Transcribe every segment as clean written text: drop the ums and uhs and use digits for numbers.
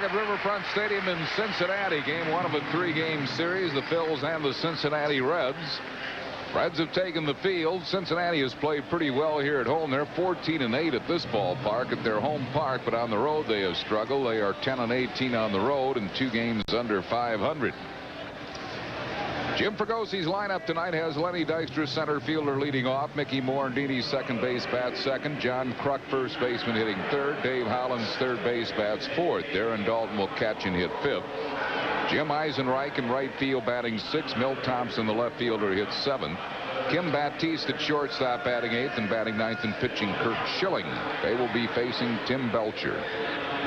Back at Riverfront Stadium in Cincinnati, game one of a three-game series, the Phils and the Cincinnati Reds. Reds have taken the field. Cincinnati has played pretty well here at home. They're 14-8 at this ballpark at their home park, but on the road they have struggled. They are 10-18 on the road and 2 games under 500. Jim Fragosi's lineup tonight has Lenny Dykstra, center fielder, leading off. Mickey Morandini, second base, bats second. John Kruk, first baseman, hitting third. Dave Hollins, third base, bats fourth. Darren Dalton will catch and hit fifth. Jim Eisenreich in right field, batting sixth. Milt Thompson, the left fielder, hits seventh. Kim Baptiste at shortstop, batting eighth, and batting ninth and pitching Kurt Schilling. They will be facing Tim Belcher.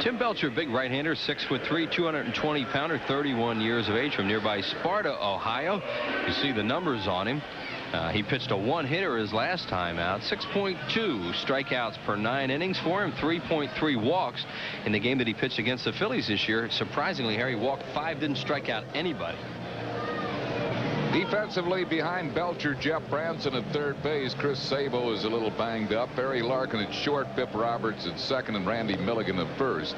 Tim Belcher, big right-hander, 6'3", 220-pounder, 31 years of age, from nearby Sparta, Ohio. You see the numbers on him. He pitched a one-hitter his last time out. 6.2 strikeouts per 9 innings for him. 3.3 walks in the game that he pitched against the Phillies this year. Surprisingly, Harry walked 5, didn't strike out anybody. Defensively behind Belcher, Jeff Branson at third base. Chris Sabo is a little banged up. Barry Larkin at short. Pip Roberts at second, and Randy Milligan at first.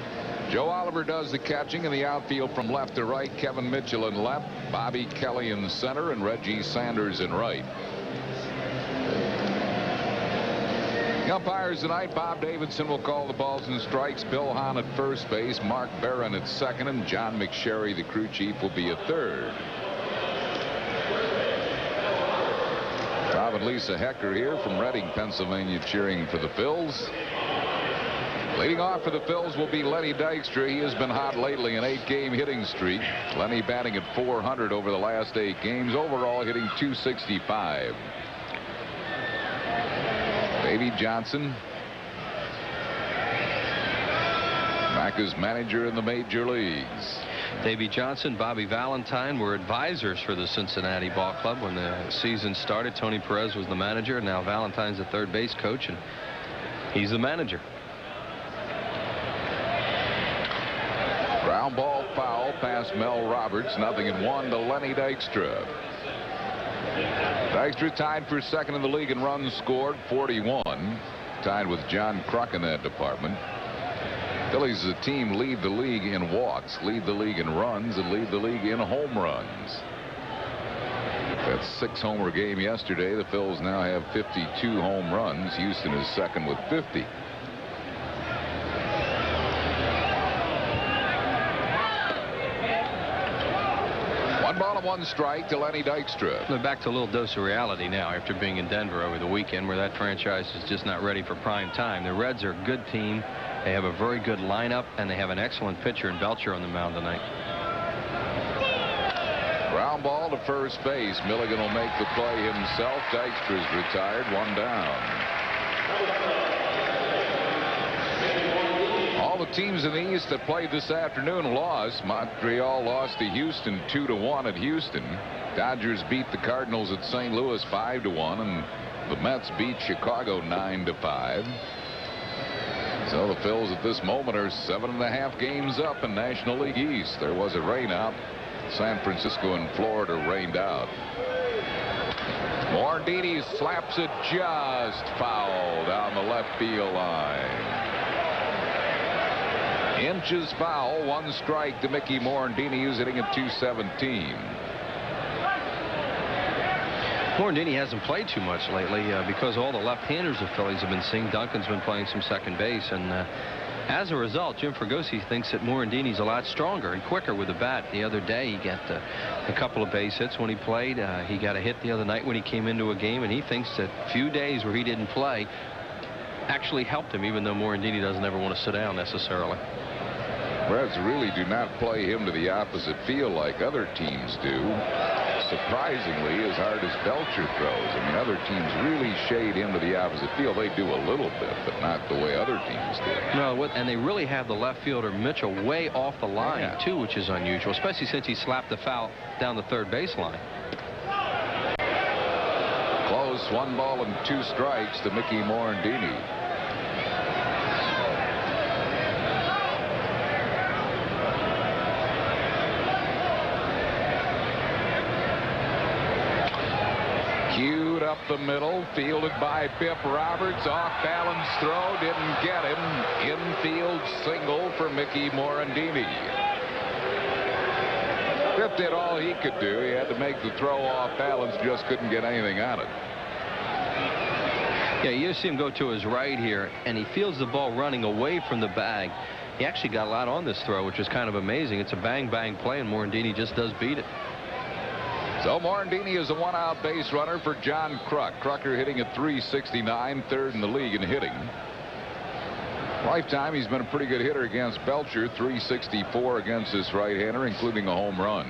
Joe Oliver does the catching in the outfield from left to right. Kevin Mitchell in left. Bobby Kelly in center, and Reggie Sanders in right. The umpires tonight: Bob Davidson will call the balls and strikes. Bill Hahn at first base. Mark Barron at second, and John McSherry, the crew chief, will be at third. Bob and Lisa Hecker here from Reading, Pennsylvania, cheering for the Phils. Leading off for the Phils will be Lenny Dykstra. He has been hot lately, an 8-game hitting streak. Lenny batting at .400 over the last 8 games. Overall hitting .265. Davey Johnson back as manager in the major leagues. Davey Johnson, Bobby Valentine were advisors for the Cincinnati Ball Club when the season started. Tony Perez was the manager. Now Valentine's the third base coach, and he's the manager. Ground ball foul past Mel Roberts. 0-1 to Lenny Dykstra. Dykstra tied for second in the league in runs scored, 41. Tied with John Kruk in that department. Phillies as a team lead the league in walks, lead the league in runs, and lead the league in home runs. That 6-homer game yesterday, the Phils now have 52 home runs. Houston is second with 50. One ball and one strike to Lenny Dykstra. They're back to a little dose of reality now after being in Denver over the weekend, where that franchise is just not ready for prime time. The Reds are a good team. They have a very good lineup, and they have an excellent pitcher in Belcher on the mound tonight. Ground ball to first base. Milligan will make the play himself. Dykstra's retired, 1 down. All the teams in the East that played this afternoon lost. Montreal lost to Houston 2-1 at Houston. Dodgers beat the Cardinals at St. Louis 5-1, and the Mets beat Chicago 9-5. So the Phils at this moment are 7.5 games up in National League East. There was a rain out. San Francisco and Florida rained out. Morandini slaps it just foul down the left field line. Inches foul, 1 strike to Mickey Morandini, who's hitting at .217. Morandini hasn't played too much lately because all the left-handers of Phillies have been seeing. Duncan's been playing some second base, and as a result, Jim Fregosi thinks that Morandini's a lot stronger and quicker with the bat. The other day, he got a couple of base hits when he played. He got a hit the other night when he came into a game, and he thinks that few days where he didn't play actually helped him, even though Morandini doesn't ever want to sit down necessarily. Reds really do not play him to the opposite field like other teams do. Surprisingly, as hard as Belcher throws. I mean, other teams really shade him to the opposite field. They do a little bit, but not the way other teams do. No, and they really have the left fielder Mitchell way off the line, too, which is unusual, especially since he slapped the foul down the third baseline. Close, 1 ball and 2 strikes to Mickey Morandini. Queued up the middle, fielded by Pip Roberts. Off balance throw, didn't get him. Infield single for Mickey Morandini. Pip did all he could do. He had to make the throw off balance, just couldn't get anything on it. Yeah, you see him go to his right here, and he feels the ball running away from the bag. He actually got a lot on this throw, which is kind of amazing. It's a bang-bang play, and Morandini just does beat it. So Morandini is a one-out base runner for John Kruk. Krucker hitting at .369, third in the league in hitting. Lifetime, he's been a pretty good hitter against Belcher, .364 against this right-hander, including a home run.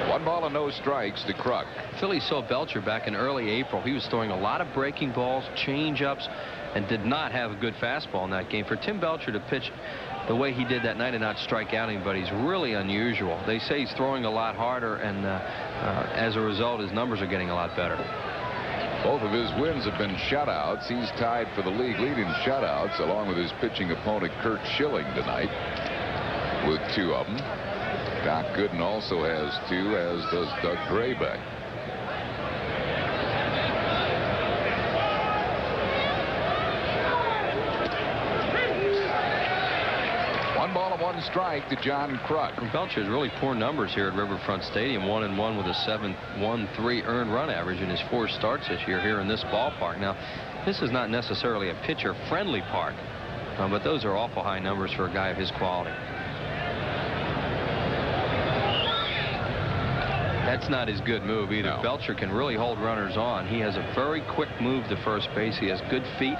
One ball and no strikes to Kruk. Phillies saw Belcher back in early April. He was throwing a lot of breaking balls, change-ups, and did not have a good fastball in that game. For Tim Belcher to pitch the way he did that night and not strike out anybody is really unusual. They say he's throwing a lot harder, and as a result, his numbers are getting a lot better. Both of his wins have been shutouts. He's tied for the league lead in shutouts, along with his pitching opponent Curt Schilling tonight, with 2 of them. Doc Gooden also has 2, as does Doug Graybeck. One ball and 1 strike to John Kruk. Belcher has really poor numbers here at Riverfront Stadium. 1-1 with a 7.13 earned run average in his 4 starts this year here in this ballpark. Now, this is not necessarily a pitcher-friendly park, but those are awful high numbers for a guy of his quality. That's not his good move either. No. Belcher can really hold runners on. He has a very quick move to first base. He has good feet,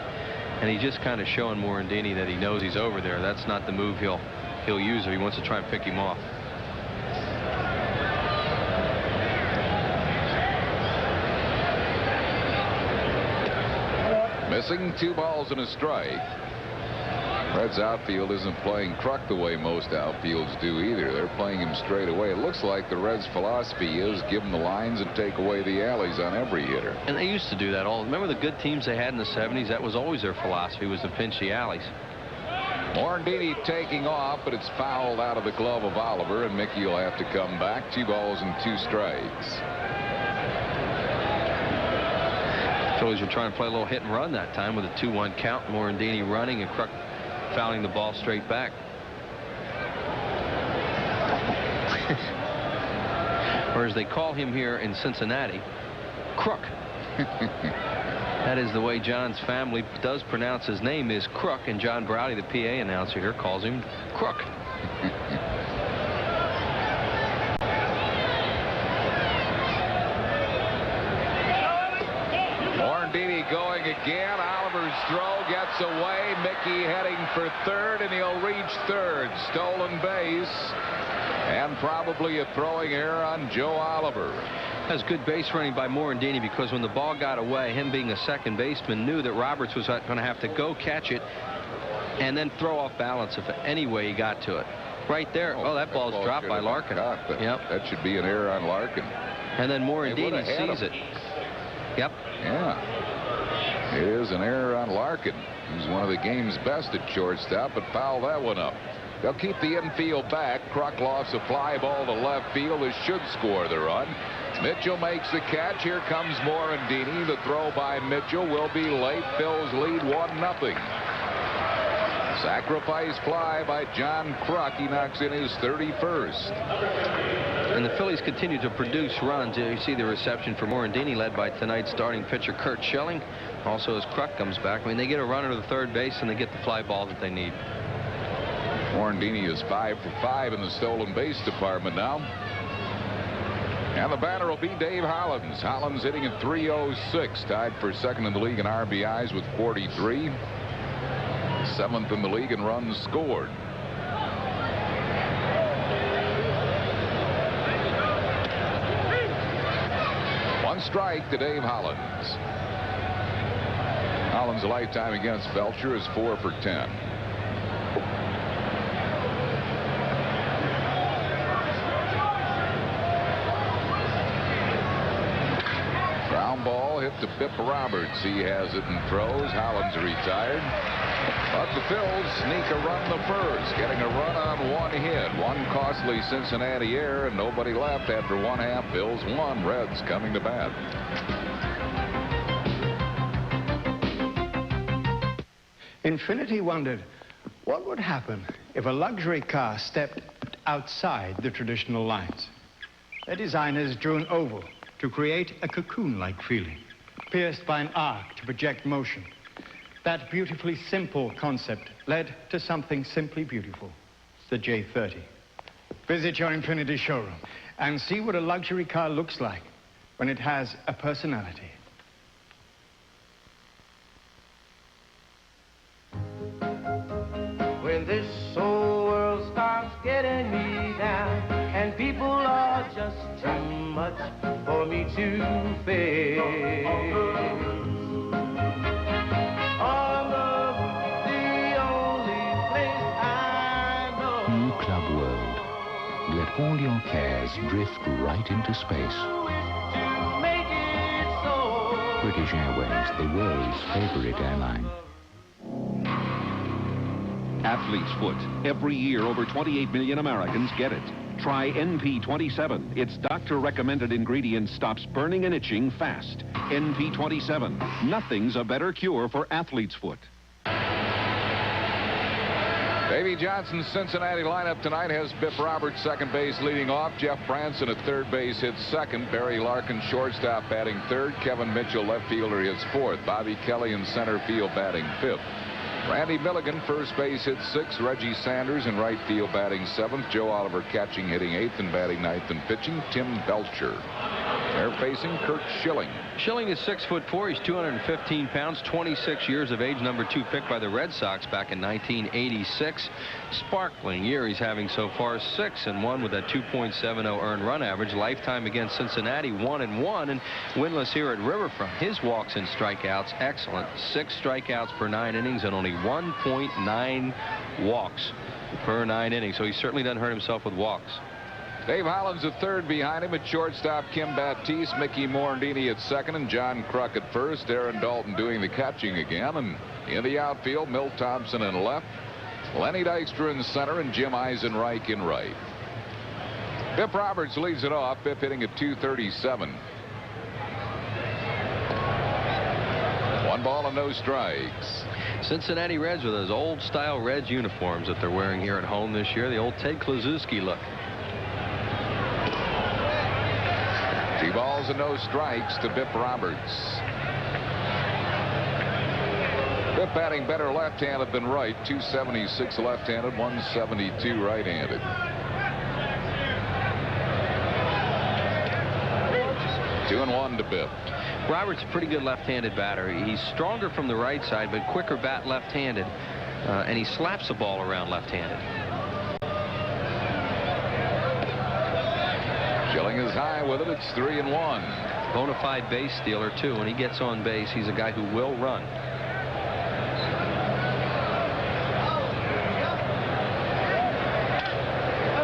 and he's just kind of showing Morandini that he knows he's over there. That's not the move he'll use if he wants to try and pick him off. Missing 2 balls and a strike. Reds outfield isn't playing Kruk the way most outfields do either. They're playing him straight away. It looks like the Reds' philosophy is give him the lines and take away the alleys on every hitter. And they used to do that all. Remember the good teams they had in the 70s? That was always their philosophy, was to pinch the alleys. Morandini taking off, but it's fouled out of the glove of Oliver, and Mickey will have to come back. 2 balls and 2 strikes. Phillies were trying to play a little hit and run that time with a 2-1 count. Morandini running and Kruk fouling the ball straight back. Or as they call him here in Cincinnati, Crook. That is the way John's family does pronounce his name, is Crook, and John Browdy, the PA announcer here, calls him Crook. Morandini going again. Oliver's throw gets away. Mickey heading for third, and he'll reach third. Stolen base, and probably a throwing error on Joe Oliver. That's good base running by Morandini, because when the ball got away, him being a second baseman knew that Roberts was going to have to go catch it and then throw off balance if any way he got to it. Right there. Oh, that ball's dropped by Larkin. Yep. That should be an error on Larkin. And then Morandini sees it. Yep. Yeah. It is an error on Larkin, who's one of the game's best at shortstop, but fouled that one up. They'll keep the infield back. Kruk lofts a fly ball to left field. This should score the run. Mitchell makes the catch. Here comes Morandini. The throw by Mitchell will be late. Phil's lead 1-0. Sacrifice fly by John Kruk. He knocks in his 31st. And the Phillies continue to produce runs. You see the reception for Morandini, led by tonight's starting pitcher Curt Schilling. Also as Kruk comes back. I mean, they get a runner to the third base and they get the fly ball that they need. Morandini is 5 for 5 in the stolen base department now. And the batter will be Dave Hollins. Hollins hitting at .306, tied for second in the league in RBIs with 43. 7th in the league in runs scored. One strike to Dave Hollins. Hollins' lifetime against Belcher is 4 for 10. Ground ball hit to Pip Roberts. He has it and throws. Hollins retired. But the Phils sneak a run the first, getting a run on one hit. One costly Cincinnati error, and nobody left after one half. Phils won. Reds coming to bat. Infinity wondered what would happen if a luxury car stepped outside the traditional lines. Their designers drew an oval to create a cocoon-like feeling, pierced by an arc to project motion. That beautifully simple concept led to something simply beautiful, the J30. Visit your Infinity showroom and see what a luxury car looks like when it has a personality. When this whole world starts getting me down and people are just too much for me to face, all of the only place I know. New Club World. Let all your cares drift right into space. To make it so. British Airways, the world's favorite airline. Athlete's Foot. Every year, over 28 million Americans get it. Try NP27. Its doctor-recommended ingredient stops burning and itching fast. NP27. Nothing's a better cure for Athlete's Foot. Davey Johnson's Cincinnati lineup tonight has Biff Roberts second base leading off. Jeff Branson at third base hits second. Barry Larkin shortstop batting third. Kevin Mitchell left fielder hits fourth. Bobby Kelly in center field batting fifth. Randy Milligan first base hits sixth. Reggie Sanders in right field batting seventh. Joe Oliver catching hitting eighth and batting ninth and pitching Tim Belcher. They're facing Kurt Schilling. Schilling is 6'4". He's 215 pounds, 26 years of age, number 2 pick by the Red Sox back in 1986. Sparkling year he's having so far, 6-1 with a 2.70 earned run average. Lifetime against Cincinnati, 1-1, and winless here at Riverfront. His walks and strikeouts, excellent. 6 strikeouts per 9 innings and only 1.9 walks per 9 innings. So he certainly doesn't hurt himself with walks. Dave Holland's at third. Behind him at shortstop, Kim Baptiste, Mickey Morandini at second, and John Kruk at first. Aaron Dalton doing the catching again. And in the outfield, Milt Thompson in left, Lenny Dykstra in center, and Jim Eisenreich in right. Biff Roberts leads it off. Biff hitting at 237. 1 ball and no strikes. Cincinnati Reds with those old-style Reds uniforms that they're wearing here at home this year. The old Ted Kluszewski look. 2 balls and no strikes to Biff Roberts. Biff batting better left-handed than right. 276 left-handed, 172 right-handed. Two and one to Biff. Roberts a pretty good left-handed batter. He's stronger from the right side, but quicker bat left-handed, and he slaps the ball around left-handed. Schilling is high with it. It's 3-1. Bona fide base stealer too. When he gets on base, he's a guy who will run.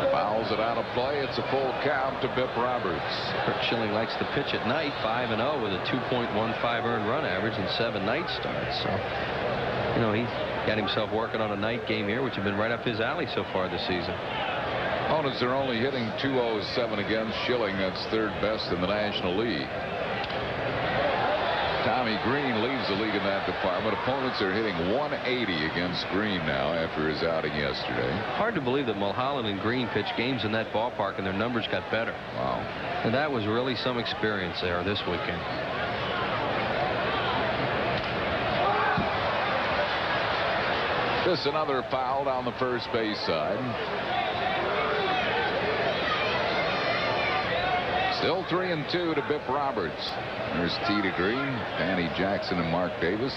Fouls it out of play. It's a full count to Biff Roberts. Kurt Schilling likes to pitch at night, 5-0 with a 2.15 earned run average and 7 night starts. So, you know, he got himself working on a night game here, which has been right up his alley so far this season. Opponents are only hitting .207 against Schilling. That's third best in the National League. Tommy Green leads the league in that department. Opponents are hitting .180 against Green now after his outing yesterday. Hard to believe that Mulholland and Green pitched games in that ballpark and their numbers got better. Wow. And that was really some experience there this weekend. This another foul down the first base side. Still 3-2 to Biff Roberts. There's T to Green, Danny Jackson, and Mark Davis.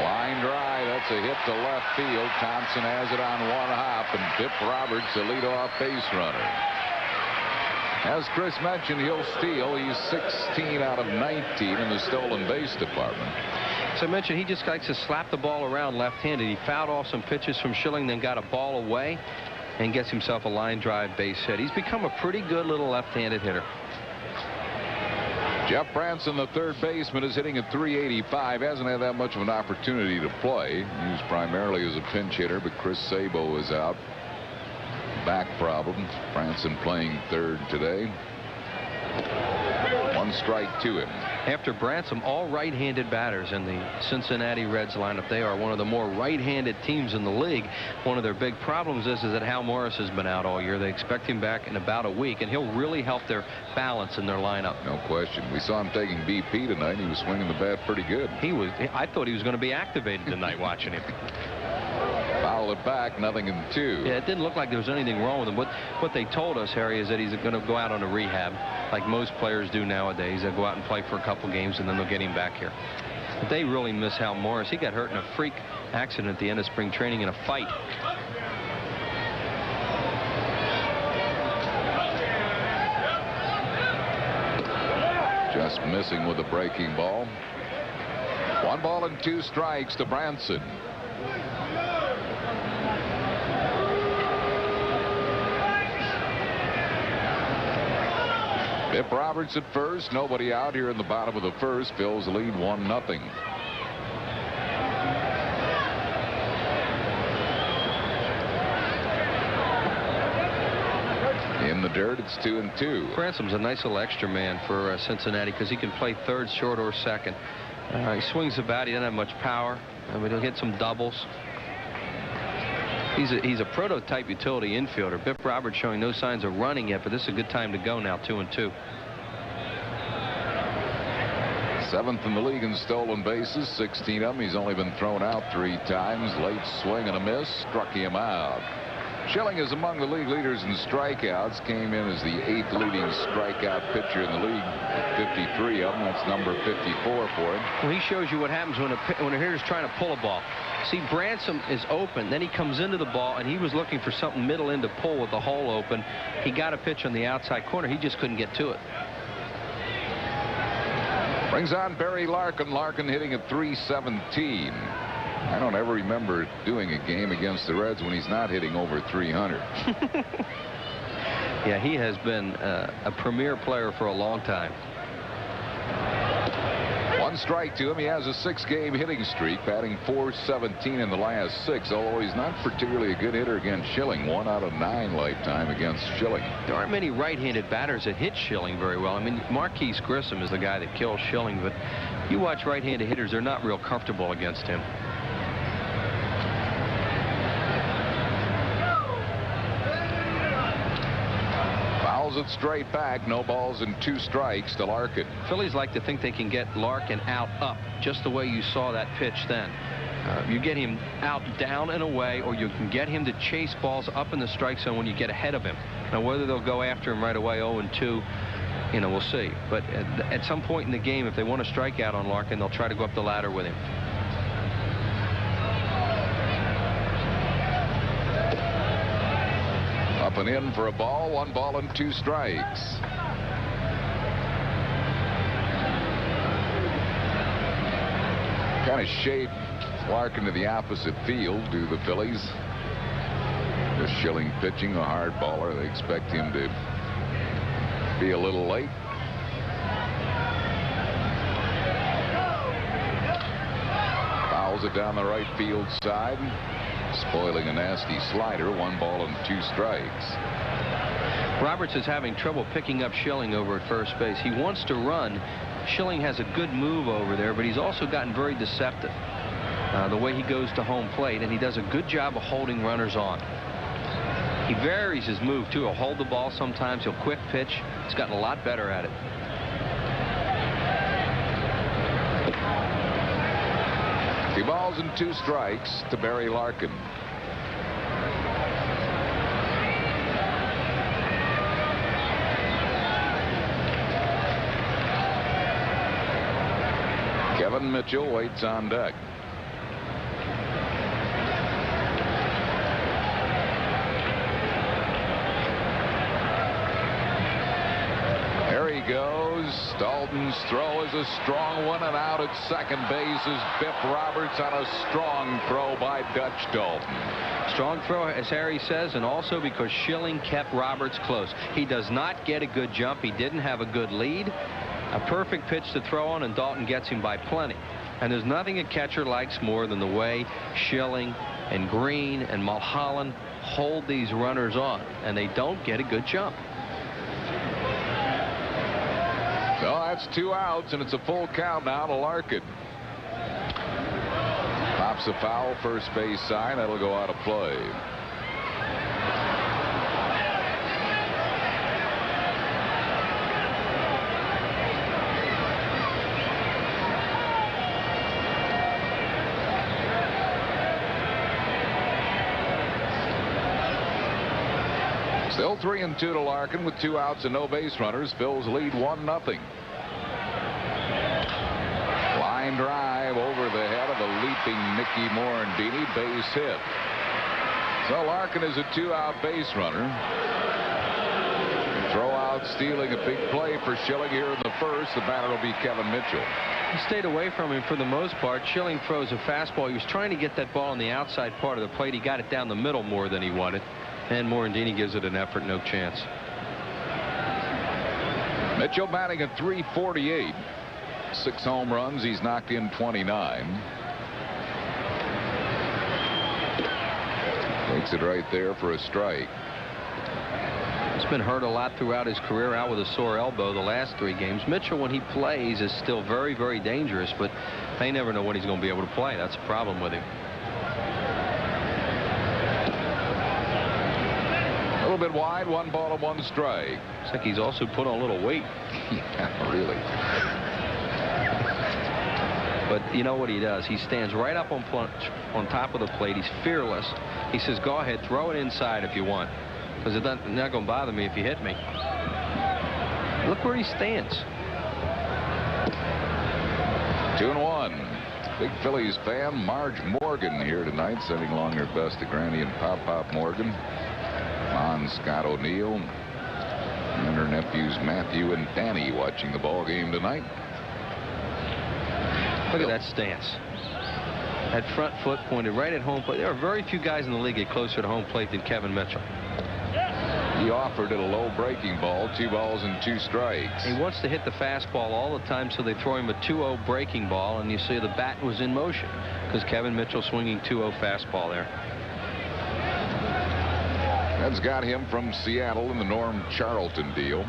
Line drive. That's a hit to left field. Thompson has it on one hop, and Biff Roberts, the leadoff base runner. As Chris mentioned, he'll steal. He's 16 out of 19 in the stolen base department. So I mentioned he just likes to slap the ball around left-handed. He fouled off some pitches from Schilling, then got a ball away and gets himself a line drive base hit. He's become a pretty good little left-handed hitter. Jeff Branson, the third baseman, is hitting at .385. Hasn't had that much of an opportunity to play. Used primarily as a pinch hitter, but Chris Sabo is out. Back problems. Branson playing third today. 1 strike to him. After Branson, all right-handed batters in the Cincinnati Reds lineup. They are one of the more right-handed teams in the league. One of their big problems is that Hal Morris has been out all year. They expect him back in about a week, and he'll really help their balance in their lineup. No question. We saw him taking BP tonight. He was swinging the bat pretty good. I thought he was going to be activated tonight watching him. Foul it back, 0-2. Yeah, it didn't look like there was anything wrong with him. What they told us, Harry, is that he's going to go out on a rehab like most players do nowadays. They'll go out and play for a couple games, and then they'll get him back here. But they really miss Hal Morris. He got hurt in a freak accident at the end of spring training in a fight. Just missing with a breaking ball. 1 ball and 2 strikes to Branson. Biff Roberts at first. Nobody out here in the bottom of the first. Phil's the lead 1-0. In the dirt, it's 2-2. Branson's a nice little extra man for Cincinnati because he can play third, short, or second. He swings the bat. He doesn't have much power. But he'll hit some doubles. He's a prototype utility infielder. Biff Roberts showing no signs of running yet, but this is a good time to go now. 2-2. 7th in the league in stolen bases, 16 of them. He's only been thrown out 3 times. Late swing and a miss struck him out. Schilling is among the league leaders in strikeouts. Came in as the 8th leading strikeout pitcher in the league. 53 of them. That's number 54 for him. Well, he shows you what happens when a hitter's trying to pull a ball. See, Branson is open. Then he comes into the ball, and he was looking for something middle in to pull with the hole open. He got a pitch on the outside corner. He just couldn't get to it. Brings on Barry Larkin. Larkin hitting at .317. I don't ever remember doing a game against the Reds when he's not hitting over 300. Yeah, he has been a premier player for a long time. 1 strike to him. He has a 6-game hitting streak, batting .417 in the last 6, although he's not particularly a good hitter against Schilling. 1 out of 9 lifetime against Schilling. There aren't many right-handed batters that hit Schilling very well. I mean, Marquise Grissom is the guy that kills Schilling, but you watch right-handed hitters, they're not real comfortable against him. It straight back. No balls and 2 strikes to Larkin. Phillies like to think they can get Larkin out up, just the way you saw that pitch then. You get him out, down, and away, or you can get him to chase balls up in the strike zone when you get ahead of him. Now, whether they'll go after him right away 0-2, we'll see. But at some point in the game, if they want to strike out on Larkin, they'll try to go up the ladder with him. Up and in for a ball. 1 ball and 2 strikes. Kind of shade Larkin to the opposite field do the Phillies. Just Schilling pitching, a hard baller. They expect him to be a little late. Fouls it down the right field side. Spoiling a nasty slider. 1 ball and 2 strikes. Roberts is having trouble picking up Schilling over at first base. He wants to run. Schilling has a good move over there, but he's also gotten very deceptive the way he goes to home plate, and he does a good job of holding runners on. He varies his move too. He'll hold the ball sometimes. He'll quick pitch. He's gotten a lot better at it. Two balls and 2 strikes to Barry Larkin. Kevin Mitchell waits on deck. There he goes. Dalton's throw is a strong one, and out at second base is Biff Roberts on a strong throw by Dutch Dalton. Strong throw, as Harry says, and also because Schilling kept Roberts close. He does not get a good jump. He didn't have a good lead. A perfect pitch to throw on, and Dalton gets him by plenty. And there's nothing a catcher likes more than the way Schilling and Green and Mulholland hold these runners on, and they don't get a good jump. So that's 2 outs, and it's a full count now to Larkin. Pops a foul, first base side. That'll go out of play. Still 3-2 to Larkin with 2 outs and no base runners. Phils lead 1-0. Line drive over the head of the leaping Mickey Morandini, base hit. So Larkin is a 2-out base runner. Throw out, stealing a big play for Schilling here in the first. The batter will be Kevin Mitchell. He stayed away from him for the most part. Schilling throws a fastball. He was trying to get that ball on the outside part of the plate. He got it down the middle more than he wanted. And Morandini gives it an effort, no chance. Mitchell batting at .348. 6 home runs. He's knocked in 29. Takes it right there for a strike. He's been hurt a lot throughout his career, out with a sore elbow the last 3 games. Mitchell, when he plays, is still very, very dangerous, but they never know when he's going to be able to play. That's a problem with him. A little bit wide, 1 ball and 1 strike. Looks like he's also put on a little weight. Yeah, really. But you know what he does? He stands right up on top of the plate. He's fearless. He says, go ahead, throw it inside if you want, because it's not going to bother me if you hit me. Look where he stands. 2-1. Big Phillies fan Marge Morgan here tonight, sending along her best to Granny and Pop Morgan. Mom Scott O'Neill and her nephews Matthew and Danny watching the ball game tonight. Look at that stance. That front foot pointed right at home plate. There are very few guys in the league get closer to home plate than Kevin Mitchell. He offered it a low breaking ball, 2 balls and 2 strikes. He wants to hit the fastball all the time, so they throw him a 2-0 breaking ball, and you see the bat was in motion because Kevin Mitchell swinging 2-0 fastball there. That's got him from Seattle in the Norm Charlton deal.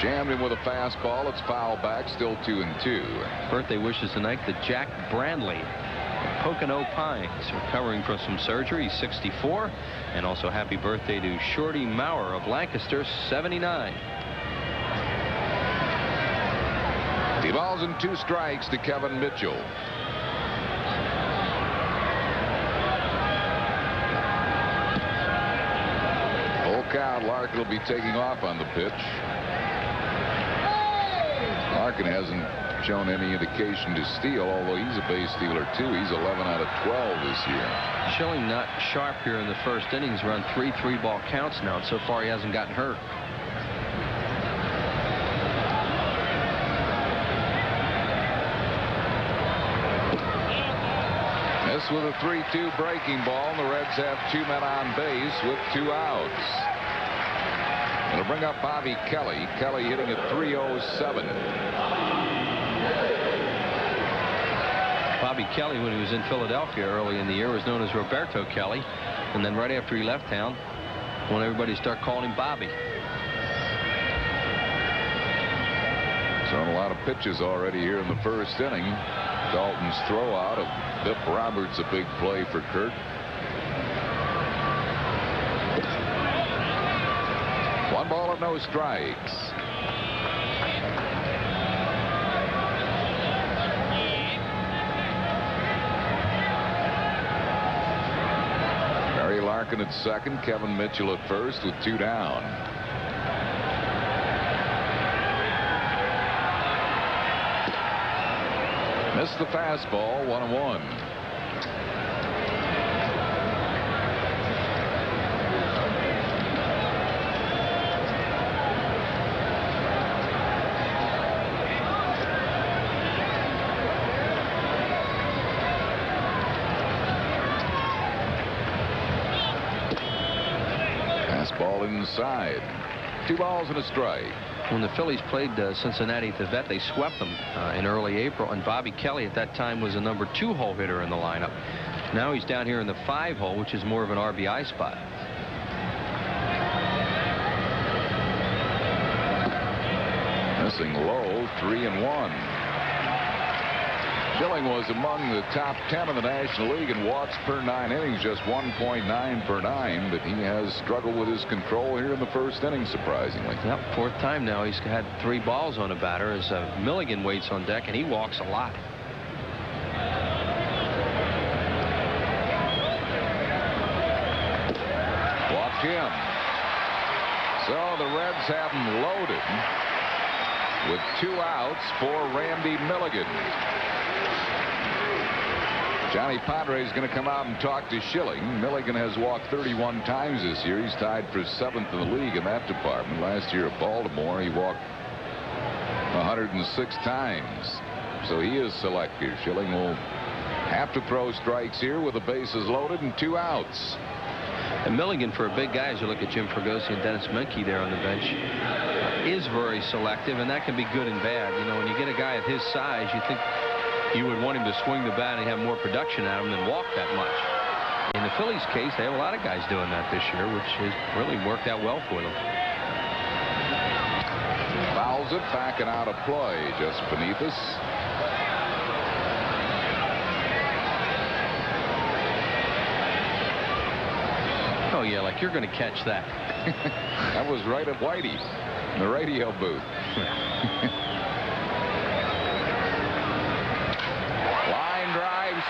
Jammed him with a fastball. It's foul back, still 2-2. Birthday wishes tonight to Jack Brandley, Pocono Pines, recovering from some surgery, 64. And also happy birthday to Shorty Maurer of Lancaster, 79. 2 balls and 2 strikes to Kevin Mitchell. Full count. Larkin will be taking off on the pitch. Larkin hasn't shown any indication to steal, although he's a base stealer too. He's 11 out of 12 this year. Schilling not sharp here in the first inning. He's run 3 3-ball counts now, and so far he hasn't gotten hurt. This with a 3-2 breaking ball, and the Reds have 2 men on base with 2 outs. It'll bring up Bobby Kelly. Kelly hitting at .307. Bobby Kelly, when he was in Philadelphia early in the year, was known as Roberto Kelly, and then right after he left town, when everybody started calling him Bobby. Thrown a lot of pitches already here in the first inning. Dalton's throw out of Bip Roberts, a big play for Kurt. 1 ball and no strikes. Barry Larkin at second, Kevin Mitchell at first with 2 down. Missed the fastball, 1-1. Fastball inside. 2 balls and a strike. When the Phillies played Cincinnati at the Vet, they swept them in early April, and Bobby Kelly at that time was a number 2 hole hitter in the lineup. Now he's down here in the 5 hole, which is more of an RBI spot. Missing low, 3-1. Schilling was among the top 10 in the National League in walks per 9 innings, just 1.9 per 9, but he has struggled with his control here in the first inning, surprisingly. Yep, 4th time now he's had 3 balls on a batter as Milligan waits on deck, and he walks a lot. Walked him. So the Reds have him loaded with 2 outs for Randy Milligan. Johnny Padre is going to come out and talk to Schilling. Milligan has walked 31 times this year. He's tied for 7th in the league in that department. Last year at Baltimore, he walked 106 times. So he is selective. Schilling will have to throw strikes here with the bases loaded and 2 outs. And Milligan, for a big guy, as you look at Jim Fregosi and Dennis Menke there on the bench, is very selective, and that can be good and bad. You know, when you get a guy at his size, you think you would want him to swing the bat and have more production out of him than walk that much. In the Phillies case, they have a lot of guys doing that this year, which has really worked out well for them. Fouls it back and out of play just beneath us. Oh, yeah, like you're going to catch that. That was right at Whitey in the radio booth.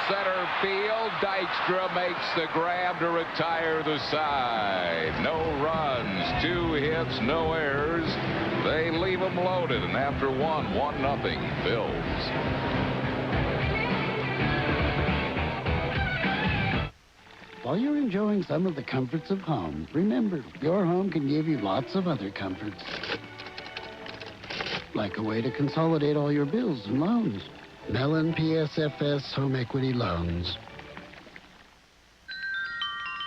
Center field. Dykstra makes the grab to retire the side. No runs, 2 hits, no errors. They leave them loaded, and after 1-0 Phillies. While you're enjoying some of the comforts of home, remember, your home can give you lots of other comforts. Like a way to consolidate all your bills and loans. Mellon PSFS Home Equity Loans.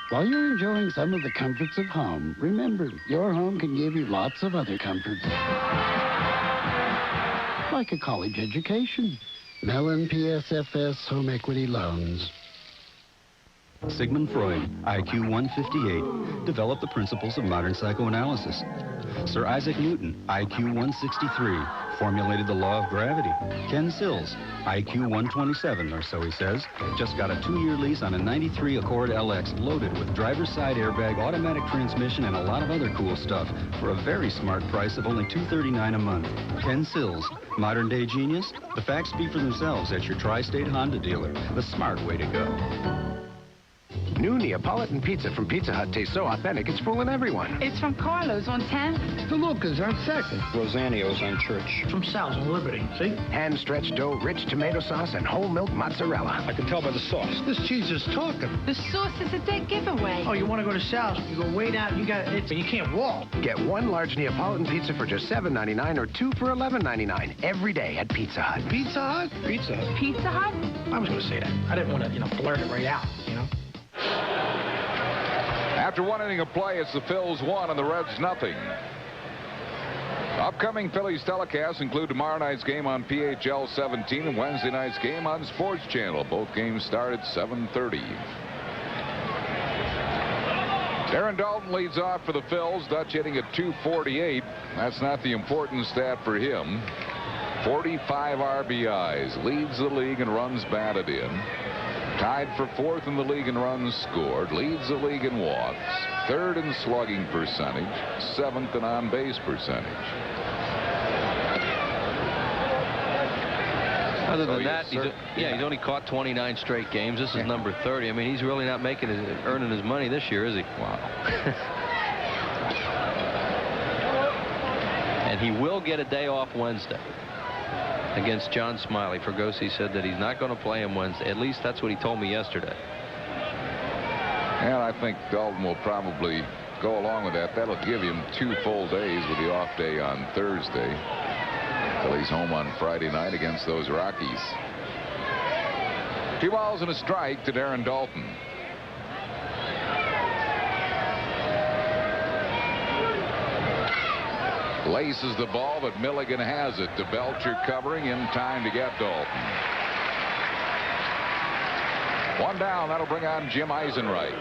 While you're enjoying some of the comforts of home, remember, your home can give you lots of other comforts. Like a college education. Mellon PSFS Home Equity Loans. Sigmund Freud, IQ 158, developed the principles of modern psychoanalysis. Sir Isaac Newton, IQ 163, formulated the law of gravity. Ken Sills, IQ 127, or so he says, just got a 2-year lease on a 93 Accord LX loaded with driver's side airbag, automatic transmission, and a lot of other cool stuff for a very smart price of only $239 a month. Ken Sills, modern day genius? The facts speak for themselves at your tri-state Honda dealer. The smart way to go. New Neapolitan pizza from Pizza Hut tastes so authentic, it's fooling everyone. It's from Carlos on 10th. The Lucas on 2nd. Rosanio's on Church. From Sal's on Liberty, see? Hand-stretched dough, rich tomato sauce, and whole milk mozzarella. I can tell by the sauce. This cheese is talking. The sauce is a dead giveaway. Oh, you want to go to Sal's? You go way down, you got it, but you can't walk. Get 1 large Neapolitan pizza for just $7.99 or 2 for $11.99 every day at Pizza Hut. Pizza Hut? Pizza Hut. Pizza Hut? I was going to say that. I didn't want to, blurt it right out, After 1 inning of play, it's the Phils 1 and the Reds 0. Upcoming Phillies telecasts include tomorrow night's game on PHL 17 and Wednesday night's game on Sports Channel. Both games start at 7:30. Darren Dalton leads off for the Phils. Dutch hitting at .248. That's not the important stat for him. 45 RBIs. Leads the league in runs batted in. Tied for 4th in the league in runs scored. Leads the league in walks. 3rd in slugging percentage. 7th in on-base percentage. Other than that, he's only caught 29 straight games. This is number 30. I mean, he's really not earning his money this year, is he? Wow. And he will get a day off Wednesday against John Smiley. Fregosi said that he's not going to play him Wednesday. At least that's what he told me yesterday. And I think Dalton will probably go along with that. That'll give him 2 full days with the off day on Thursday. Phillies home on Friday night against those Rockies. 2 balls and a strike to Darren Dalton. Laces the ball, but Milligan has it. To Belcher covering in time to get Dalton. One down. That'll bring on Jim Eisenreich.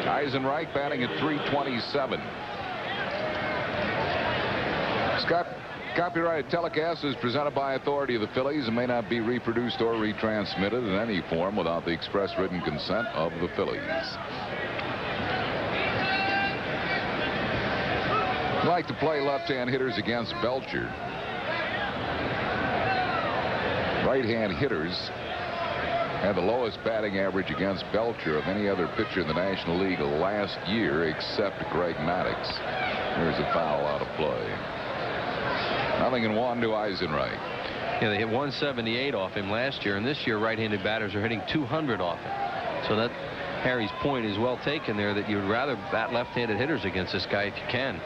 Eisenreich batting at .327. Scott, copyrighted telecast is presented by authority of the Phillies and may not be reproduced or retransmitted in any form without the express written consent of the Phillies. I'd like to play left-hand hitters against Belcher. Right-hand hitters had the lowest batting average against Belcher of any other pitcher in the National League last year except Greg Maddux. Here's a foul out of play. 0-1 to Eisenreich. Yeah, they hit 178 off him last year, and this year right-handed batters are hitting 200 off him. So that Harry's point is well taken there, that you'd rather bat left-handed hitters against this guy if you can.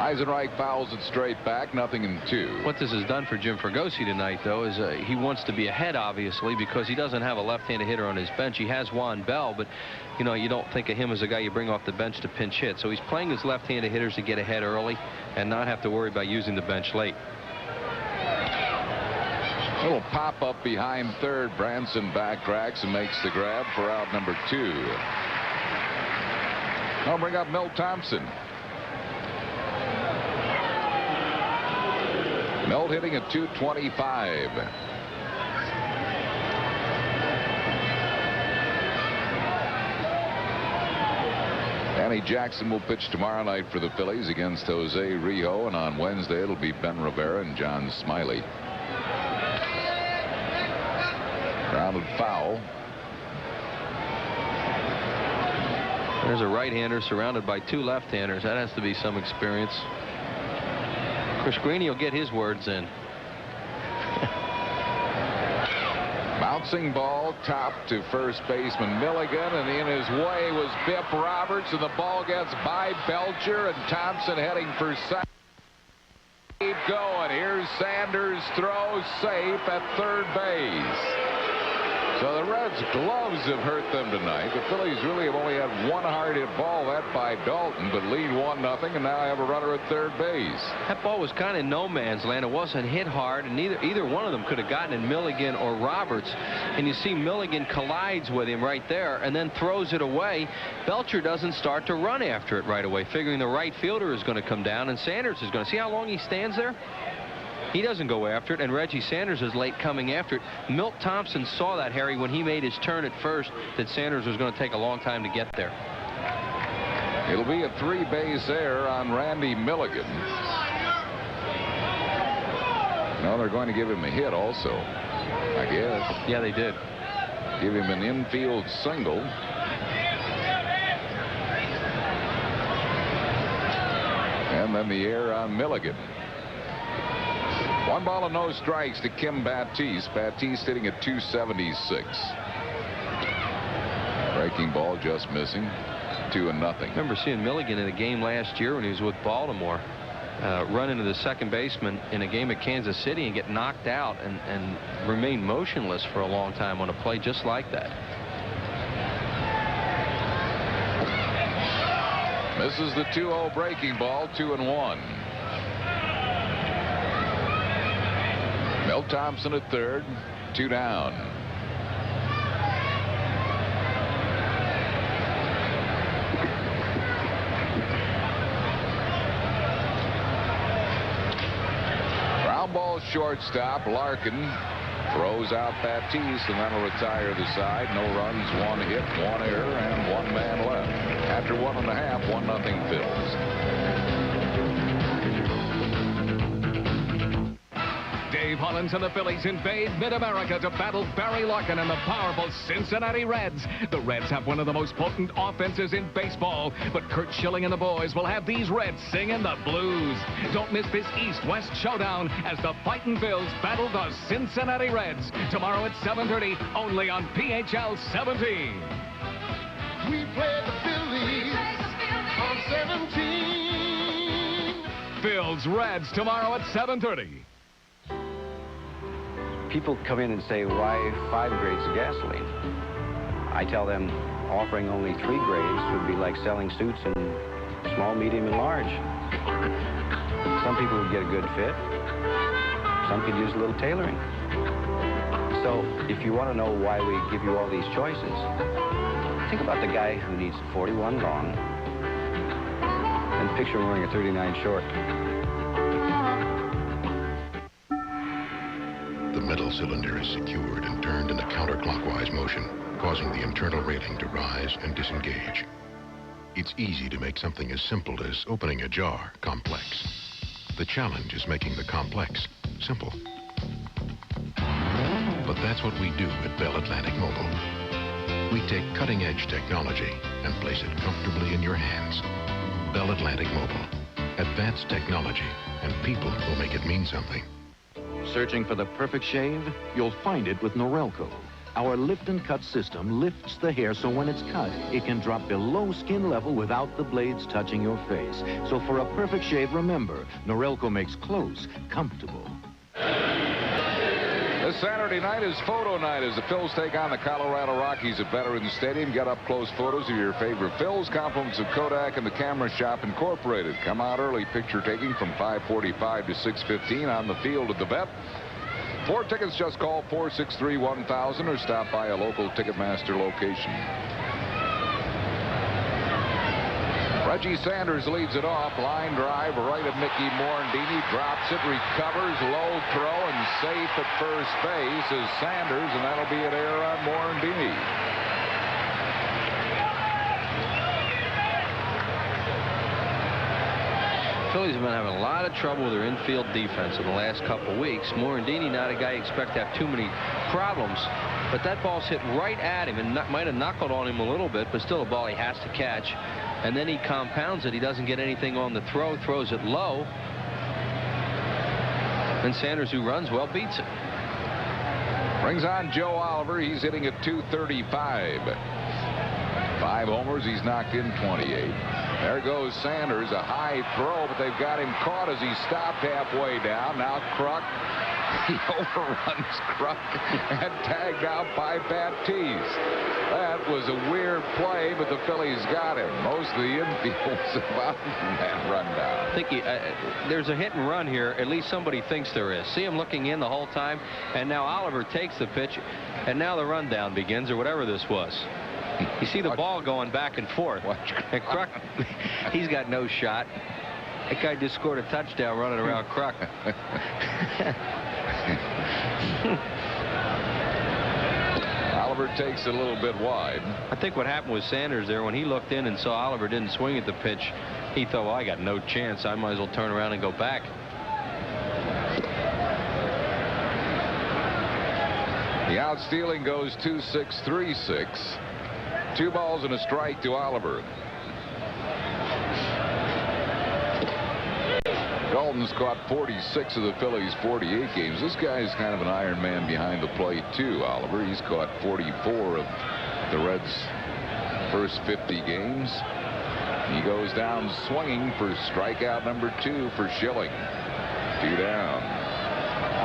Eisenreich fouls it straight back, 0-2. What this has done for Jim Fregosi tonight, though, is he wants to be ahead, obviously, because he doesn't have a left-handed hitter on his bench. He has Juan Bell, but, you know, you don't think of him as a guy you bring off the bench to pinch hit. So he's playing his left-handed hitters to get ahead early and not have to worry about using the bench late. Little pop-up behind third. Branson backtracks and makes the grab for out number 2. I'll bring up Milt Thompson. Milt hitting at .225. Danny Jackson will pitch tomorrow night for the Phillies against Jose Rijo, and on Wednesday it'll be Ben Rivera and John Smiley. Grounded foul. There's a right-hander surrounded by 2 left-handers. That has to be some experience. Chris Greeny will get his words in. Bouncing ball, top to first baseman Milligan, and in his way was Biff Roberts, and the ball gets by Belcher, and Thompson heading for second. Keep going. Here's Sanders, throw safe at third base. So the Reds' gloves have hurt them tonight. The Phillies really have only had one hard-hit ball, that by Dalton, but lead 1-0, and now have a runner at third base. That ball was kind of no man's land. It wasn't hit hard, and either one of them could have gotten in, Milligan or Roberts. And you see Milligan collides with him right there and then throws it away. Belcher doesn't start to run after it right away, figuring the right fielder is going to come down and Sanders is going to. See how long he stands there? He doesn't go after it, and Reggie Sanders is late coming after it. Milt Thompson saw that, Harry, when he made his turn at first, that Sanders was going to take a long time to get there. It'll be a 3-base error on Randy Milligan. No, they're going to give him a hit also, I guess. Yeah, they did. Give him an infield single. And then the error on Milligan. 1 ball and no strikes to Kim Batiste. Batiste hitting at .276. Breaking ball just missing. 2-0. I remember seeing Milligan in a game last year when he was with Baltimore run into the second baseman in a game at Kansas City and get knocked out and remain motionless for a long time on a play just like that. Misses the 2-0 breaking ball. 2-1. Milt Thompson at third, 2 down. Ground ball shortstop. Larkin throws out Batiste, and that'll retire the side. No runs, 1 hit, 1 error, and 1 man left. After 1.5, 1-0 Phillies. Dave Hollins and the Phillies invade Mid-America to battle Barry Larkin and the powerful Cincinnati Reds. The Reds have one of the most potent offenses in baseball, but Curt Schilling and the boys will have these Reds singing the blues. Don't miss this East-West showdown as the Fightin' Phils battle the Cincinnati Reds tomorrow at 7:30, only on PHL 17. We play the Phillies on 17. Phils Reds tomorrow at 7:30. People come in and say, why 5 grades of gasoline? I tell them offering only 3 grades would be like selling suits and small, medium, and large. Some people would get a good fit. Some could use a little tailoring. So if you want to know why we give you all these choices, think about the guy who needs 41 long and picture him wearing a 39 short. The metal cylinder is secured and turned in a counterclockwise motion, causing the internal railing to rise and disengage. It's easy to make something as simple as opening a jar complex. The challenge is making the complex simple. But that's what we do at Bell Atlantic Mobile. We take cutting-edge technology and place it comfortably in your hands. Bell Atlantic Mobile. Advanced technology and people who make it mean something. Searching for the perfect shave? You'll find it with Norelco. Our lift and cut system lifts the hair so when it's cut, it can drop below skin level without the blades touching your face. So for a perfect shave, remember, Norelco makes close comfortable. This Saturday night is photo night as the Phils take on the Colorado Rockies at Veterans Stadium. Get up close photos of your favorite Phils. Compliments of Kodak and the Camera Shop Incorporated. Come out early. Picture taking from 5:45 to 6:15 on the field at the Vet. For tickets, just call 463-1000 or stop by a local Ticketmaster location. Reggie Sanders leads it off. Line drive right at Mickey Morandini. Drops it, recovers, low throw, and safe at first base is Sanders, and that'll be an error on Morandini. Phillies have been having a lot of trouble with their infield defense in the last couple weeks. Morandini, not a guy you expect to have too many problems, but that ball's hit right at him and might have knuckled on him a little bit, but still a ball he has to catch. And then he compounds it. He doesn't get anything on the throw, throws it low. And Sanders, who runs well, beats it. Brings on Joe Oliver. He's hitting at .235. 5 homers. He's knocked in 28. There goes Sanders. A high throw, but they've got him caught as he stopped halfway down. Now Kruk. He overruns Kruk and tagged out by Baptiste. That was a weird play, but the Phillies got him. Most of the infield's about that rundown. I think there's a hit and run here. At least somebody thinks there is. See him looking in the whole time, and now Oliver takes the pitch, and now the rundown begins, or whatever this was. You see the ball going back and forth. And Kruk, he's got no shot. That guy just scored a touchdown running around Kruk. Oliver takes it a little bit wide. I think what happened with Sanders there, when he looked in and saw Oliver didn't swing at the pitch, he thought, well, I got no chance. I might as well turn around and go back. The outstealing goes 2-6-3-6. 2 balls and a strike to Oliver. Dalton's caught 46 of the Phillies' 48 games. This guy's kind of an Iron Man behind the plate, too, Oliver. He's caught 44 of the Reds' first 50 games. He goes down swinging for strikeout number 2 for Schilling. 2 down.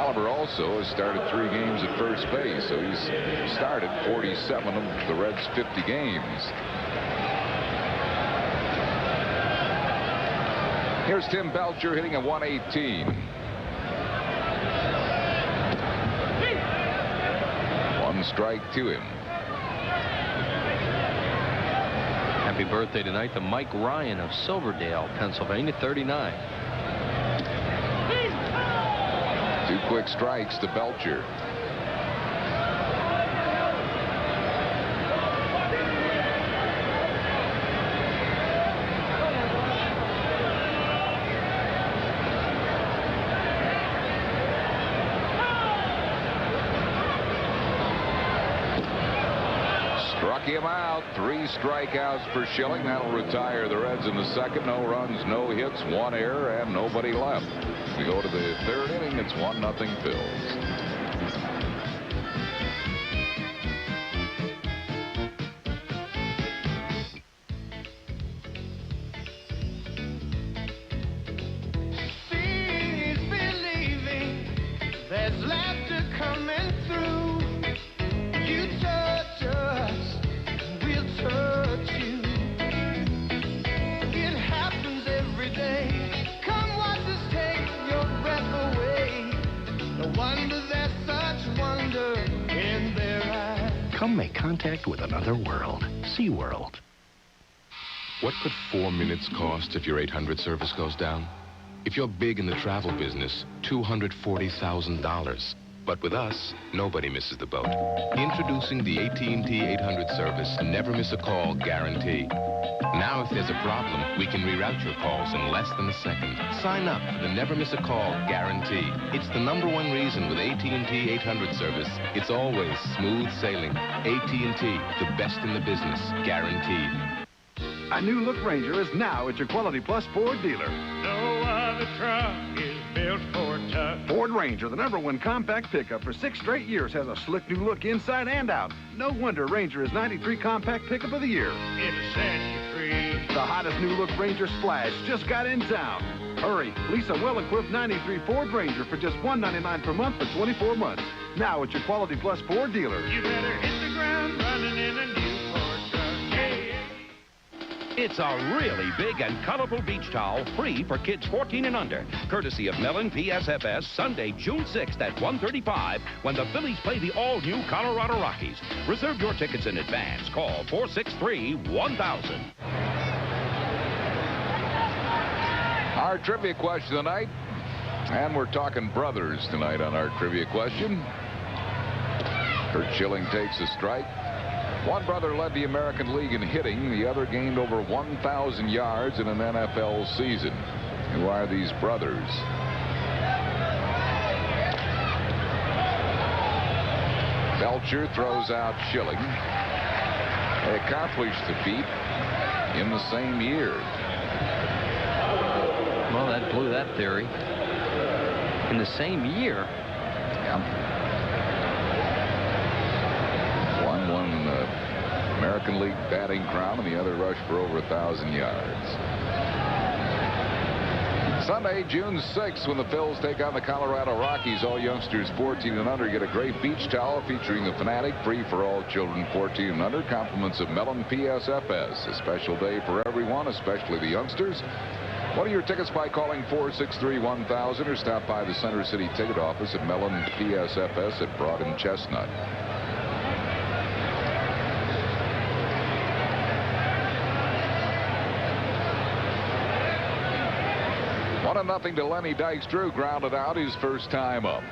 Oliver also has started 3 games at first base, so he's started 47 of the Reds' 50 games. Here's Tim Belcher hitting a 118. 1 strike to him. Happy birthday tonight to Mike Ryan of Silverdale, Pennsylvania, 39. 2 quick strikes to Belcher. Struck him out. 3 strikeouts for Schilling. That'll retire the Reds in the second. No runs, no hits, 1 error, and nobody left. We go to the 3rd inning. It's 1-0 Phils. It happens. Come make contact with another world. SeaWorld. What could 4 minutes cost if your 800 service goes down? If you're big in the travel business, $240,000. But with us, nobody misses the boat. Introducing the AT&T 800 service, never miss a call guarantee. Now, if there's a problem, we can reroute your calls in less than a second. Sign up for the never miss a call guarantee. It's the #1 reason with AT&T 800 service. It's always smooth sailing. AT&T, the best in the business, guaranteed. A new look Ranger is now at your Quality Plus Ford dealer. No other truck is built for tough. Ford Ranger, the #1 compact pickup for 6 straight years, has a slick new look inside and out. No wonder Ranger is 93 compact pickup of the year. It'll set you free. The hottest new look Ranger Splash just got in town. Hurry, lease a well-equipped 93 Ford Ranger for just $199 per month for 24 months. Now at your Quality Plus Ford dealer. You better hit the ground running in a new Ford truck. Hey. It's a really big and colorful beach towel, free for kids 14 and under. Courtesy of Mellon PSFS, Sunday, June 6th at 1:35, when the Phillies play the all-new Colorado Rockies. Reserve your tickets in advance. Call 463-1000. Our trivia question tonight, and we're talking brothers tonight on our trivia question. Curt Schilling takes a strike. One brother led the American League in hitting. The other gained over 1,000 yards in an NFL season. Who are these brothers? Belcher throws out Schilling. They accomplished the feat in the same year. Well, that blew that theory. In the same year. Yeah. One won the American League batting crown, and the other rushed for over 1,000 yards. Sunday, June 6th, when the Phils take on the Colorado Rockies, all youngsters 14 and under get a great beach towel featuring the Fanatic, free for all children 14 and under. Compliments of Mellon PSFS. A special day for everyone, especially the youngsters. Order your tickets by calling 463-1000 or stop by the Center City ticket office at Mellon PSFS at Broad and Chestnut. Nothing to Lenny Dykstra, grounded out his first time up.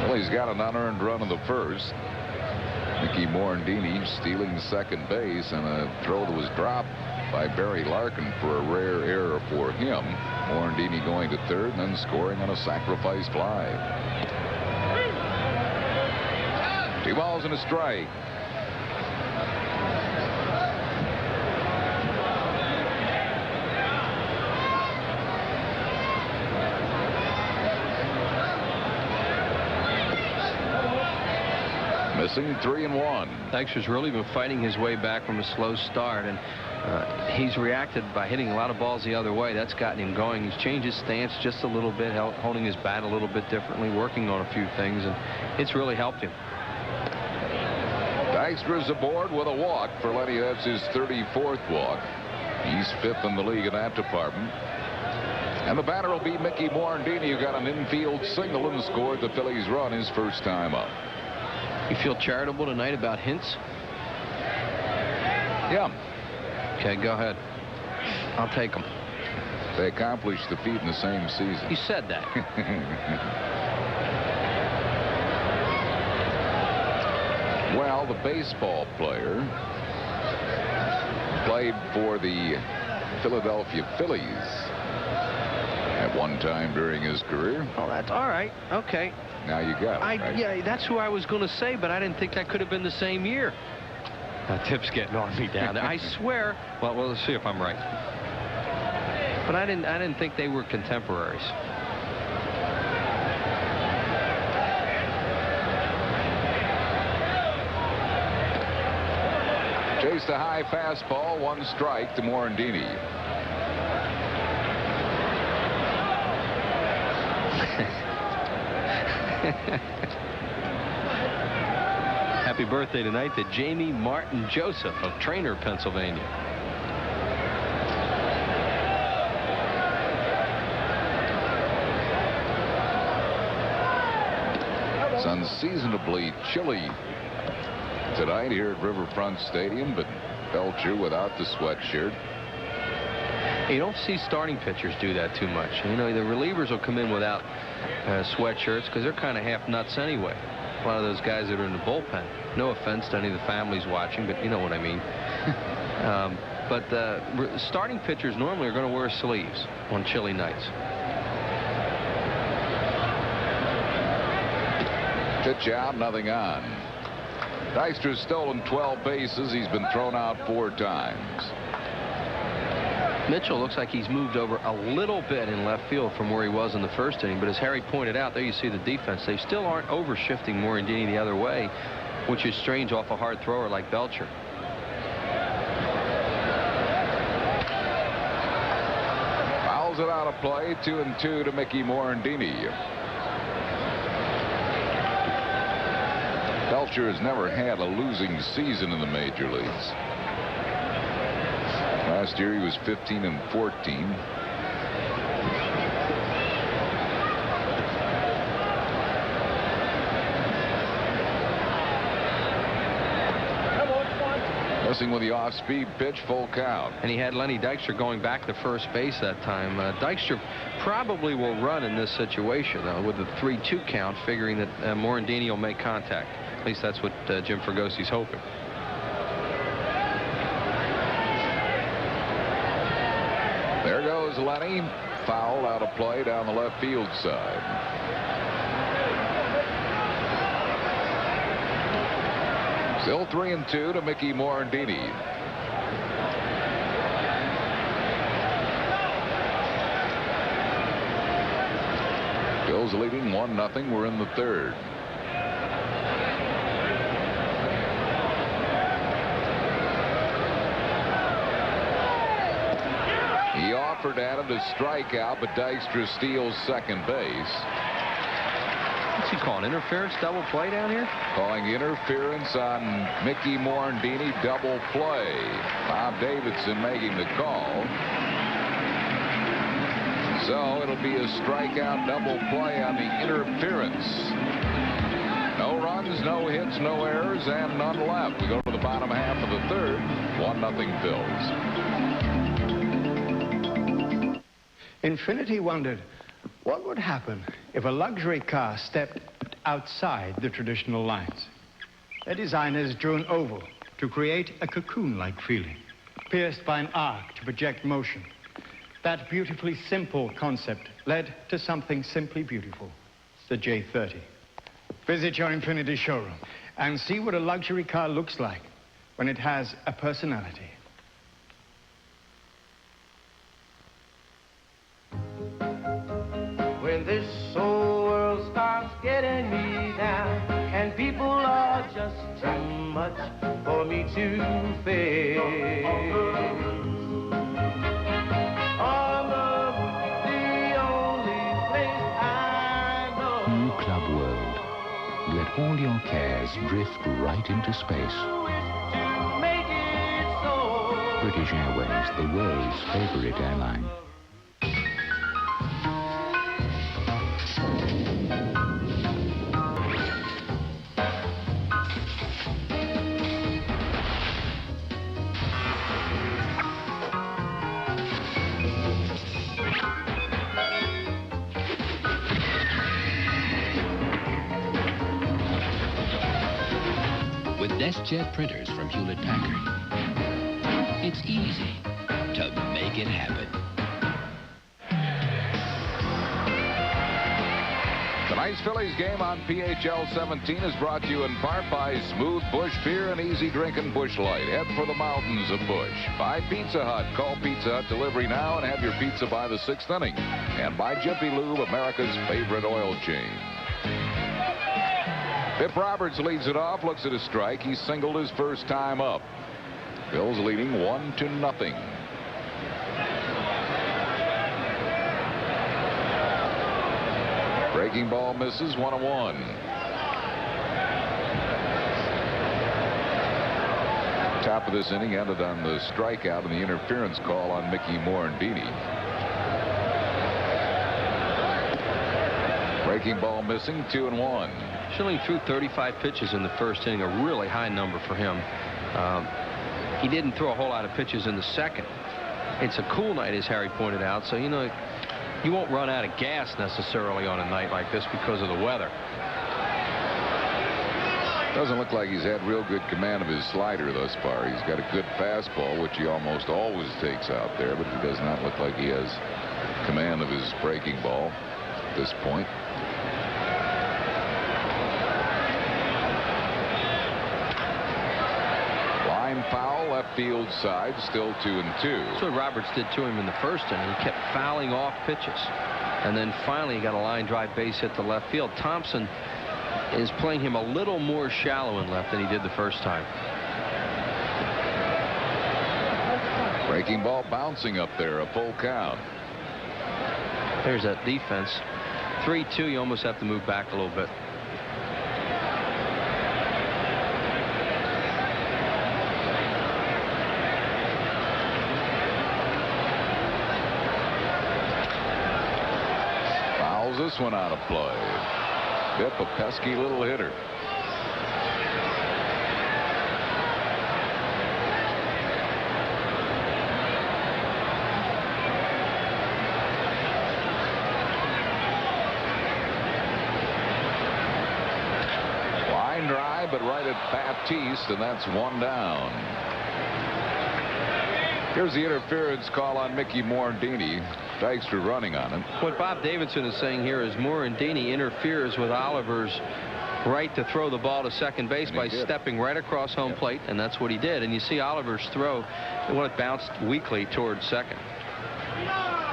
Well, he's got an unearned run in the first. Mickey Morandini stealing second base, and a throw that was dropped by Barry Larkin for a rare error for him. Morandini going to third and then scoring on a sacrifice fly. 2 balls and a strike. Missing 3-1. Dykstra's really been fighting his way back from a slow start, and he's reacted by hitting a lot of balls the other way. That's gotten him going. He's changed his stance just a little bit, holding his bat a little bit differently, working on a few things, and it's really helped him. Dykstra's aboard with a walk for Lenny. That's his 34th walk. He's 5th in the league in that department. And the batter will be Mickey Morandini, who got an infield single and scored the Phillies' run his first time up. You feel charitable tonight about hints? Yeah. Okay, go ahead. I'll take them. They accomplished the feat in the same season. You said that. Well, the baseball player played for the Philadelphia Phillies at one time during his career. Oh, that's all right. Okay. Now you got it, right? Yeah, that's who I was going to say, but I didn't think that could have been the same year. Tip's getting on me down there. I swear. Well, let's see if I'm right. But I didn't think they were contemporaries. Chased a high fastball, 1 strike to Morandini. Happy birthday tonight to Jamie Martin Joseph of Trainer, Pennsylvania. unseasonably chilly tonight here at Riverfront Stadium, but Belcher without the sweatshirt. You don't see starting pitchers do that too much. You know, the relievers will come in without sweatshirts because they're kind of half nuts anyway. A lot of those guys that are in the bullpen. No offense to any of the families watching, but you know what I mean. But starting pitchers normally are going to wear sleeves on chilly nights. Pitch out, nothing on. Dykstra's stolen 12 bases. He's been thrown out 4 times. Mitchell looks like he's moved over a little bit in left field from where he was in the first inning, but as Harry pointed out, there you see the defense. They still aren't over-shifting Morandini the other way, which is strange off a hard thrower like Belcher. Fouls it out of play. 2-2 to Mickey Morandini. Belcher has never had a losing season in the major leagues. Last year he was 15-14. Missing with the off-speed pitch, full count. And he had Lenny Dykstra going back to first base that time. Dykstra probably will run in this situation, though, with the 3-2 count, figuring that Morandini will make contact. At least that's what Jim Fergosi's hoping. There goes Lenny. Foul out of play down the left field side. Still 3-2 to Mickey Morandini. Phil's leading 1-0. We're in the third. He offered at him to strike out, but Dykstra steals second base. What's he calling? Interference double play down here? Calling interference on Mickey Morandini, double play. Bob Davidson making the call. So it'll be a strikeout double play on the interference. No runs, no hits, no errors, and none left. We go to the bottom half of the third. 1-0 Phils. Infinity wondered what would happen if a luxury car stepped outside the traditional lines. Their designers drew an oval to create a cocoon-like feeling, pierced by an arc to project motion. That beautifully simple concept led to something simply beautiful, the J30. Visit your Infinity showroom and see what a luxury car looks like when it has a personality. When this whole world starts getting me down and people are just too much for me to face, the only place I know. New Club World. Let all your cares drift right into space. British Airways, the world's favorite airline. DeskJet printers from Hewlett-Packard. It's easy to make it happen. Tonight's Phillies game on PHL 17 is brought to you in part by Smooth Bush Beer and Easy Drinking Bush Light. Head for the mountains of Bush. By Pizza Hut. Call Pizza Hut Delivery now and have your pizza by the 6th inning. And by Jiffy Lube, America's favorite oil change. Pip Roberts leads it off, looks at a strike. He singled his first time up. Phil's leading 1-0. Breaking ball misses, 1-1. Top of this inning ended on the strikeout and the interference call on Mickey Morandini. Breaking ball missing, 2-1. Schilling threw 35 pitches in the first inning, a really high number for him. He didn't throw a whole lot of pitches in the second. It's a cool night, as Harry pointed out, so you know you won't run out of gas necessarily on a night like this because of the weather. Doesn't look like he's had real good command of his slider thus far. He's got a good fastball, which he almost always takes out there, but he does not look like he has command of his breaking ball at this point. Line foul, left field side, still 2-2. That's what Roberts did to him in the first inning. He kept fouling off pitches, and then finally he got a line drive base hit to left field. Thompson is playing him a little more shallow in left than he did the first time. Breaking ball bouncing up there, a full count. There's that defense. 3-2, you almost have to move back a little bit. Fouls this one out of play. Bipp, a pesky little hitter. Line drive, but right at Baptiste, and that's one down. Here's the interference call on Mickey Morandini. Dykstra running on him. What Bob Davidson is saying here is Morandini interferes with Oliver's right to throw the ball to second base by stepping right across home plate, and that's what he did. And you see Oliver's throw, well, it bounced weakly towards second.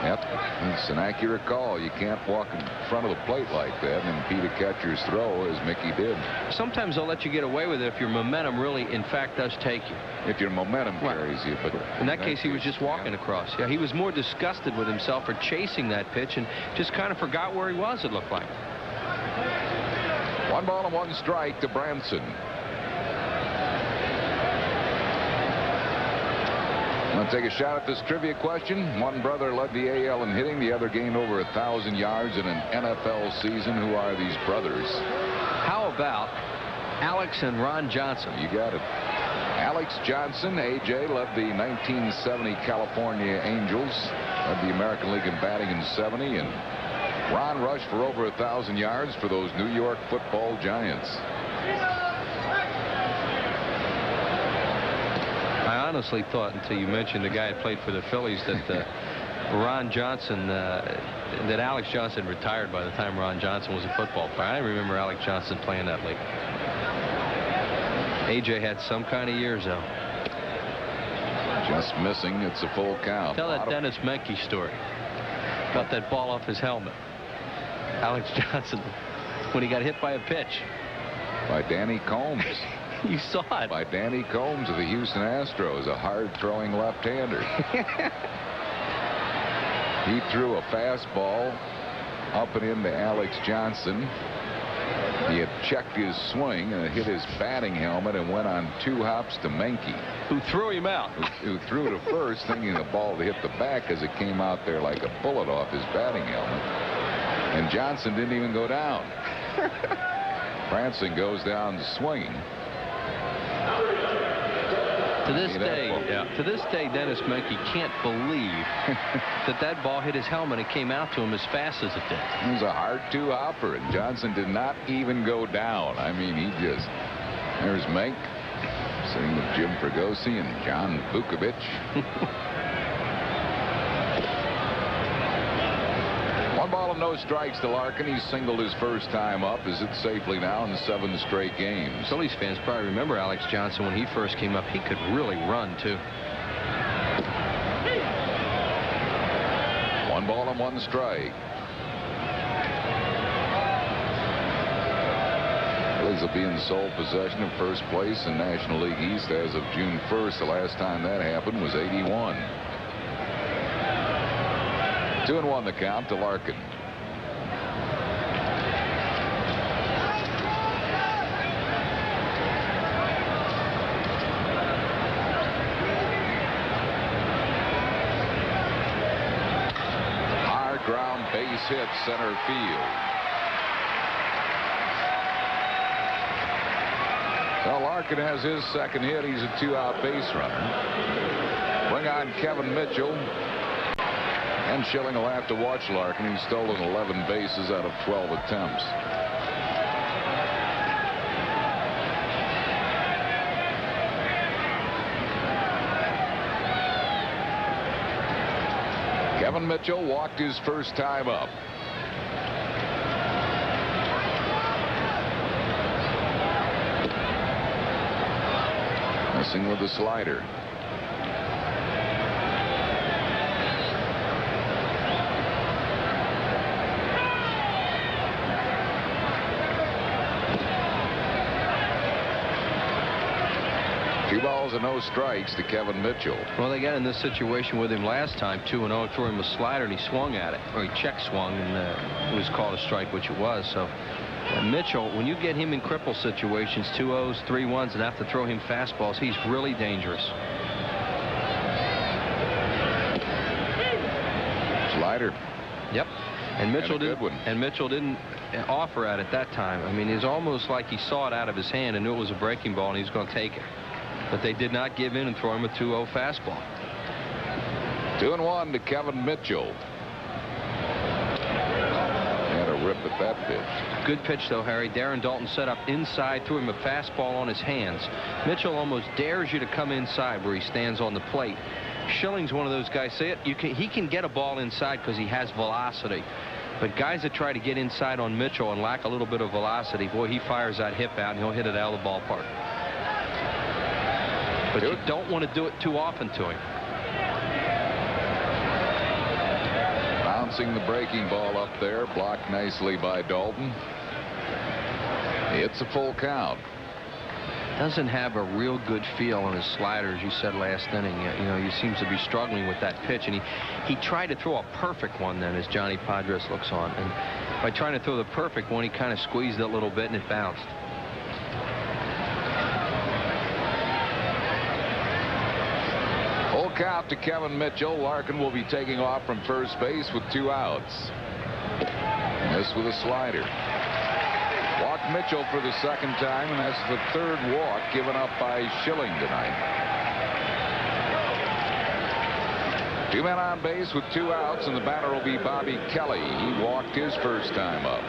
Yep, it's an accurate call. You can't walk in front of the plate like that and impede a catcher's throw, as Mickey did. Sometimes they'll let you get away with it if your momentum really, in fact, does take you. If your momentum carries you. But in that case, he was just walking across. Yeah, he was more disgusted with himself for chasing that pitch and just kind of forgot where he was, it looked like. 1 ball and 1 strike to Branson. Want to take a shot at this trivia question? One brother led the AL in hitting. The other gained over 1,000 yards in an NFL season. Who are these brothers? How about Alex and Ron Johnson? You got it. Alex Johnson, AJ, led the 1970 California Angels. Led the American League in batting in 70. And Ron rushed for over 1,000 yards for those New York Football Giants. I honestly thought, until you mentioned the guy who played for the Phillies, that Ron Johnson, that Alex Johnson retired by the time Ron Johnson was a football player. I remember Alex Johnson playing that league. AJ had some kind of years, though. Just missing. It's a full count. Tell that Dennis Menke story about that ball off his helmet. Alex Johnson, when he got hit by a pitch. By Danny Combs. You saw it. By Danny Combs of the Houston Astros, a hard-throwing left-hander. He threw a fastball up and into Alex Johnson. He had checked his swing and hit his batting helmet and went on 2 hops to Menke. Who threw him out. Who threw to first, thinking the ball to hit the back as it came out there like a bullet off his batting helmet. And Johnson didn't even go down. Branson goes down swinging. To this day, Dennis Menke can't believe that ball hit his helmet and came out to him as fast as it did. It was a hard 2-hopper, and Johnson did not even go down. I mean, he just... There's Menke sitting with Jim Fregosi and John Vukovich. 1 ball and no strikes to Larkin. He singled his first time up. Is it safely now in 7 straight games? Phillies fans probably remember Alex Johnson when he first came up. He could really run, too. 1 ball and 1 strike. Phillies will be in sole possession of first place in National League East as of June 1st. The last time that happened was '81. 2-1 the count to Larkin. Hard ground base hit center field. Well, Larkin has his second hit. He's a 2-out base runner. Bring on Kevin Mitchell. And Schilling will have to watch Larkin. He's stolen 11 bases out of 12 attempts. Kevin Mitchell walked his first time up. Missing with the slider. Two balls and no strikes to Kevin Mitchell. Well, they got in this situation with him last time, 2-0, threw him a slider, and he swung at it, or he check swung, and it was called a strike, which it was. So Mitchell, when you get him in cripple situations, 2-0s, 3-1s, and have to throw him fastballs, he's really dangerous. Slider. Yep. And Mitchell didn't offer at it that time. I mean, it's almost like he saw it out of his hand and knew it was a breaking ball and he was going to take it. But they did not give in and throw him a 2-0 fastball. 2-1 to Kevin Mitchell. Had a rip at that pitch. Good pitch, though, Harry. Darren Daulton set up inside, threw him a fastball on his hands. Mitchell almost dares you to come inside where he stands on the plate. Schilling's one of those guys. He can get a ball inside because he has velocity. But guys that try to get inside on Mitchell and lack a little bit of velocity, boy, he fires that hip out and he'll hit it out of the ballpark. But you don't want to do it too often to him. Bouncing the breaking ball up there, blocked nicely by Daulton. It's a full count. Doesn't have a real good feel on his slider, as you said last inning. You know, he seems to be struggling with that pitch, and he tried to throw a perfect one then as Johnny Padres looks on, and by trying to throw the perfect one, he kind of squeezed it a little bit and it bounced. Full count to Kevin Mitchell. Larkin will be taking off from first base with 2 outs. This with a slider. Walked Mitchell for the second time, and that's the third walk given up by Schilling tonight. 2 men on base with 2 outs, and the batter will be Bobby Kelly. He walked his first time up.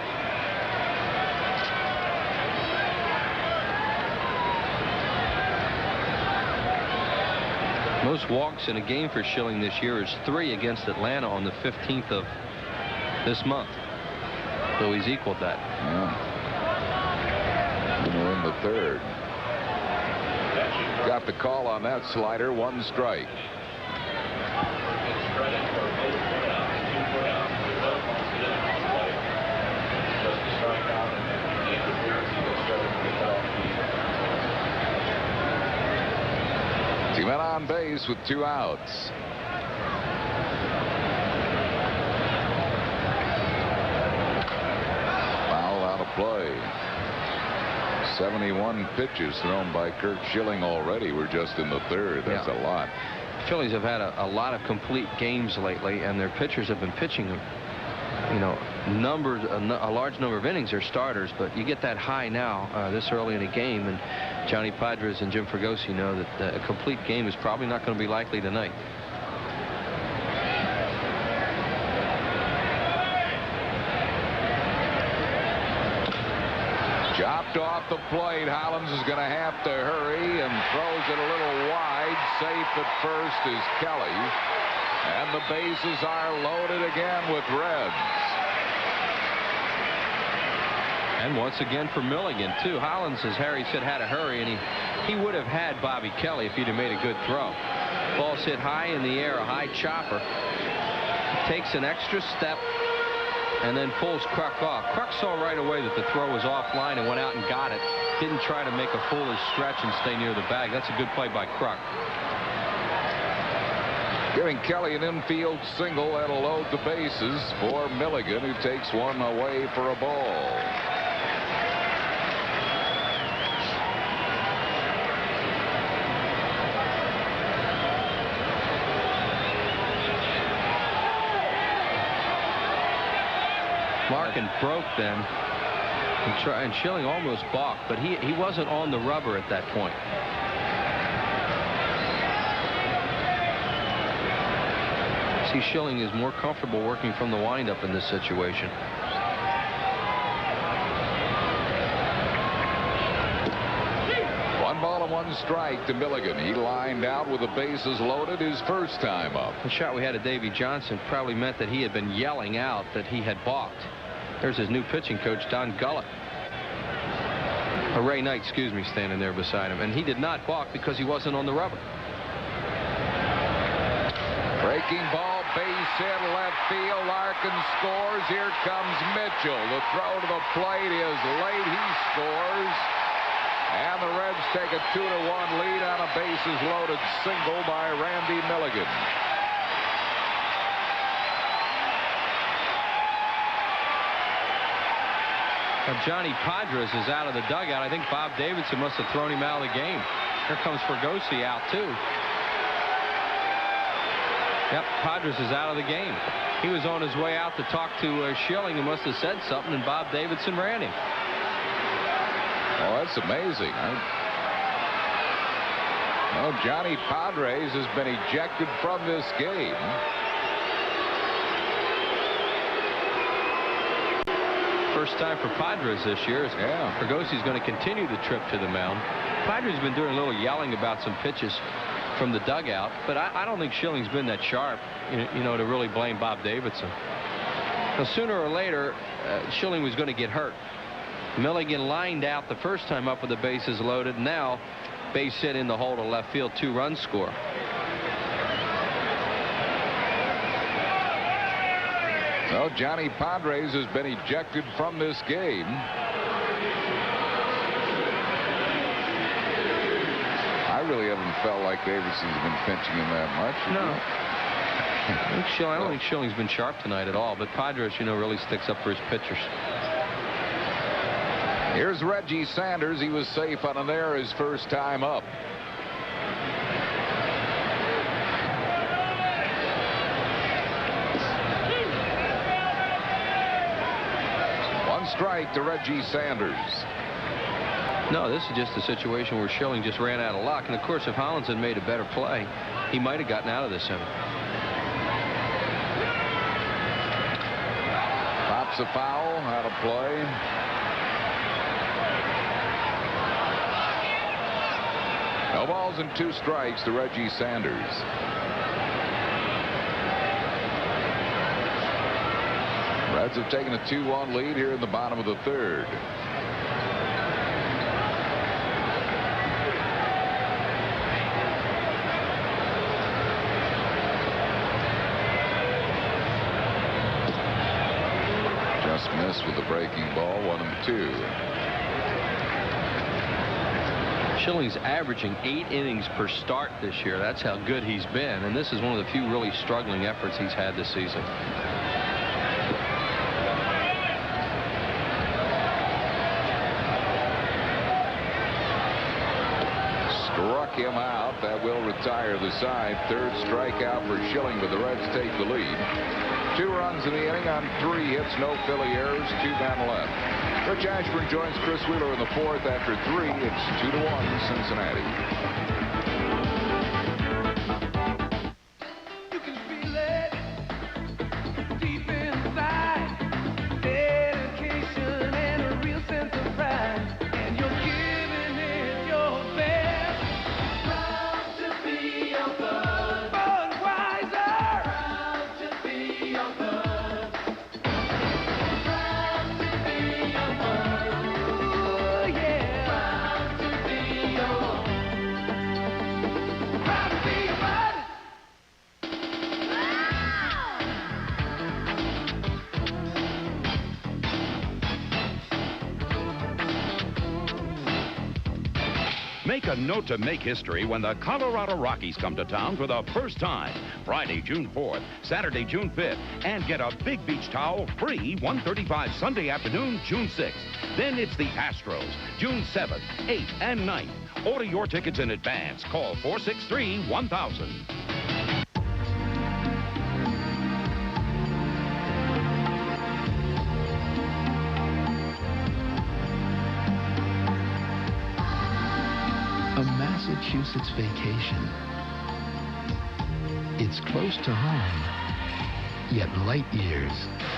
Most walks in a game for Schilling this year is 3 against Atlanta on the 15th of this month. So he's equaled that. Yeah. We're in the third. Got the call on that slider. 1 strike. Two men on base with 2 outs. Foul out of play. 71 pitches thrown by Curt Schilling already. We're just in the third. That's a lot. Phillies have had a lot of complete games lately, and their pitchers have been pitching, you know, a large number of innings. They're starters, but you get that high now this early in a game, and Johnny Padres and Jim Fregosi know that a complete game is probably not going to be likely tonight. Chopped off the plate. Hollins is going to have to hurry and throws it a little wide. Safe at first is Kelly. And the bases are loaded again with Reds. And once again for Milligan, too. Hollins, as Harry said, had to hurry, and he would have had Bobby Kelly if he'd have made a good throw. Ball's hit high in the air, a high chopper. Takes an extra step and then pulls Kruk off. Kruk saw right away that the throw was offline and went out and got it. Didn't try to make a foolish stretch and stay near the bag. That's a good play by Kruk. Giving Kelly an infield single. That'll load the bases for Milligan, who takes one away for a ball. Larkin broke then. And Schilling almost balked, but he wasn't on the rubber at that point. See, Schilling is more comfortable working from the windup in this situation. One ball and one strike to Milligan. He lined out with the bases loaded his first time up. The shot we had of Davey Johnson probably meant that he had been yelling out that he had balked. There's his new pitching coach, Don Gullett. Ray Knight, excuse me, standing there beside him. And he did not balk because he wasn't on the rubber. Breaking ball, base hit, left field. Larkin scores. Here comes Mitchell. The throw to the plate is late. He scores. And the Reds take a 2-1 lead on a bases loaded single by Randy Milligan. Johnny Padres is out of the dugout. I think Bob Davidson must have thrown him out of the game. Here comes Fregosi out too. Yep, Padres is out of the game. He was on his way out to talk to Schilling and must have said something, and Bob Davidson ran him. Oh, that's amazing. Well, Johnny Padres has been ejected from this game. First time for Padres this year. Yeah. Fergosi's going to continue the trip to the mound. Padres been doing a little yelling about some pitches from the dugout, but I don't think Schilling's been that sharp, you know, to really blame Bob Davidson. Now, sooner or later, Schilling was going to get hurt. Milligan lined out the first time up with the bases loaded. Now, base hit in the hole to left field, 2-run score. Well, Johnny Padres has been ejected from this game. I really haven't felt like Davidson's been pinching him that much. No. I don't think Schilling's been sharp tonight at all, but Padres, you know, really sticks up for his pitchers. Here's Reggie Sanders. He was safe on an error his first time up. One strike to Reggie Sanders. No, this is just a situation where Schilling just ran out of luck. And, of course, if Hollins had made a better play, he might have gotten out of this inning. Pops a foul, out of play. No balls and 2 strikes to Reggie Sanders. Reds have taken a 2-1 lead here in the bottom of the third. Just missed with the breaking ball, 1-2. Schilling's averaging 8 innings per start this year. That's how good he's been. And this is one of the few really struggling efforts he's had this season. Struck him out. That will retire the side. Third strikeout for Schilling, but the Reds take the lead. 2 runs in the inning on 3 hits, no Philly errors, 2 men left. Rich Ashburn joins Chris Wheeler in the 4th after 3. It's 2-1 Cincinnati. You can feel it deep inside. Dedication and a real sense of pride. And you're giving it your best. Proud to be your bud. Budweiser. Proud to be your bud. Proud to be your bud. Ooh, yeah. Proud to be your Proud to be your bud. Make a note to make history when the Colorado Rockies come to town for the first time. Friday, June 4th, Saturday, June 5th, and get a big beach towel free 1:35 Sunday afternoon, June 6th. Then it's the Astros, June 7th, 8th, and 9th. Order your tickets in advance. Call 463-1000. Massachusetts vacation. It's close to home, yet light years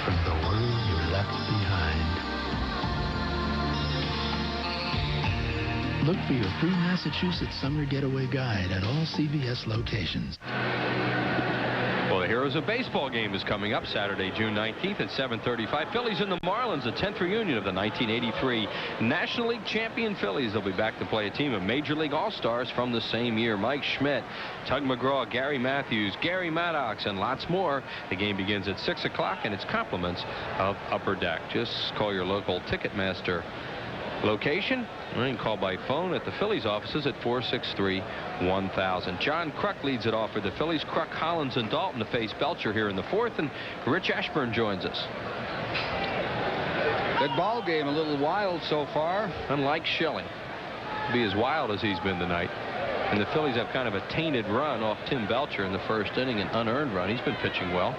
from the world you left behind. Look for your free Massachusetts summer getaway guide at all CVS locations. Well, the Heroes of Baseball game is coming up Saturday, June 19th at 7:35. Phillies and the Marlins, the 10th reunion of the 1983 National League champion Phillies. They'll be back to play a team of Major League All-Stars from the same year. Mike Schmidt, Tug McGraw, Gary Matthews, Gary Maddox, and lots more. The game begins at 6 o'clock, and it's compliments of Upper Deck. Just call your local Ticketmaster location. You can call by phone at the Phillies offices at 463-1000. John Kruk leads it off for the Phillies. Kruk, Hollins, and Dalton to face Belcher here in the fourth, and Rich Ashburn joins us. Good ball game, a little wild so far. Unlike Schilling, be as wild as he's been tonight. And the Phillies have kind of a tainted run off Tim Belcher in the first inning, an unearned run. He's been pitching well.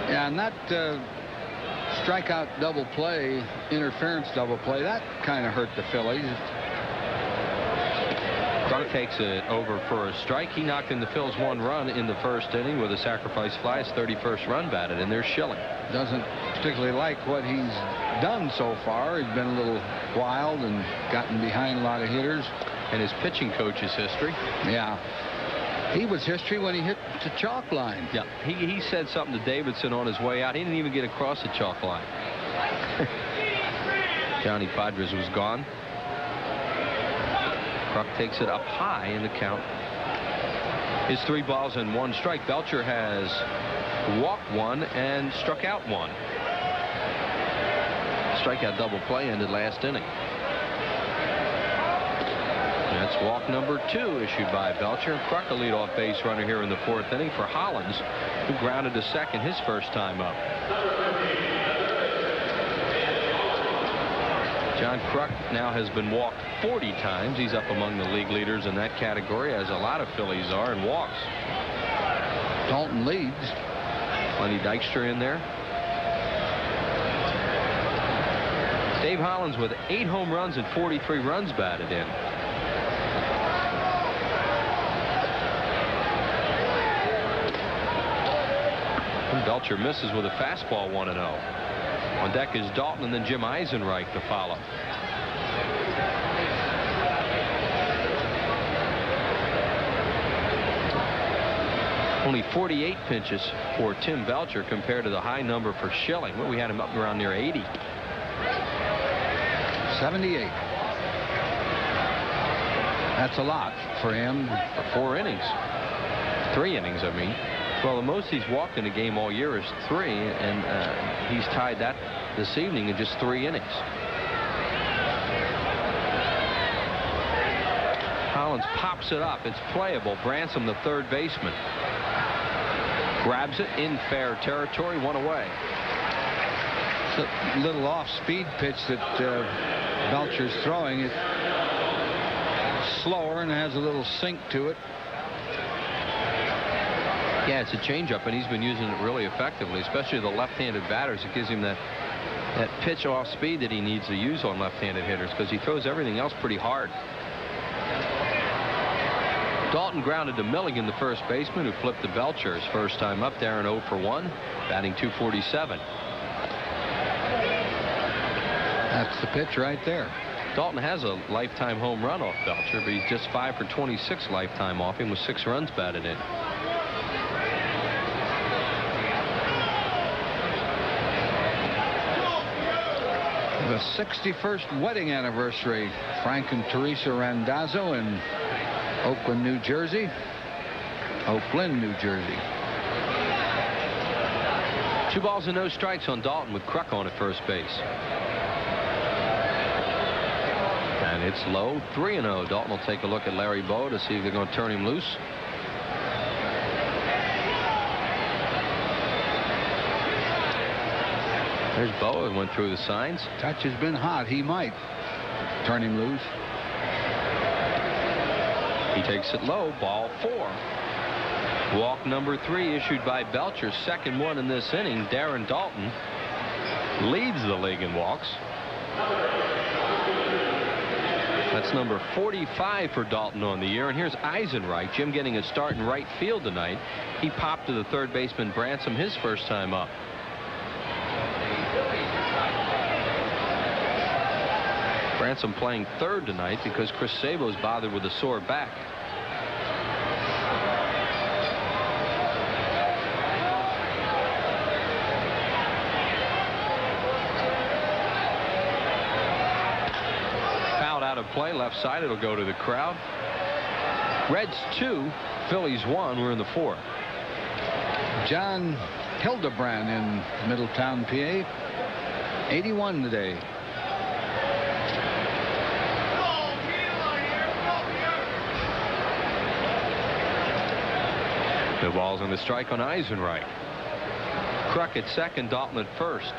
Yeah, and that strikeout double play, interference double play, that kind of hurt the Phillies. Kruk takes it over for a strike. He knocked in the Phils one run in the first inning with a sacrifice fly. His 31st run batted, and there's Schilling. Doesn't particularly like what he's done so far. He's been a little wild and gotten behind a lot of hitters. And his pitching coach's history. Yeah. He was history when he hit the chalk line. Yeah, he said something to Davidson on his way out. He didn't even get across the chalk line. Johnny Padres was gone. Kruk takes it up high in the count. His 3 balls and 1 strike. Belcher has walked 1 and struck out 1. Strikeout double play ended last inning. That's walk number 2 issued by Belcher. Kruk, a leadoff base runner here in the 4th inning for Hollins, who grounded to second his first time up. John Kruk now has been walked 40 times. He's up among the league leaders in that category, as a lot of Phillies are in walks. Dalton leads. Lenny Dykstra in there. Dave Hollins with 8 home runs and 43 runs batted in. Belcher misses with a fastball 1-0. On deck is Dalton and then Jim Eisenreich to follow. Only 48 pitches for Tim Belcher compared to the high number for Schilling. Well, we had him up around near 80. 78. That's a lot for him. For 4 innings. 3 innings, I mean. Well, the most he's walked in a game all year is 3, and he's tied that this evening in just 3 innings. Hollins pops it up. It's playable. Bransom, the third baseman, grabs it in fair territory, 1 away. It's a little off-speed pitch that Belcher's throwing. It's slower and has a little sink to it. Yeah, it's a changeup, and he's been using it really effectively, especially the left-handed batters. It gives him that pitch off speed that he needs to use on left-handed hitters, because he throws everything else pretty hard. Dalton grounded to Milligan, the first baseman, who flipped to Belcher his first time up. Darren 0 for 1, batting .247. That's the pitch right there. Dalton has a lifetime home run off Belcher, but he's just 5 for 26 lifetime off him with 6 runs batted in. The 61st wedding anniversary. Frank and Teresa Randazzo in Oakland, New Jersey. Oakland, New Jersey. 2 balls and no strikes on Dalton with Kruk on at first base. And it's low, 3-0. Dalton will take a look at Larry Bowa to see if they're going to turn him loose. There's Bowa, went through the signs. Touch has been hot. He might turn him loose. He takes it low, ball 4. Walk number 3 issued by Belcher, second one in this inning. Darren Dalton leads the league in walks. That's number 45 for Dalton on the year. And here's Eisenreich. Jim getting a start in right field tonight. He popped to the third baseman Bransom his first time up. Bransom playing third tonight because Chris Sabo's bothered with a sore back. Play left side. It'll go to the crowd. Reds 2, Phillies 1. We're in the 4th. John Hildebrand in Middletown, PA. 81 today. The ball's on the strike on Eisenreich. Kruk at second, Dalton at first.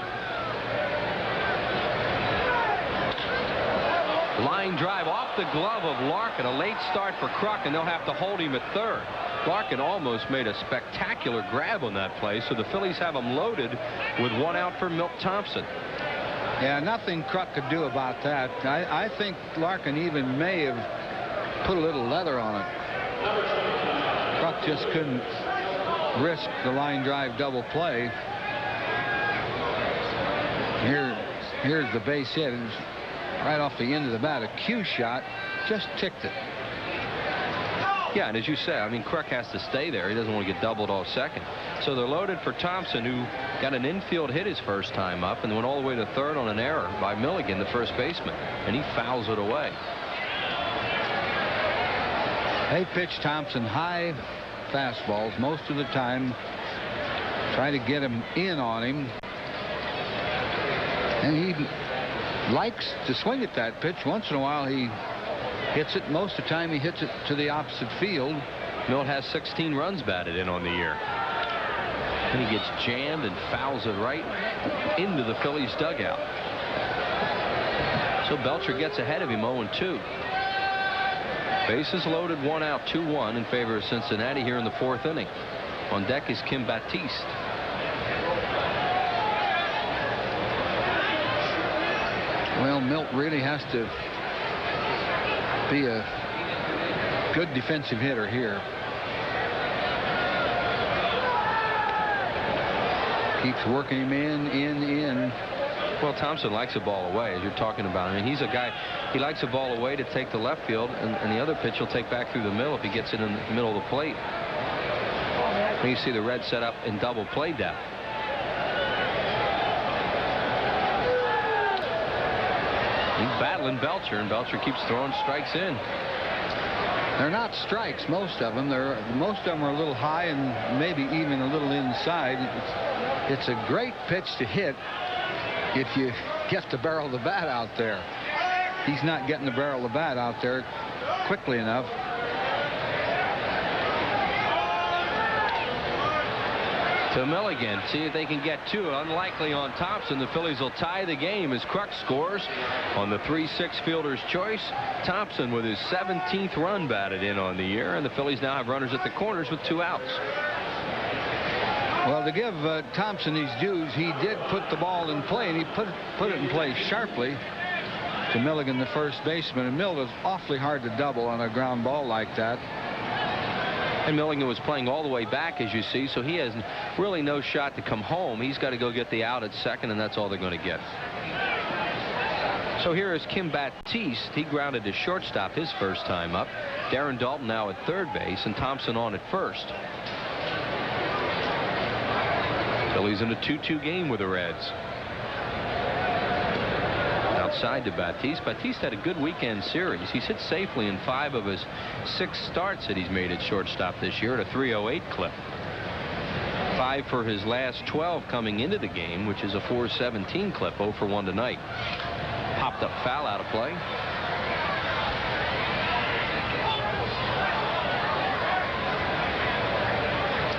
Line drive off the glove of Larkin. A late start for Kruk, and they'll have to hold him at third. Larkin almost made a spectacular grab on that play, so the Phillies have him loaded with one out for Milt Thompson. Yeah, nothing Kruk could do about that. I think Larkin even may have put a little leather on it. Kruk just couldn't risk the line drive double play. Here's the base hit. Right off the end of the bat, a cue shot, just ticked it. Yeah, and as you say, I mean, Kruk has to stay there. He doesn't want to get doubled off second. So they're loaded for Thompson, who got an infield hit his first time up and went all the way to third on an error by Milligan, the first baseman, and he fouls it away. They pitch Thompson high fastballs most of the time, try to get him in on him, and he likes to swing at that pitch. Once in a while he hits it. Most of the time he hits it to the opposite field. Milt has 16 runs batted in on the year. And he gets jammed and fouls it right into the Phillies dugout. So Belcher gets ahead of him 0-2. Bases loaded, one out, 2-1 in favor of Cincinnati here in the 4th inning. On deck is Kim Baptiste. Well, Milt really has to be a good defensive hitter here. Keeps working him in. Well, Thompson likes a ball away, as you're talking about. I mean, he's a guy, he likes a ball away to take to left field, and the other pitch he'll take back through the middle if he gets it in the middle of the plate. And you see the Reds set up in double play depth. He's battling Belcher, and Belcher keeps throwing strikes in. They're not strikes, most of them. Most of them are a little high and maybe even a little inside. It's a great pitch to hit if you get the barrel of the bat out there. He's not getting the barrel of the bat out there quickly enough. To Milligan, see if they can get two. Unlikely on Thompson. The Phillies will tie the game as Kruk scores on the 3-6 fielder's choice. Thompson with his 17th run batted in on the year, and the Phillies now have runners at the corners with 2 outs. Well, to give Thompson his dues, he did put the ball in play, and he put it in play sharply to Milligan, the first baseman. And Milt is awfully hard to double on a ground ball like that. And Milligan was playing all the way back, as you see, so he has really no shot to come home. He's got to go get the out at second, and that's all they're going to get. So here is Kim Baptiste. He grounded to shortstop his first time up. Darren Dalton now at third base, and Thompson on at first. Phillies in a 2-2 game with the Reds. Outside to Baptiste. Baptiste had a good weekend series. He's hit safely in 5 of his 6 starts that he's made at shortstop this year at a 308 clip. 5 for his last 12 coming into the game, which is a 417 clip. 0 for 1 tonight. Popped up foul out of play.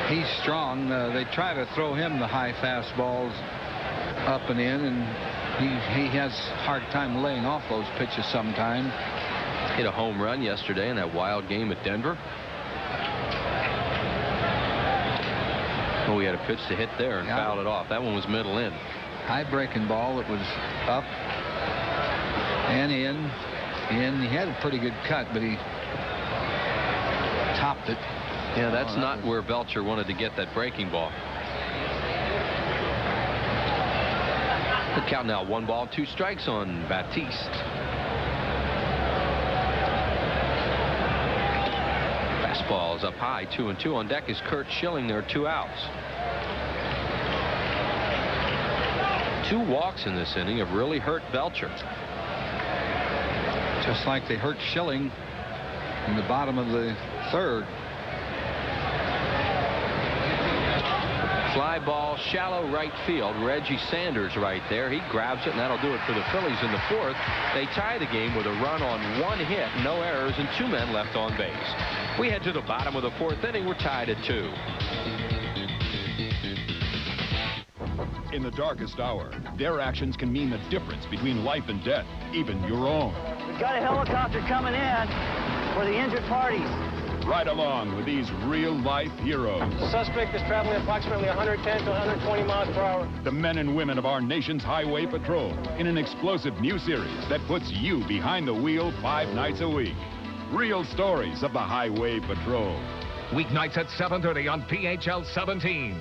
He's strong. They try to throw him the high fastballs up and in, and he has a hard time laying off those pitches sometimes. Hit a home run yesterday in that wild game at Denver. Oh, we had a pitch to hit there and fouled it off. That one was middle in. High breaking ball that was up and in. And he had a pretty good cut, but he topped it. Yeah, that's not where Belcher wanted to get that breaking ball. The count now 1 ball, 2 strikes on Batiste. Fastball is up high, 2-2. On deck is Curt Schilling. There are 2 outs. 2 walks in this inning have really hurt Belcher. Just like they hurt Schilling in the bottom of the 3rd. Fly ball, shallow right field. Reggie Sanders right there. He grabs it, and that'll do it for the Phillies in the 4th. They tie the game with a run on 1 hit, no errors, and 2 men left on base. We head to the bottom of the 4th inning. We're tied at 2. In the darkest hour, their actions can mean the difference between life and death, even your own. We've got a helicopter coming in for the injured parties. Ride along with these real-life heroes. The suspect is traveling approximately 110 to 120 miles per hour. The men and women of our nation's highway patrol in an explosive new series that puts you behind the wheel 5 nights a week. Real stories of the Highway Patrol. Weeknights at 7:30 on PHL 17.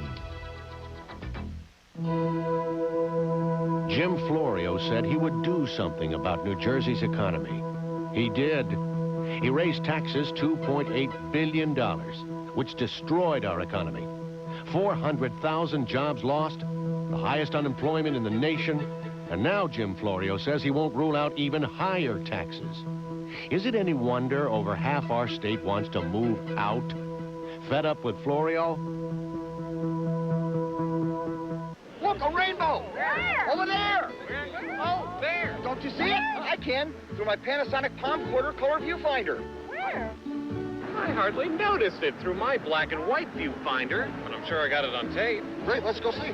Jim Florio said he would do something about New Jersey's economy. He did. He raised taxes $2.8 billion, which destroyed our economy. 400,000 jobs lost, the highest unemployment in the nation, and now Jim Florio says he won't rule out even higher taxes. Is it any wonder over half our state wants to move out? Fed up with Florio? Look, a rainbow! Where? Over there! Where? Oh, there! Don't you see it? I can, through my Panasonic Palm Quarter color viewfinder. Where? I hardly noticed it through my black and white viewfinder, but I'm sure I got it on tape. Great, let's go see.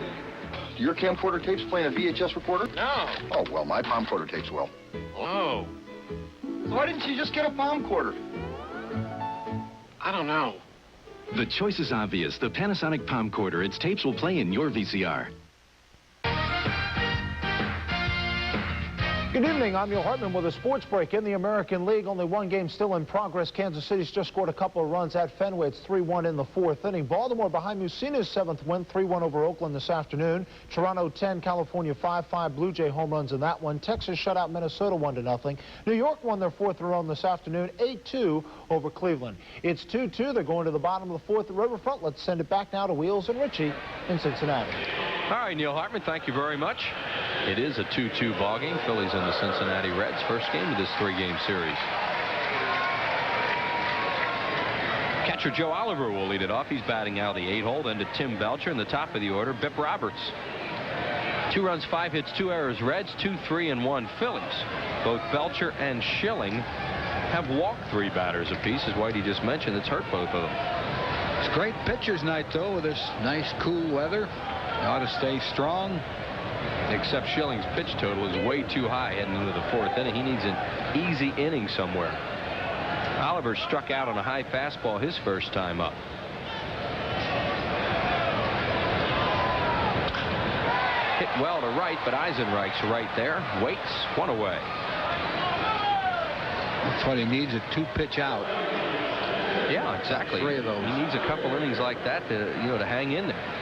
Do your camcorder tapes play in a VHS recorder? No. Oh, well, my Palm Quarter tapes will. Oh. Why didn't you just get a Palm Quarter? I don't know. The choice is obvious. The Panasonic Palm Quarter. Its tapes will play in your VCR. Good evening, I'm Neil Hartman with a sports break. In the American League, only 1 game still in progress. Kansas City's just scored a couple of runs at Fenway. It's 3-1 in the 4th inning. Baltimore behind Mussina's 7th win, 3-1 over Oakland this afternoon. Toronto 10, California 5-5. Blue Jay home runs in that one. Texas shut out Minnesota 1-0. New York won their 4th run this afternoon, 8-2 over Cleveland. It's 2-2. They're going to the bottom of the 4th at Riverfront. Let's send it back now to Wheels and Richie in Cincinnati. All right, Neil Hartman, thank you very much. It is a 2-2 ball game. Phillies and the Cincinnati Reds, first game of this 3-game series. Catcher Joe Oliver will lead it off. He's batting out of the 8-hole. Then to Tim Belcher in the top of the order, Bip Roberts. 2 runs, 5 hits, 2 errors. Reds 2-3-1 Phillies. Both Belcher and Schilling have walked 3 batters apiece, as Whitey just mentioned. It's hurt both of them. It's great pitcher's night, though, with this nice, cool weather. They ought to stay strong. Except Schilling's pitch total is way too high heading into the 4th inning. He needs an easy inning somewhere. Oliver struck out on a high fastball his first time up. Hit well to right, but Eisenreich's right there. Waits, 1 away. That's what he needs, a 2-pitch out. Yeah, exactly. 3 of those. He needs a couple innings like that to, to hang in there.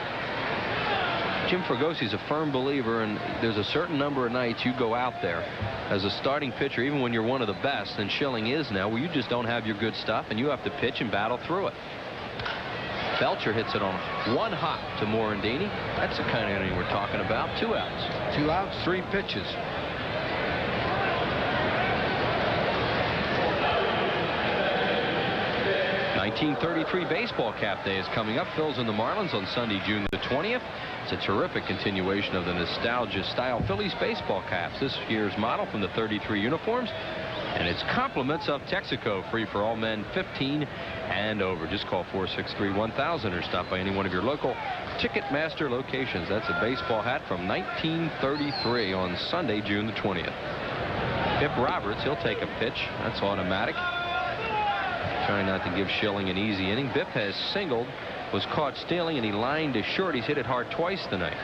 Jim Fragosi's a firm believer, and there's a certain number of nights you go out there as a starting pitcher, even when you're one of the best, and Schilling is now, where you just don't have your good stuff, and you have to pitch and battle through it. Belcher hits it on 1 hop to Morandini. That's the kind of inning we're talking about. 2 outs. 2 outs, 3 pitches. .1933 baseball cap day is coming up. Phil's and the Marlins on Sunday, June the 20th. It's a terrific continuation of the nostalgia-style Phillies baseball caps. This year's model from the 33 uniforms. And it's compliments of Texaco, free for all men 15 and over. Just call 463-1000 or stop by any one of your local Ticketmaster locations. That's a baseball hat from 1933 on Sunday, June the 20th. Bip Roberts, he'll take a pitch. That's automatic. Trying not to give Schilling an easy inning. Bip has singled, was caught stealing, and he lined to short. He's hit it hard twice tonight.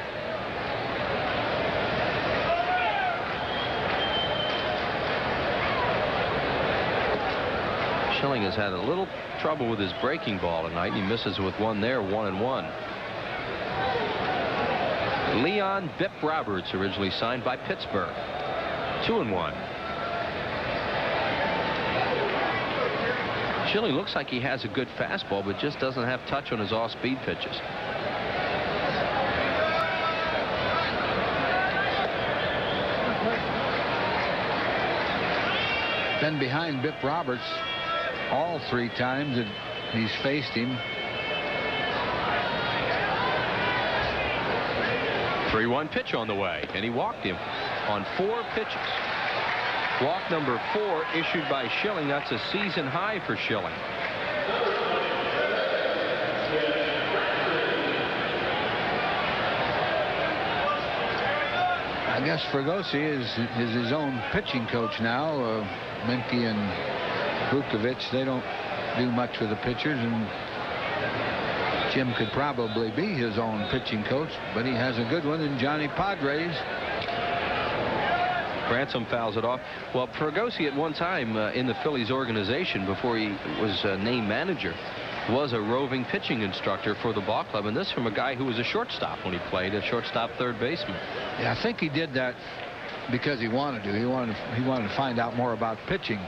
Schilling has had a little trouble with his breaking ball tonight. He misses with one there, 1-1. Leon Bip Roberts, originally signed by Pittsburgh, 2-1. Schilling looks like he has a good fastball, but just doesn't have touch on his off-speed pitches. Been behind Bip Roberts all 3 times that he's faced him. 3-1 pitch on the way, and he walked him on 4 pitches. Walk number 4 issued by Schilling. That's a season high for Schilling. I guess Fregosi is his own pitching coach now. Menke and Vukovic, they don't do much with the pitchers, and Jim could probably be his own pitching coach, but he has a good one in Johnny Padres. Bransom fouls it off. Well, Fregosi at one time in the Phillies organization, before he was named manager, was a roving pitching instructor for the ball club, and this from a guy who was a shortstop when he played, a shortstop third baseman. Yeah, I think he did that because he wanted to. He wanted to find out more about pitching.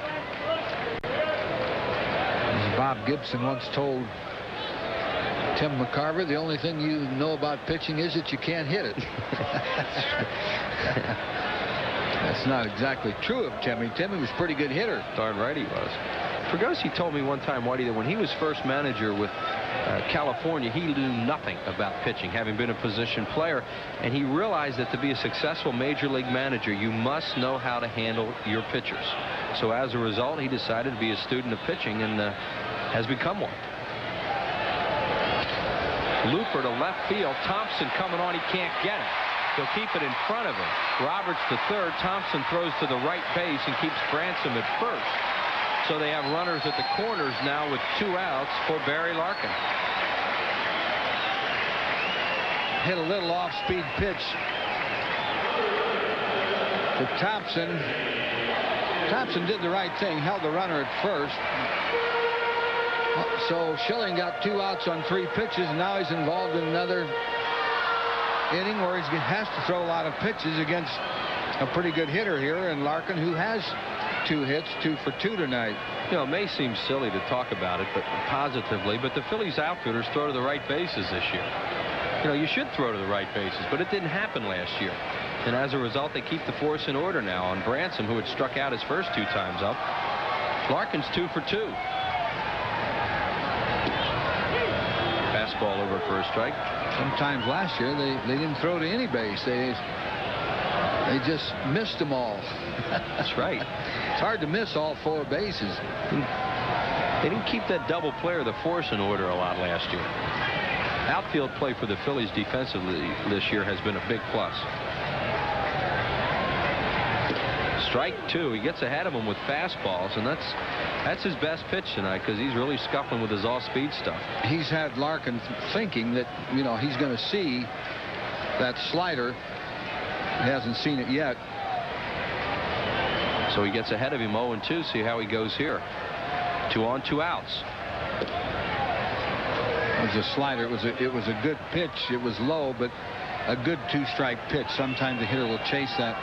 As Bob Gibson once told Tim McCarver, the only thing you know about pitching is that you can't hit it. That's not exactly true of Timmy. Timmy was a pretty good hitter. Darn right he was. Fregosi told me one time, Whitey, that when he was first manager with California, he knew nothing about pitching, having been a position player, and he realized that to be a successful major league manager, you must know how to handle your pitchers. So as a result, he decided to be a student of pitching and has become one. Looper to left field. Thompson coming on. He can't get it. He'll keep it in front of him. Roberts to third. Thompson throws to the right base and keeps Bransom at first. So they have runners at the corners now with 2 outs for Barry Larkin. Hit a little off-speed pitch to Thompson. Thompson did the right thing, held the runner at first. So Schilling got 2 outs on 3 pitches, and now he's involved in another inning where he has to throw a lot of pitches against a pretty good hitter here, and Larkin, who has 2 hits, 2 for 2 tonight. You know, it may seem silly to talk about it, but positively, but the Phillies outfielders throw to the right bases this year. You know, you should throw to the right bases, but it didn't happen last year. And as a result, they keep the force in order now on Bransom, who had struck out his first 2 times up. Larkin's 2 for 2. Fastball over for a strike. Sometimes last year they didn't throw to any base. They just missed them all. That's right. It's hard to miss all 4 bases. They didn't keep that double play or the force in order a lot last year. Outfield play for the Phillies defensively this year has been a big plus. Strike 2. He gets ahead of him with fastballs, and that's his best pitch tonight because he's really scuffling with his off-speed stuff. He's had Larkin thinking that, you know, he's going to see that slider. He hasn't seen it yet. So he gets ahead of him 0-2. See how he goes here. 2 on, 2 outs. It was a slider. It was a good pitch. It was low, but a good 2-strike pitch. Sometimes the hitter will chase that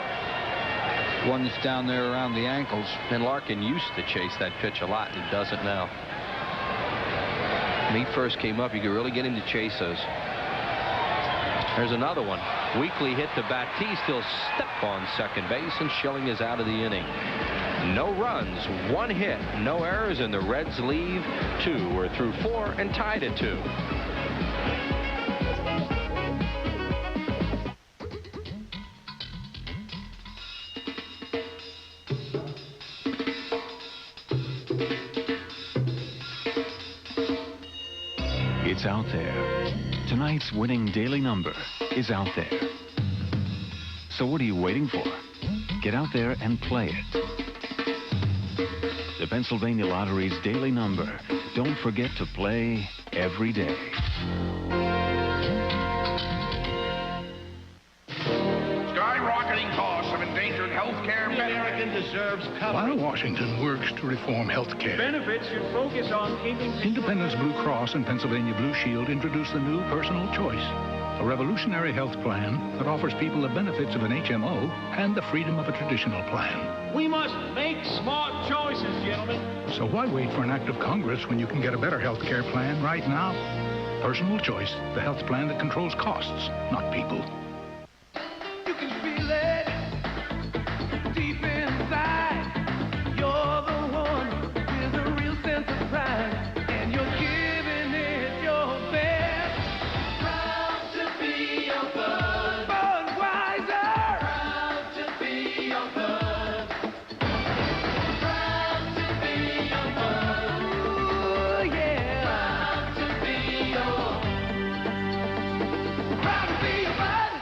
one that's down there around the ankles. And Larkin used to chase that pitch a lot, and he doesn't now. When he first came up, you could really get him to chase those. There's another one. Weekly hit to Batiste. He'll step on second base, and Schilling is out of the inning. No runs, 1 hit, no errors, and the Reds leave 2. We're through 4 and tied at 2. It's out there. Tonight's winning daily number is out there. So what are you waiting for? Get out there and play it. The Pennsylvania Lottery's daily number. Don't forget to play every day. Skyrocketing costs of endangered health care. American to deserves coverage. While Washington works to reform health care, Benefits should focus on keeping... Independence Blue Cross and Pennsylvania Blue Shield introduced the new Personal Choice, a revolutionary health plan that offers people the benefits of an HMO and the freedom of a traditional plan. We must make smart choices, gentlemen. So why wait for an act of Congress when you can get a better health care plan right now? Personal Choice, the health plan that controls costs, not people. You can feel it deep inside. You're the one with a real sense of pride, and you're giving it your best. Proud to be your bud. Budweiser. Proud to be your bud. Proud to be your bud. Ooh, yeah. Proud to be your. Proud to be your bud.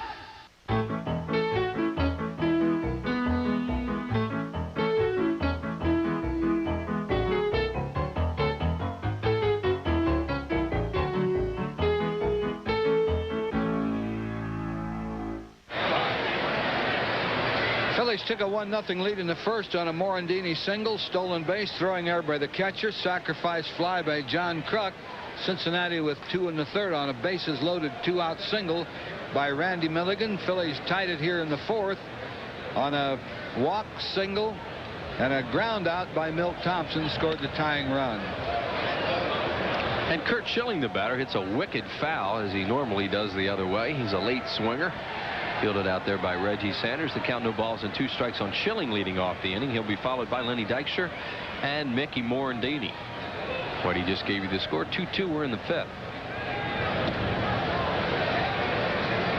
Phillies took a 1-0 lead in the first on a Morandini single. Stolen base, throwing error by the catcher. Sacrifice fly by John Kruk. Cincinnati with 2 in the third on a bases loaded 2-out single by Randy Milligan. Phillies tied it here in the fourth on a walk single and a ground out by Milt Thompson scored the tying run. And Curt Schilling, the batter, hits a wicked foul as he normally does the other way. He's a late swinger. Fielded out there by Reggie Sanders. The count, no balls and 2 strikes on Schilling leading off the inning. He'll be followed by Lenny Dykstra and Mickey Morandini. What he just gave you the score, 2-2. We're in the 5th.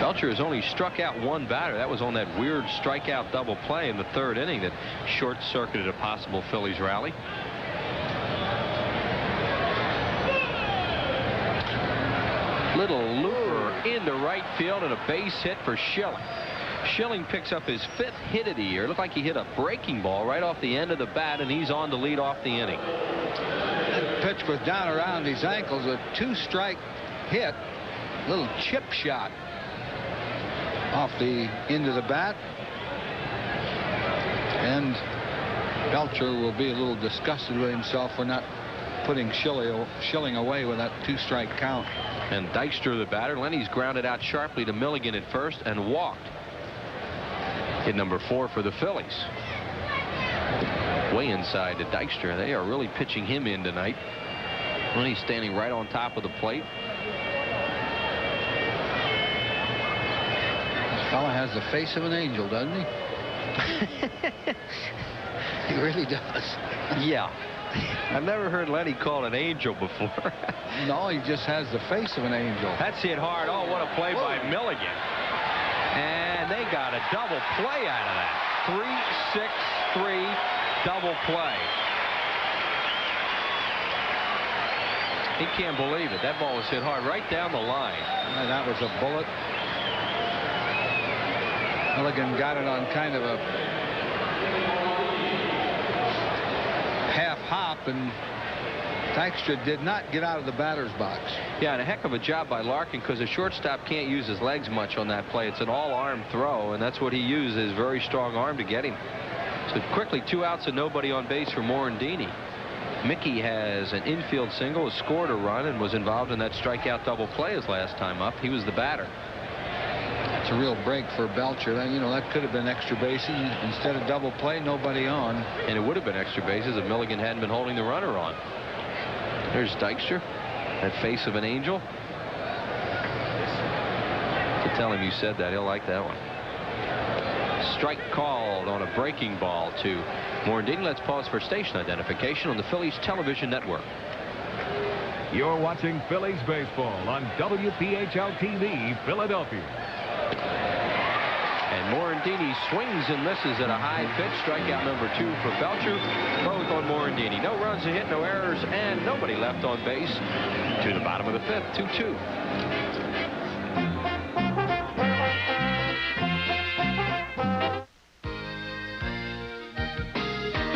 Belcher has only struck out 1 batter. That was on that weird strikeout double play in the 3rd inning that short-circuited a possible Phillies rally. Little looper into right field and a base hit for Schilling. Schilling picks up his 5th hit of the year. Looked like he hit a breaking ball right off the end of the bat, and he's on to lead off the inning. That pitch was down around his ankles, a 2-strike hit, little chip shot off the end of the bat, and Belcher will be a little disgusted with himself for not putting Schilling away with that 2-strike count. And Dykstra, the batter. Lenny's grounded out sharply to Milligan at first and walked. Hit number 4 for the Phillies. Way inside to Dykstra. They are really pitching him in tonight. Lenny's standing right on top of the plate. This fella has the face of an angel, doesn't he? He really does. Yeah. I've never heard Lenny called an angel before. No, he just has the face of an angel. That's hit hard. Oh, what a play by Milligan. And they got a double play out of that. 3-6-3 double play. He can't believe it. That ball was hit hard right down the line. And that was a bullet. Milligan got it on kind of a half hop, and Dykstra did not get out of the batter's box. Yeah, and a heck of a job by Larkin, because the shortstop can't use his legs much on that play. It's an all-arm throw, and that's what he used, his very strong arm to get him. So quickly, 2 outs and nobody on base for Morandini. Mickey has an infield single, has scored a run, and was involved in that strikeout double play his last time up. He was the batter. It's a real break for Belcher. You know, that could have been extra bases. Instead of double play, nobody on. And it would have been extra bases if Milligan hadn't been holding the runner on. There's Dykstra, that face of an angel. To tell him you said that, he'll like that one. Strike called on a breaking ball to Morandini. Let's pause for station identification on the Phillies television network. You're watching Phillies baseball on WPHL-TV, Philadelphia. And Morandini swings and misses at a high pitch. Strikeout number 2 for Belcher. Both on Morandini. No runs a hit, no errors, and nobody left on base. To the bottom of the 5th, 2-2.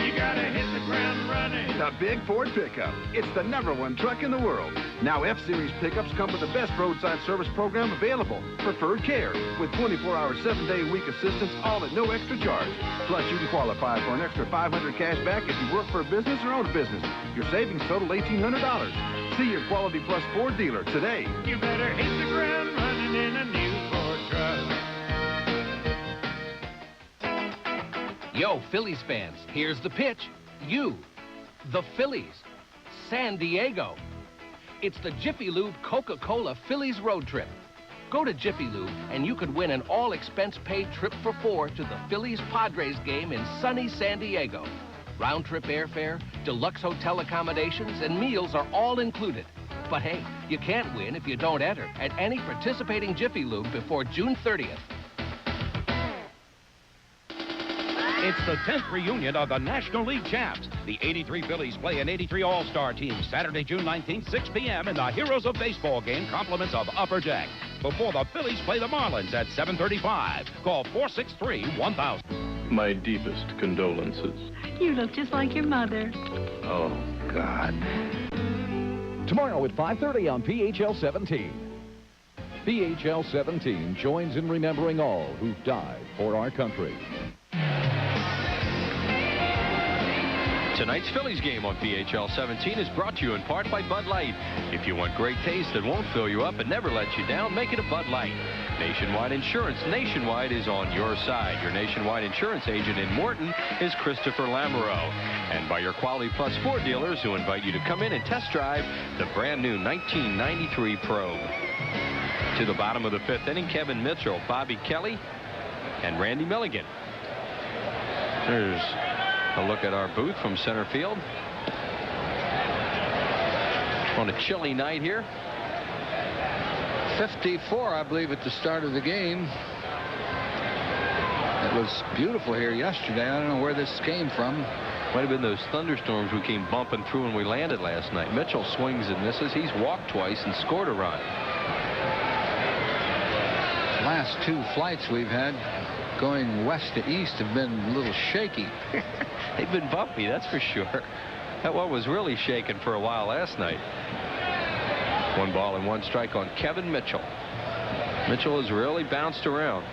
You gotta hit the ground running. The big Ford pickup. It's the #1 truck in the world. Now F-Series pickups come with the best roadside service program available, Preferred Care, with 24-hour, 7-day-a-week assistance, all at no extra charge. Plus, you can qualify for an extra $500 cash back if you work for a business or own a business. Your savings total $1,800. See your Quality Plus Ford dealer today. You better hit the ground running in a new Ford truck. Yo, Phillies fans, here's the pitch. You, the Phillies, San Diego. It's the Jiffy Lube Coca-Cola Phillies road trip. Go to Jiffy Lube and you could win an all-expense-paid trip for 4 to the Phillies-Padres game in sunny San Diego. Round-trip airfare, deluxe hotel accommodations, and meals are all included. But hey, you can't win if you don't enter at any participating Jiffy Lube before June 30th. It's the 10th reunion of the National League champs. The 83 Phillies play an 83 All-Star team Saturday, June 19th, 6 p.m. in the Heroes of Baseball game, compliments of Upper Deck. Before the Phillies play the Marlins at 7:35. Call 463-1000. My deepest condolences. You look just like your mother. Oh, God. Tomorrow at 5:30 on PHL 17. PHL 17 joins in remembering all who've died for our country. Tonight's Phillies game on PHL 17 is brought to you in part by Bud Light. If you want great taste that won't fill you up and never let you down, make it a Bud Light. Nationwide Insurance. Nationwide is on your side. Your Nationwide Insurance agent in Morton is Christopher Lamoureux. And by your Quality Plus Ford dealers who invite you to come in and test drive the brand new 1993 Probe. To the bottom of the 5th inning, Kevin Mitchell, Bobby Kelly, and Randy Milligan. There's a look at our booth from center field. On a chilly night here. 54, I believe, at the start of the game. It was beautiful here yesterday. I don't know where this came from. Might have been those thunderstorms we came bumping through when we landed last night. Mitchell swings and misses. He's walked twice and scored a run. Last 2 flights we've had going west to east have been a little shaky. They've been bumpy, that's for sure. That one was really shaking for a while last night. 1 ball and 1 strike on Kevin Mitchell. Mitchell has really bounced around.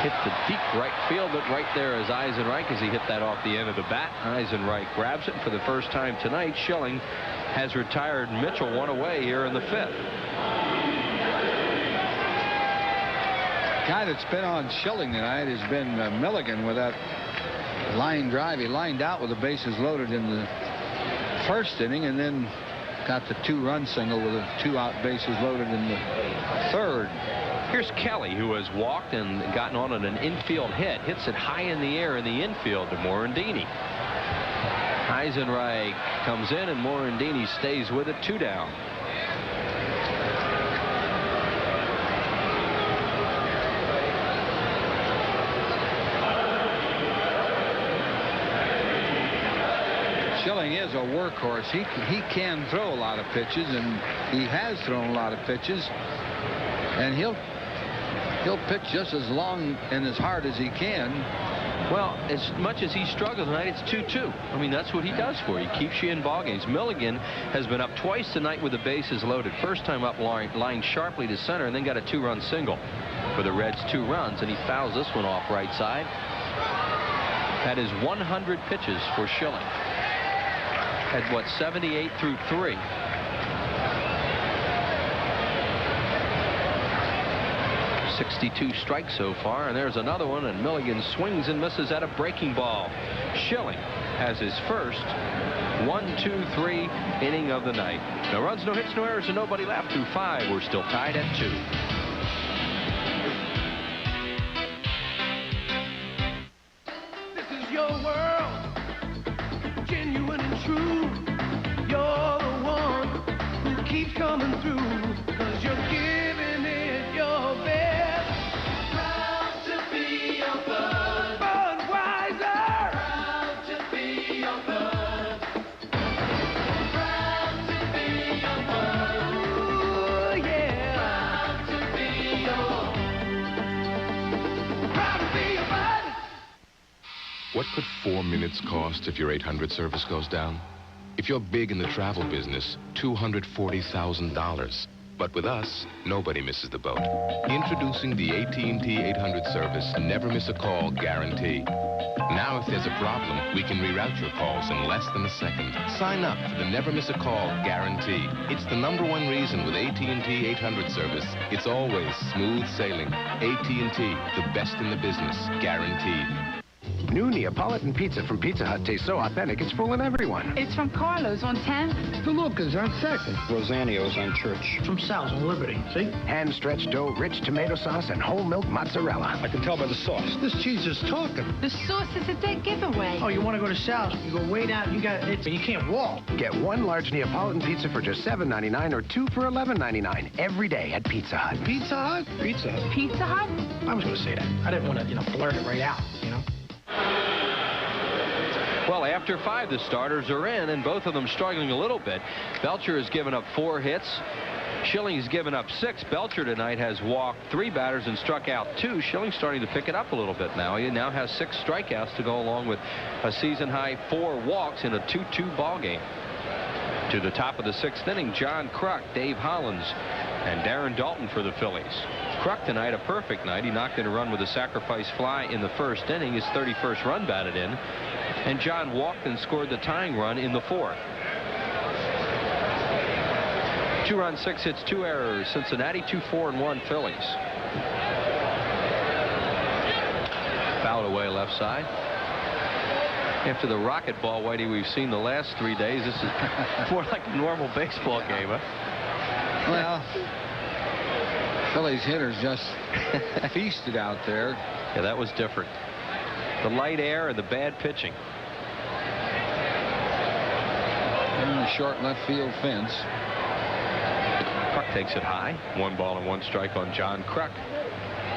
Hit the deep right field, but right there is Eisenreich as he hit that off the end of the bat. Eisenreich grabs it for the first time tonight. Schilling has retired Mitchell 1 away here in the 5th. Guy that's been on Schilling tonight has been Milligan with that line drive. He lined out with the bases loaded in the 1st inning and then got the 2-run single with the 2-out bases loaded in the 3rd. Here's Kelly, who has walked and gotten on an infield hit. Hits it high in the air in the infield to Morandini. Eisenreich comes in and Morandini stays with it, 2 down. Schilling is a workhorse. He can throw a lot of pitches, and he has thrown a lot of pitches. And he'll pitch just as long and as hard as he can. Well, as much as he struggled tonight, it's 2-2. I mean, that's what he does for you. He keeps you in ball games. Milligan has been up twice tonight with the bases loaded. First time up lined sharply to center and then got a 2-run single for the Reds, 2 runs, and he fouls this one off right side. That is 100 pitches for Schilling. At what, 78 through 3. .62 strikes so far, and there's another one, and Milligan swings and misses at a breaking ball. Schilling has his first 1-2-3 inning of the night. No runs, no hits, no errors, and nobody left through 5. We're still tied at 2. This is your world, genuine and true. You're the one who keeps coming through, 'cause you're giving it your best. Proud to be your bud. Budweiser. Proud to be your bud. Proud to be your bud. Ooh, yeah. Proud to be your. Proud to be your bud. What could 4 minutes cost if your 800 service goes down? If you're big in the travel business, $240,000. But with us, nobody misses the boat. Introducing the AT&T 800 service Never Miss a Call guarantee. Now, if there's a problem, we can reroute your calls in less than a second. Sign up for the Never Miss a Call guarantee. It's the #1 reason with AT&T 800 service. It's always smooth sailing. AT&T, the best in the business, guaranteed. New Neapolitan pizza from Pizza Hut tastes so authentic, it's fooling everyone. It's from Carlos on 10th. DeLuca's on 2nd. Rosanio's on Church. From Sal's on Liberty, see? Hand-stretched dough, rich tomato sauce, and whole milk mozzarella. I can tell by the sauce. This cheese is talking. The sauce is a dead giveaway. Oh, you want to go to Sal's? You go way down, you can't walk. Get 1 large Neapolitan pizza for just $7.99 or 2 for $11.99 every day at Pizza Hut. Pizza Hut? Pizza Hut. Pizza Hut? I was going to say that. I didn't want to, blurt it right out, Well, after 5, the starters are in, and both of them struggling a little bit. Belcher has given up 4 hits. Schilling's given up 6. Belcher tonight has walked 3 batters and struck out 2. Schilling's starting to pick it up a little bit now. He now has 6 strikeouts to go along with a season-high 4 walks in a 2-2 ball game. To the top of the 6th inning, John Kruk, Dave Hollins, and Darren Dalton for the Phillies. Kruk tonight, a perfect night. He knocked in a run with a sacrifice fly in the 1st inning, his 31st run batted in. And John walked and scored the tying run in the 4th. 2 runs, 6 hits, 2 errors. Cincinnati 2-4-1 Phillies. Fouled away left side. After the rocket ball, Whitey, we've seen the last 3 days. This is more like a normal baseball game, huh? Well, Phillies hitters just feasted out there. Yeah, that was different. The light air and the bad pitching. And the short left field fence. Kruk takes it high. 1 ball and 1 strike on John Kruk.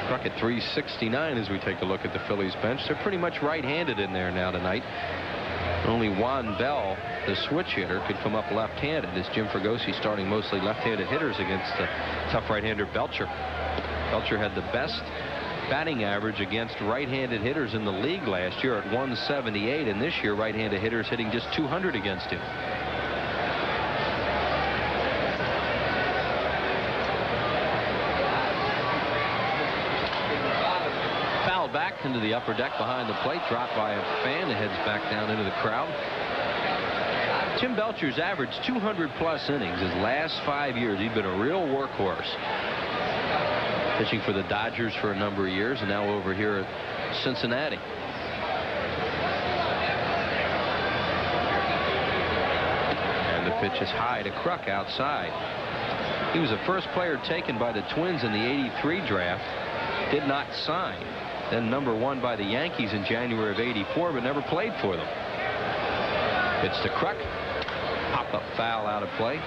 Kruk at 369 as we take a look at the Phillies bench. They're pretty much right-handed in there now tonight. Only Juan Bell, the switch hitter, could come up left-handed, as Jim Fregosi starting mostly left-handed hitters against the tough right-hander Belcher. Belcher had the best batting average against right-handed hitters in the league last year at 178, and this year right-handed hitters hitting just 200 against him. Foul back into the upper deck behind the plate, dropped by a fan that heads back down into the crowd. Tim Belcher's averaged 200+ innings his last 5 years. He's been a real workhorse. Pitching for the Dodgers for a number of years, and now over here at Cincinnati. And the pitch is high to Kruk outside. He was the first player taken by the Twins in the '83 draft. Did not sign. Then #1 by the Yankees in January of '84, but never played for them. Pitch to Kruk. Pop-up foul out of play.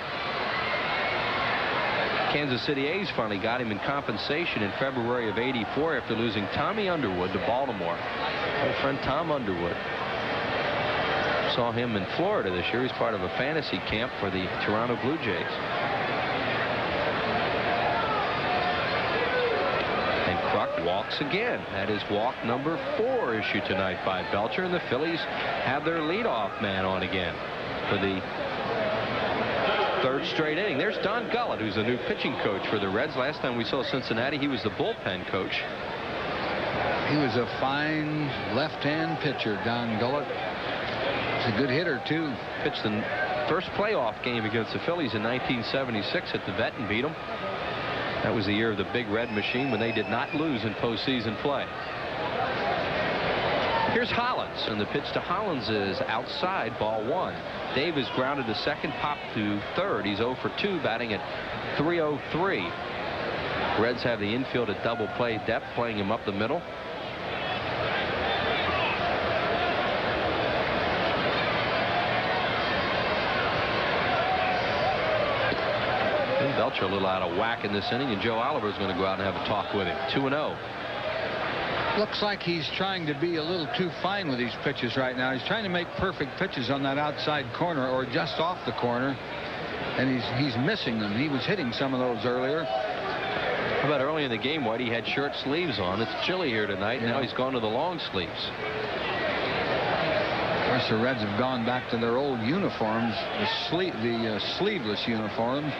Kansas City A's finally got him in compensation in February of '84 after losing Tommy Underwood to Baltimore. Old friend Tom Underwood. Saw him in Florida this year. He's part of a fantasy camp for the Toronto Blue Jays. And Kruk walks again. That is walk number 4 issued tonight by Belcher, and the Phillies have their leadoff man on again for the 3rd straight inning. There's Don Gullett, who's the new pitching coach for the Reds. Last time we saw Cincinnati, he was the bullpen coach. He was a fine left-hand pitcher, Don Gullett. He's a good hitter, too. Pitched the first playoff game against the Phillies in 1976 at the Vet and beat them. That was the year of the Big Red Machine when they did not lose in postseason play. Here's Hollins, and the pitch to Hollins is outside, ball 1. Dave is grounded to second, popped to third. He's 0 for 2, batting at .303. Reds have the infield at double play depth, playing him up the middle. And Belcher a little out of whack in this inning, and Joe Oliver is going to go out and have a talk with him. 2-0. Looks like he's trying to be a little too fine with these pitches right now. He's trying to make perfect pitches on that outside corner or just off the corner, and he's missing them. He was hitting some of those earlier. How about early in the game, White, he had short sleeves on. It's chilly here tonight. Yeah. Now he's gone to the long sleeves. course, the Reds have gone back to their old uniforms, the sleeveless uniforms.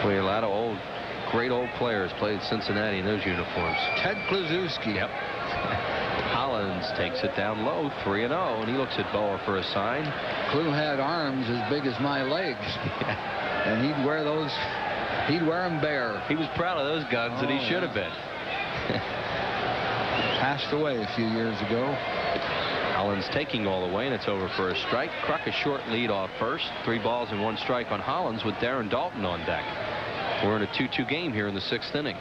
We had a lot of great old players played at Cincinnati in those uniforms. Ted Kluszewski. Yep. Hollins takes it down low, 3-0, and he looks at Boa for a sign. Klue had arms as big as my legs, and he'd wear them bare. He was proud of those guns, and he should have been. Passed away a few years ago. Hollins taking all the way, and it's over for a strike. Kruk a short lead off first. 3 balls and 1 strike on Hollins with Darren Dalton on deck. We're in a 2-2 game here in the 6th inning.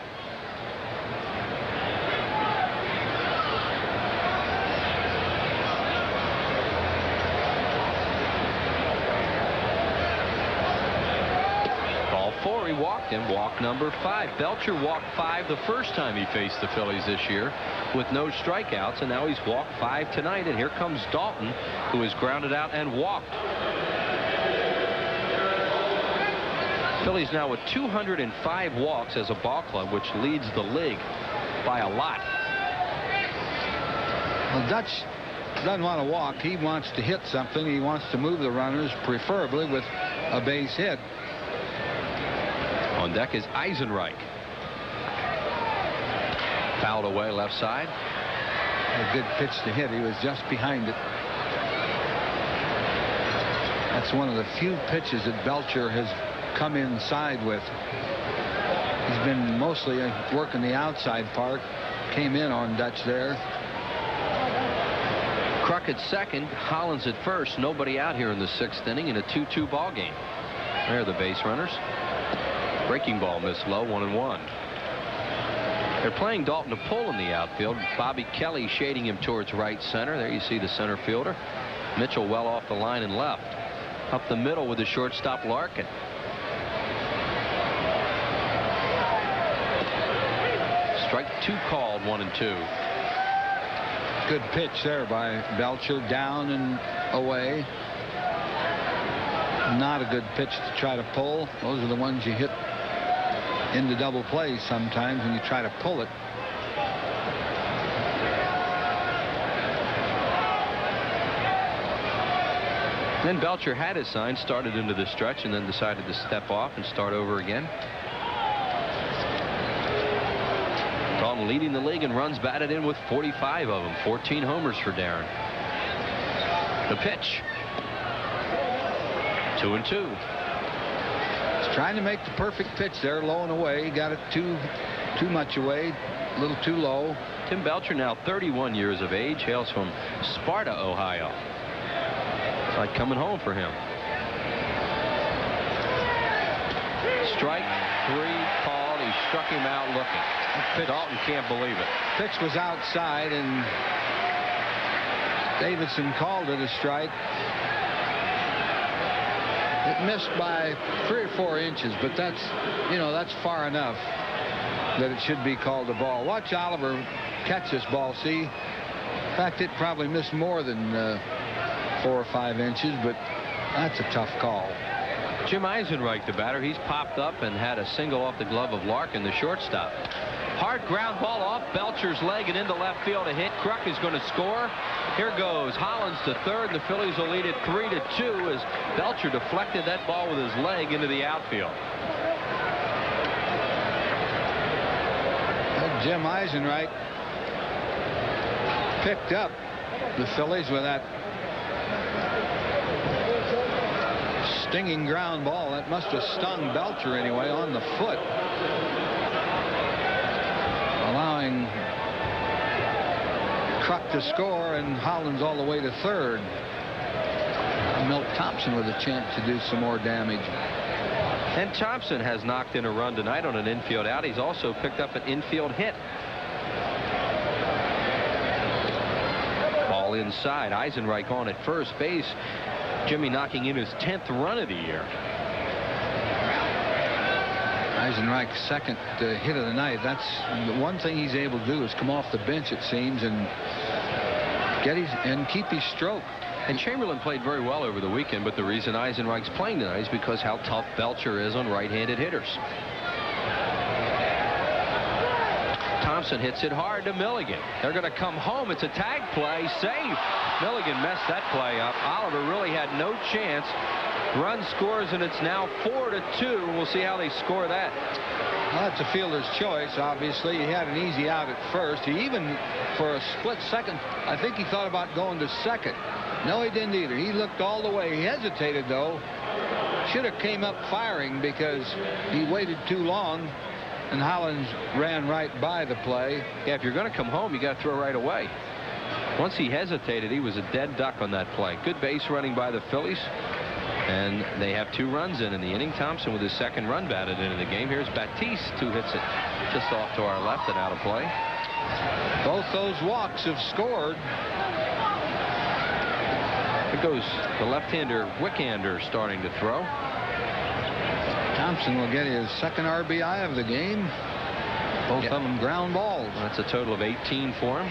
Ball 4, he walked him. Walk number 5. Belcher walked 5 the first time he faced the Phillies this year with no strikeouts, and now he's walked 5 tonight. And here comes Dalton, who is grounded out and walked. Phillies now with 205 walks as a ball club, which leads the league by a lot. Well, Dutch doesn't want to walk. He wants to hit something. He wants to move the runners, preferably with a base hit. On deck is Eisenreich. Fouled away left side. A good pitch to hit. He was just behind it. That's one of the few pitches that Belcher has come inside with. He's been mostly working the outside part. Came in on Dutch there. Kruk at second, Hollins at first. Nobody out here in the 6th inning in a 2-2 ball game. There are the base runners. Breaking ball missed low, 1-1. They're playing Dalton to pull in the outfield. Bobby Kelly shading him towards right center. There you see the center fielder. Mitchell well off the line and left. Up the middle with the shortstop Larkin. Strike 2 called, 1-2. Good pitch there by Belcher, down and away. Not a good pitch to try to pull. Those are the ones you hit into double play sometimes when you try to pull it. Then Belcher had his sign, started into the stretch, and then decided to step off and start over again. Dalton leading the league in runs batted in with 45 of them. 14 homers for Darren. The pitch. 2-2. He's trying to make the perfect pitch there, low and away. He got it too much away, a little too low. Tim Belcher, now 31 years of age, hails from Sparta, Ohio. It's like coming home for him. Strike 3 called. He struck him out looking. Dalton can't believe it. Pitch was outside, and Davidson called it a strike. It missed by 3 or 4 inches, but that's far enough that it should be called a ball. Watch Oliver catch this ball. See, in fact, it probably missed more than 4 or 5 inches, but that's a tough call. Jim Eisenreich, the batter, he's popped up and had a single off the glove of Larkin, the shortstop. Hard ground ball off Belcher's leg and into left field. A hit. Kruk is going to score. Here goes Hollins to third. The Phillies will lead it 3-2 as Belcher deflected that ball with his leg into the outfield. Jim Eisenreich picked up the Phillies with that stinging ground ball. That must have stung Belcher anyway on the foot, allowing Kruk to score and Hollins all the way to third. Milt Thompson with a chance to do some more damage. And Thompson has knocked in a run tonight on an infield out. He's also picked up an infield hit. Ball inside. Eisenreich on at first base. Jimmy knocking in his 10th run of the year. Eisenreich's second hit of the night. That's the one thing he's able to do is come off the bench, it seems, and keep his stroke. And Chamberlain played very well over the weekend, but the reason Eisenreich's playing tonight is because how tough Belcher is on right-handed hitters. Thompson hits it hard to Milligan. They're going to come home. It's a tag play. Safe. Milligan messed that play up. Oliver really had no chance. Run scores, and it's now 4-2. We'll see how they score that. Well, that's a fielder's choice, obviously. He had an easy out at first. He even, for a split second, I think he thought about going to second. No, he didn't either. He looked all the way. He hesitated, though. Should have came up firing because he waited too long, and Hollins ran right by the play. Yeah, if you're going to come home, you got to throw right away. Once he hesitated, he was a dead duck on that play. Good base running by the Phillies. And they have 2 runs in the inning. Thompson with his second run batted into the game. Here's Batiste, who hits it just off to our left and out of play. Both those walks have scored. It goes the left-hander Wickander starting to throw. Thompson will get his second RBI of the game. Both of them ground balls. That's a total of 18 for him.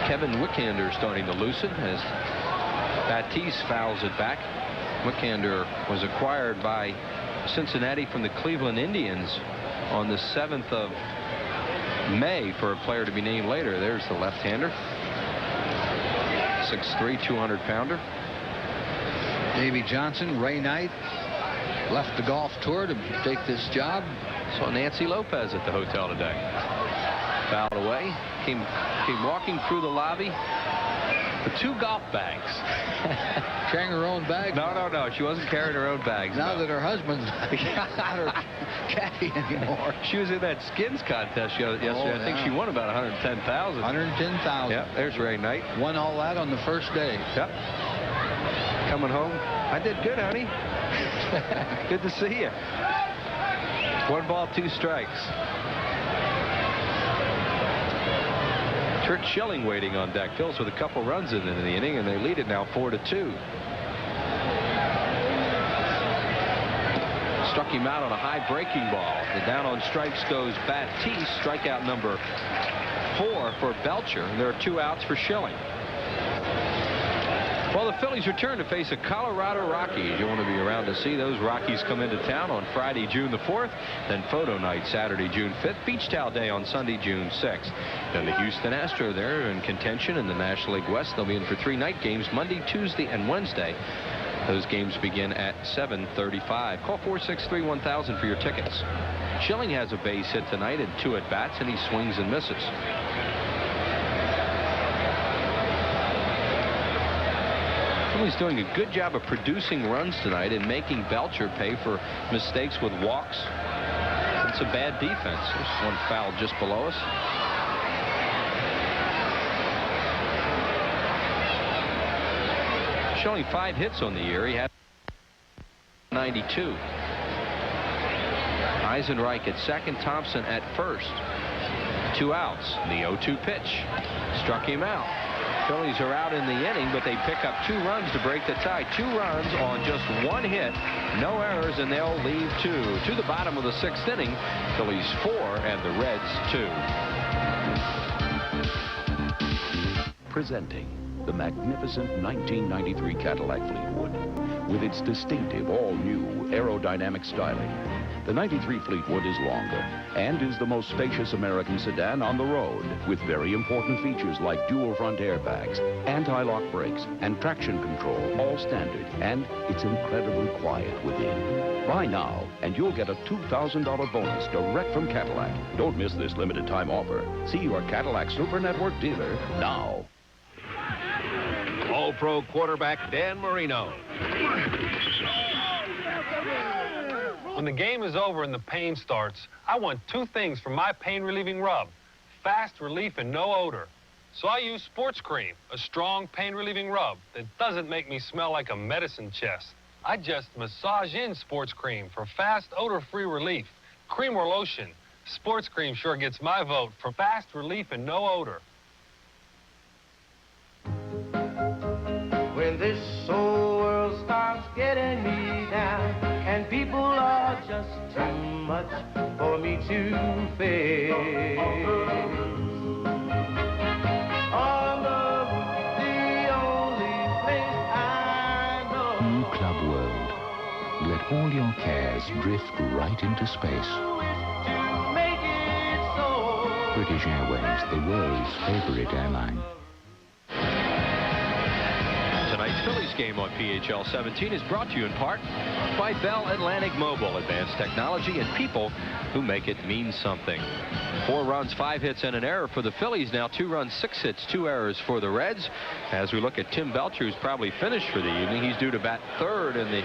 Kevin Wickander starting to loosen as Batiste fouls it back. Wickander was acquired by Cincinnati from the Cleveland Indians on the 7th of May for a player to be named later. There's the left-hander. 6'3", 200-pounder. Davey Johnson, Ray Knight, left the golf tour to take this job. Saw Nancy Lopez at the hotel today. Fouled away. Came walking through the lobby with 2 golf bags. Carrying her own bag? No. She wasn't carrying her own bags. Now that her husband's not her caddy anymore. She was in that skins contest yesterday. I think she won about $110,000. $110,000. Yep, there's Ray Knight. Won all that on the first day. Yep. Coming home. I did good, honey. Good to see you. 1 ball, 2 strikes. Kurt Schilling waiting on deck. Phillies with a couple runs in the inning, and they lead it now 4-2. Struck him out on a high breaking ball. The down on strikes goes Batiste. Strikeout number 4 for Belcher, and there are 2 outs for Schilling. Well, the Phillies return to face the Colorado Rockies. You want to be around to see those Rockies come into town on Friday, June the 4th. Then photo night Saturday, June 5th. Beach Towel Day on Sunday, June 6th. Then the Houston Astros there in contention in the National League West. They'll be in for 3 night games Monday, Tuesday, and Wednesday. Those games begin at 7:35. Call 463-1000 for your tickets. Schilling has a base hit tonight and 2 at-bats, and he swings and misses. He's doing a good job of producing runs tonight and making Belcher pay for mistakes with walks. It's a bad defense. There's 1 foul just below us. Showing 5 hits on the year. He had 92. Eisenreich at second, Thompson at first. 2 outs. The 0-2 pitch struck him out. Phillies are out in the inning, but they pick up 2 runs to break the tie. 2 runs on just 1 hit. No errors, and they'll leave 2. To the bottom of the 6th inning. Phillies 4 and the Reds 2. Presenting the magnificent 1993 Cadillac Fleetwood. With its distinctive all-new aerodynamic styling, the 93 Fleetwood is longer and is the most spacious American sedan on the road, with very important features like dual front airbags, anti-lock brakes, and traction control, all standard, and it's incredibly quiet within. Buy now, and you'll get a $2,000 bonus direct from Cadillac. Don't miss this limited time offer. See your Cadillac Super Network dealer now. All-Pro quarterback Dan Marino. When the game is over and the pain starts, I want 2 things from my pain-relieving rub: fast relief and no odor. So I use Sports Cream, a strong pain-relieving rub that doesn't make me smell like a medicine chest. I just massage in Sports Cream for fast, odor-free relief. Cream or lotion, Sports Cream sure gets my vote for fast relief and no odor. When this whole world starts getting me down, and people are just too much for me to face. On the roof, the only place I know. New Club World. Let all your cares drift right into space. To make it so. British Airways, the world's favorite airline. Tonight's Phillies game on PHL 17 is brought to you in part by Bell Atlantic Mobile, advanced technology and people who make it mean something. 4 runs, 5 hits, and an error for the Phillies. Now 2 runs, 6 hits, 2 errors for the Reds. As we look at Tim Belcher, who's probably finished for the evening. He's due to bat 3rd in the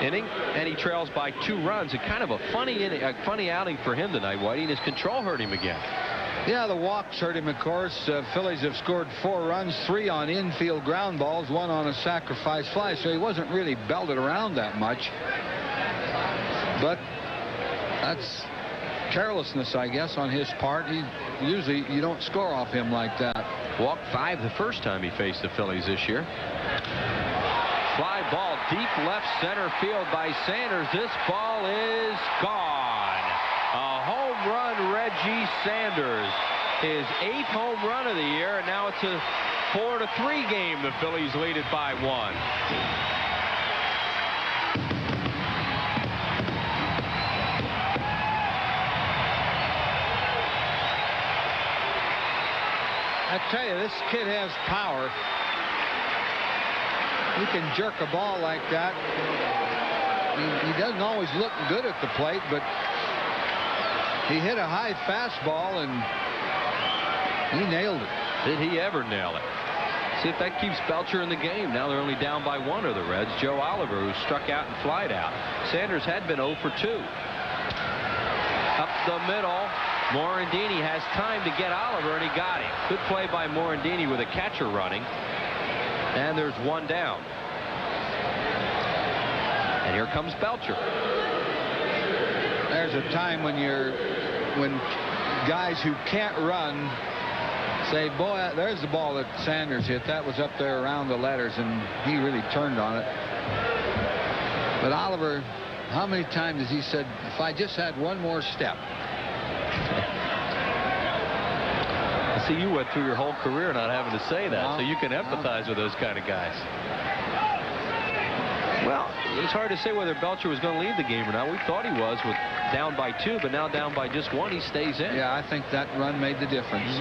inning, and he trails by 2 runs. And kind of a funny outing for him tonight, Whitey, and his control hurt him again. Yeah, the walks hurt him, of course. Phillies have scored 4 runs, 3 on infield ground balls, 1 on a sacrifice fly, so he wasn't really belted around that much. But that's carelessness, I guess, on his part. Usually you don't score off him like that. Walked 5 the first time he faced the Phillies this year. Fly ball deep left center field by Sanders. This ball is gone. A home run, Reggie Sanders. His 8th home run of the year, and now it's a 4-3 game. The Phillies lead it by 1. I tell you, this kid has power. He can jerk a ball like that. He doesn't always look good at the plate, but he hit a high fastball and he nailed it. Did he ever nail it? See if that keeps Belcher in the game. Now they're only down by 1 of the Reds. Joe Oliver, who struck out and flied out. Sanders had been 0 for 2. Up the middle. Morandini has time to get Oliver, and he got him. Good play by Morandini with a catcher running. And there's 1 down. And here comes Belcher. There's a time when guys who can't run say, boy, there's the ball that Sanders hit. That was up there around the letters, and he really turned on it. But Oliver, how many times has he said, if I just had 1 more step? See, you went through your whole career not having to say that, so you can empathize with those kind of guys. Well, it's hard to say whether Belcher was going to leave the game or not. We thought he was with down by 2, but now down by just 1. He stays in. Yeah, I think that run made the difference.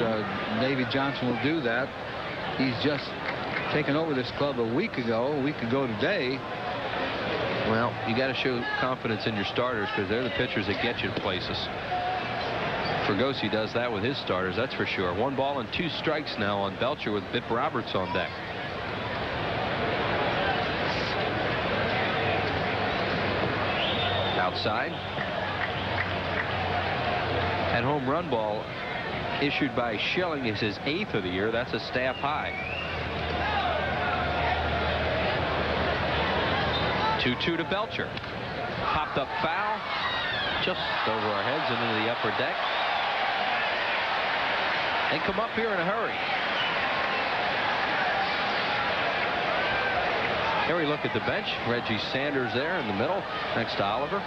Davey Johnson will do that. He's just taken over this club a week ago today. Well, you got to show confidence in your starters because they're the pitchers that get you to places. Fregosi does that with his starters, that's for sure. 1 ball and 2 strikes now on Belcher with Bip Roberts on deck. Outside. That home run ball issued by Schilling is his 8th of the year. That's a staff high. 2-2 to Belcher. Popped up foul. Just over our heads and into the upper deck. They come up here in a hurry. Here we look at the bench. Reggie Sanders there in the middle next to Oliver.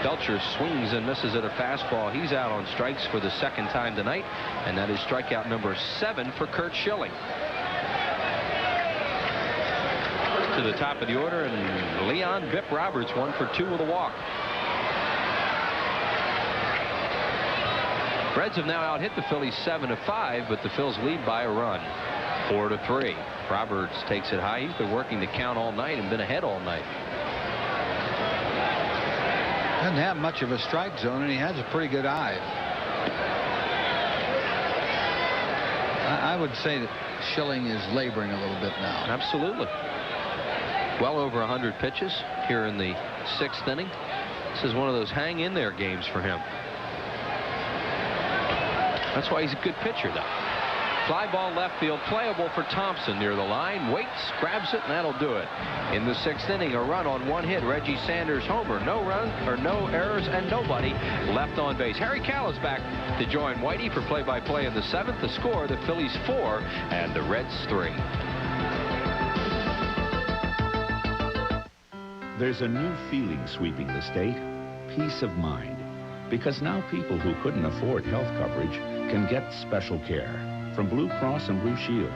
Belcher swings and misses at a fastball. He's out on strikes for the 2nd time tonight, and that is strikeout number 7 for Curt Schilling. To the top of the order, and Leon Bip Roberts 1 for 2 with a walk. Reds have now out-hit the Phillies 7-5, but the Phils lead by a run, 4-3. Roberts takes it high. He's been working the count all night and been ahead all night. Doesn't have much of a strike zone, and he has a pretty good eye. I would say that Schilling is laboring a little bit now. Absolutely. Well over 100 pitches here in the 6th inning. This is one of those hang-in-there games for him. That's why he's a good pitcher, though. Fly ball left field, playable for Thompson near the line. Waits, grabs it, and that'll do it. In the 6th inning, a run on 1 hit. Reggie Sanders homer. No run or no errors and nobody left on base. Harry Callis back to join Whitey for play-by-play in the 7th. The score: the Phillies 4 and the Reds 3. There's a new feeling sweeping the state: peace of mind. Because now people who couldn't afford health coverage can get special care from Blue Cross and Blue Shield.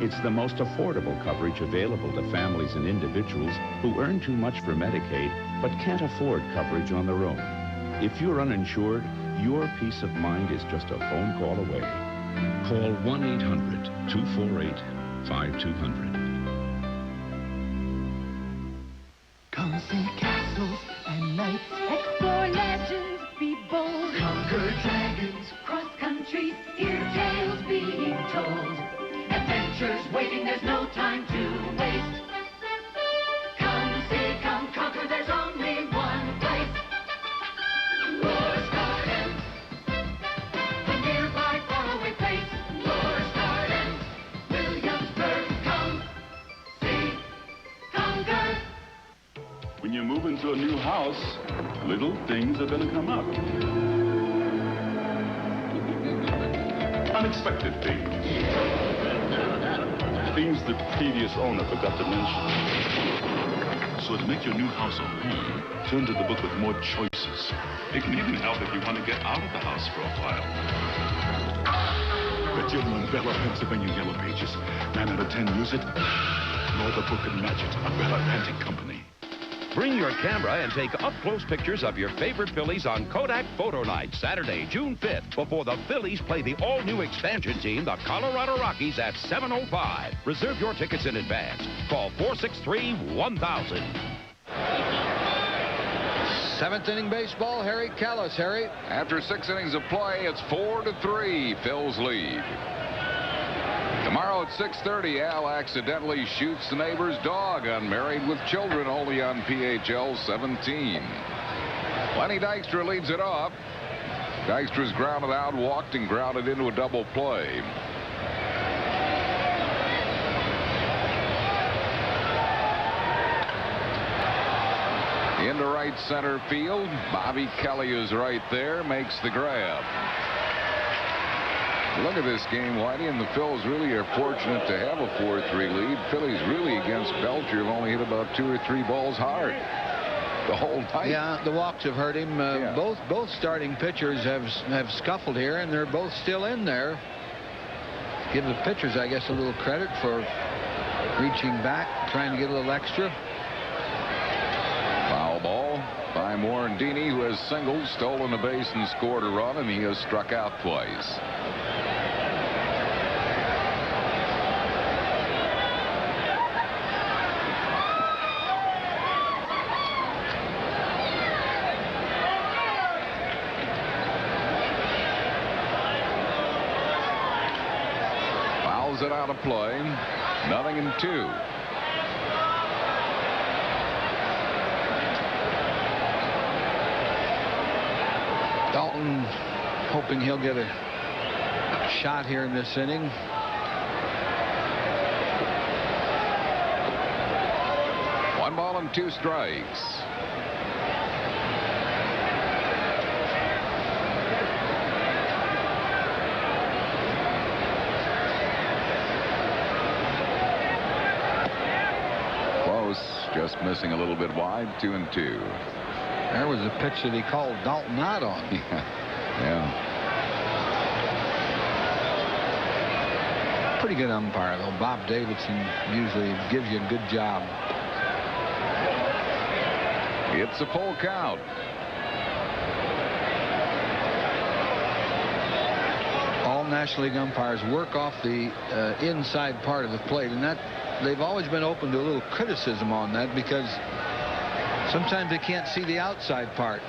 It's the most affordable coverage available to families and individuals who earn too much for Medicaid but can't afford coverage on their own. If you're uninsured, your peace of mind is just a phone call away. Call 1-800-248-5200. Come see castles and knights. Explore legends, be bold. Conquer dragons, cross countries, hear tales being told. Adventures waiting, there's no time to waste. Come see, come conquer, there's only one place. Lore's Gardens, the nearby faraway place. Lore's Gardens, Williamsburg, come see, conquer. When you move into a new house, little things are going to come up. Unexpected things. Things the previous owner forgot to mention. So to make your new house a home, turn to the book with more choices. It can even help if you want to get out of the house for a while. The Gentleman Bella, Pennsylvania Yellow Pages. 9 out of 10 use it. Nor the book and match it. A Bella Antique Company. Bring your camera and take up-close pictures of your favorite Phillies on Kodak Photo Night, Saturday, June 5th, before the Phillies play the all-new expansion team, the Colorado Rockies, at 7:05. Reserve your tickets in advance. Call 463-1000. Seventh inning baseball, Harry Callis. Harry. After 6 innings of play, it's 4-3, Phil's lead. Tomorrow at 6:30, Al accidentally shoots the neighbor's dog on Married with Children, only on PHL 17. Lenny Dykstra leads it off. Dykstra's grounded out, walked, and grounded into a double play. Into right center field. Bobby Kelly is right there, makes the grab. Look at this game, Whitey, and the Phils really are fortunate to have a 4-3 lead. Phillies really against Belcher have only hit about 2 or 3 balls hard the whole night. Yeah, the walks have hurt him. Both starting pitchers have scuffled here, and they're both still in there. Give the pitchers, I guess, a little credit for reaching back, trying to get a little extra. Foul ball by Morandini, who has singled, stolen a base, and scored a run, and he has struck out twice. Fouls it out of play. 0-2. Dalton hoping he'll get a shot here in this inning. One ball and 2 strikes. Close, just missing a little bit wide. 2-2. There was a pitch that he called Dalton out on. Yeah. Pretty good umpire, though. Bob Davidson usually gives you a good job. It's a full count. All National League umpires work off the inside part of the plate, and that they've always been open to a little criticism on that because sometimes they can't see the outside part.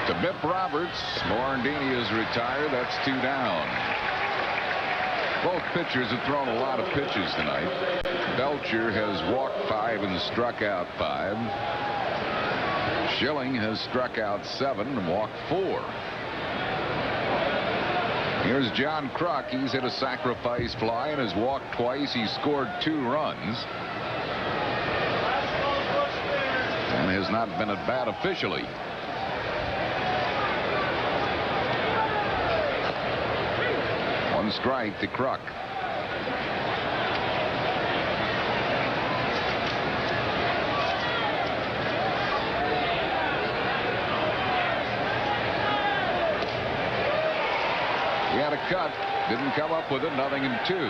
To Bip Roberts, Morandini is retired. That's 2 down. Both pitchers have thrown a lot of pitches tonight. Belcher has walked 5 and struck out 5. Schilling has struck out 7 and walked 4. Here's John Kruk. He's hit a sacrifice fly and has walked twice. He's scored 2 runs. And has not been at bat officially. One strike to Kruk. He had a cut, didn't come up with it. 0-2.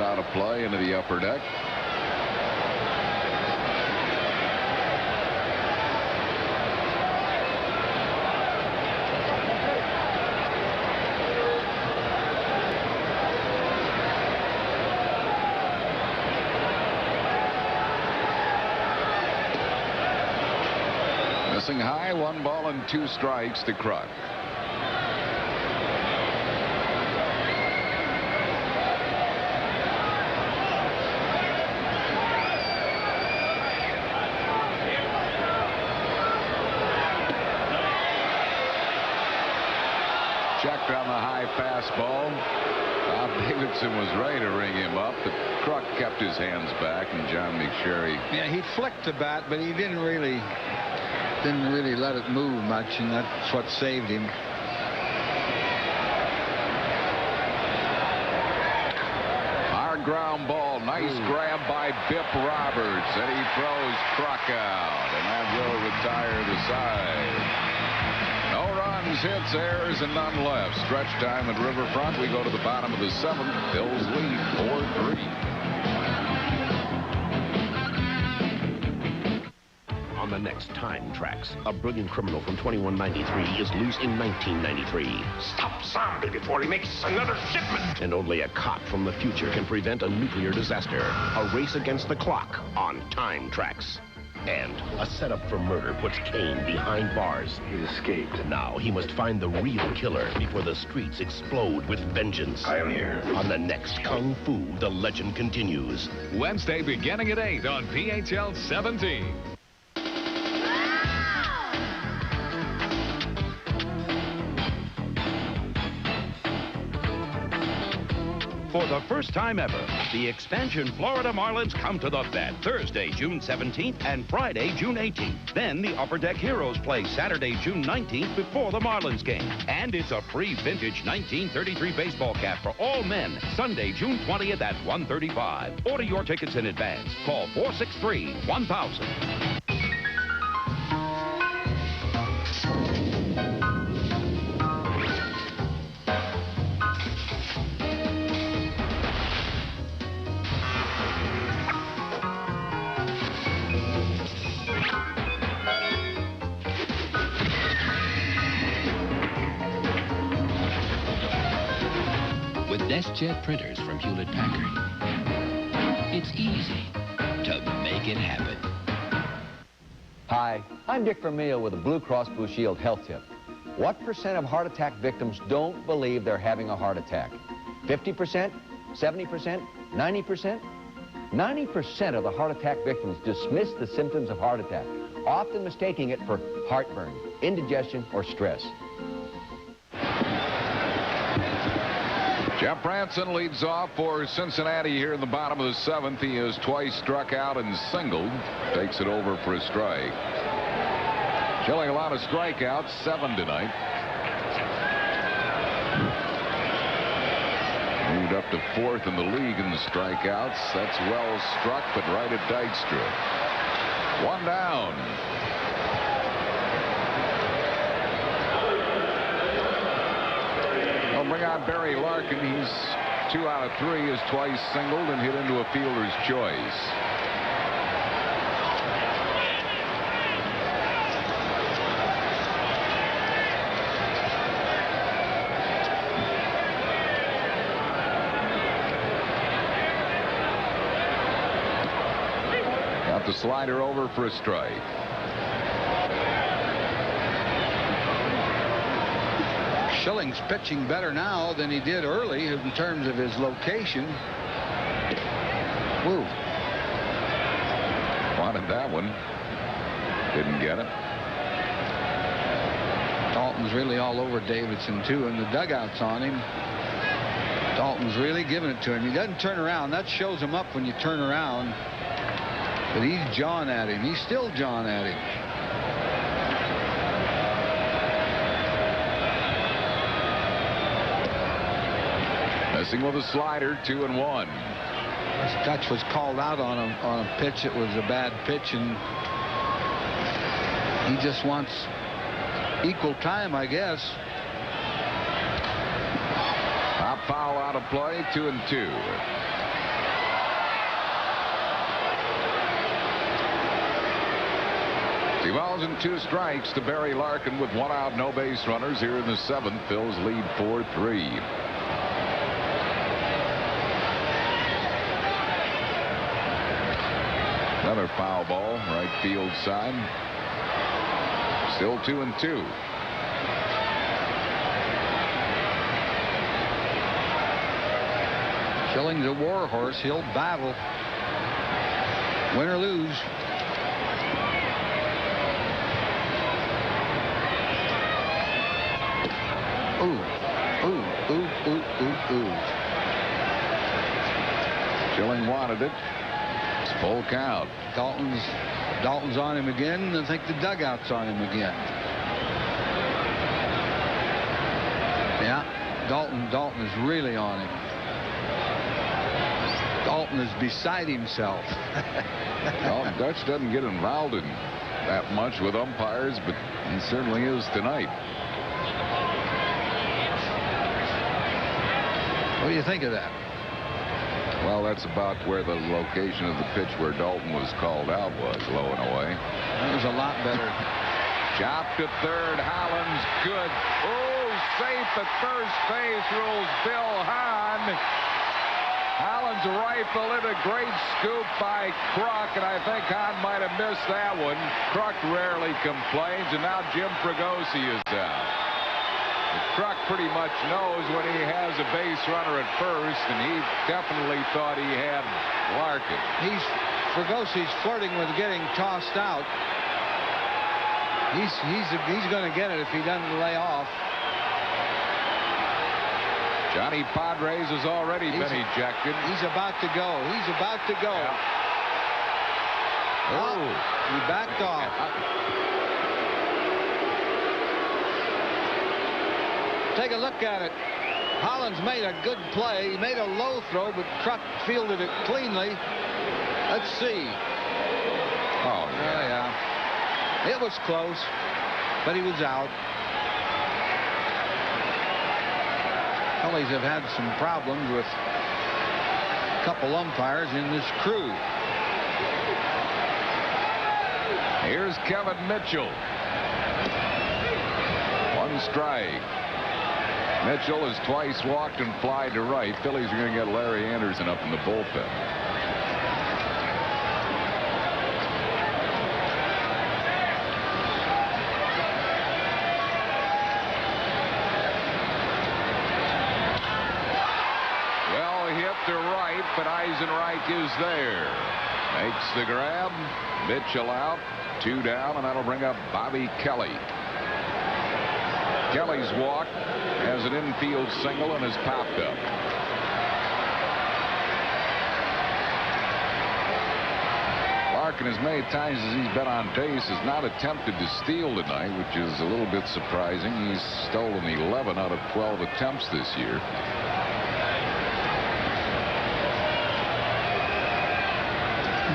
out of play into the upper deck. Missing high, 1 ball and 2 strikes to Kruk. Checked on the high fastball. Bob Davidson was ready to ring him up, but Kruk kept his hands back, and John McSherry. Yeah, he flicked the bat, but he didn't really let it move much, and that's what saved him. Hard ground ball. Nice grab by Bip Roberts, and he throws Kruk out, and that will retire the side. No runs, hits, errors, and none left. Stretch time at Riverfront. We go to the bottom of the 7th. Bills lead 4-3. On the next Time Tracks, a brilliant criminal from 2193 is loose in 1993. Stop zombie before he makes another shipment. And only a cop from the future can prevent a nuclear disaster. A race against the clock on Time Tracks. And a setup for murder puts Kane behind bars. He escaped. Now he must find the real killer before the streets explode with vengeance. I am here. On the next Kung Fu, the legend continues. Wednesday beginning at 8 on PHL 17. For the first time ever, the expansion Florida Marlins come to the Fed Thursday, June 17th and Friday, June 18th. Then the Upper Deck Heroes play Saturday, June 19th before the Marlins game. And it's a free vintage 1933 baseball cap for all men, Sunday, June 20th at 1:35. Order your tickets in advance. Call 463-1000. Jet printers from Hewlett-Packard. It's easy to make it happen. Hi, I'm Dick Vermeil with the Blue Cross Blue Shield Health Tip. What % of heart attack victims don't believe they're having a heart attack? 50%? 70%? 90%? 90% of the heart attack victims dismiss the symptoms of heart attack, often mistaking it for heartburn, indigestion, or stress. Jeff Branson leads off for Cincinnati here in the bottom of the 7th. He has twice struck out and singled. Takes it over for a strike. Killing a lot of strikeouts, 7 tonight. Moved up to 4th in the league in the strikeouts. That's well struck, but right at Dykstra. 1 down. Bring on Barry Larkin. He's 2 out of 3, is twice singled and hit into a fielder's choice. Got the slider over for a strike. Schilling's pitching better now than he did early in terms of his location. Woo. Wanted that one. Didn't get it. Dalton's really all over Davidson, too, and the dugout's on him. Dalton's really giving it to him. He doesn't turn around. That shows him up when you turn around. But he's jawing at him. He's still jawing at him. Messing with a slider, 2-1. His touch was called out on a pitch. It was a bad pitch, and he just wants equal time, I guess. Top foul out of play, 2-2. balls and 2 strikes to Barry Larkin with 1 out, no base runners here in the 7th. Phil's lead 4-3. Another foul ball, right field side. Still 2-2. Schilling's a war horse. He'll battle, win or lose. Ooh. Schilling wanted it. It's full count. Dalton's on him again. I think the dugout's on him again. Yeah, Dalton is really on him. Dalton is beside himself. Well, Dutch doesn't get involved in that much with umpires, but he certainly is tonight. What do you think of that? Well, that's about where the location of the pitch where Dalton was called out was, low and away. That was a lot better. Chop to third. Holland's good. Oh, safe at first base. Rules Bill Hahn. Holland's rifle in a great scoop by Kruk, and I think Hahn might have missed that one. Kruk rarely complains, and now Jim Fregosi is out. Kruk pretty much knows when he has a base runner at first, and he definitely thought he had Larkin. Fregosi's flirting with getting tossed out. He's going to get it if he doesn't lay off. Johnny Padres has already been ejected. He's about to go. He's about to go. Yeah. Oh, he backed off. Take a look at it. Hollins made a good play. He made a low throw, but Kruk fielded it cleanly. Let's see. Oh, yeah. It was close, but he was out. Phillies have had some problems with a couple umpires in this crew. Here's Kevin Mitchell. 1 strike. Mitchell has twice walked and flied to right. Phillies are going to get Larry Anderson up in the bullpen. Well, hit to right, but Eisenreich is there. Makes the grab. Mitchell out. 2 down, and that'll bring up Bobby Kelly. Kelly's walk has an infield single and has popped up. Larkin, as many times as he's been on base, has not attempted to steal tonight, which is a little bit surprising. He's stolen 11 out of 12 attempts this year.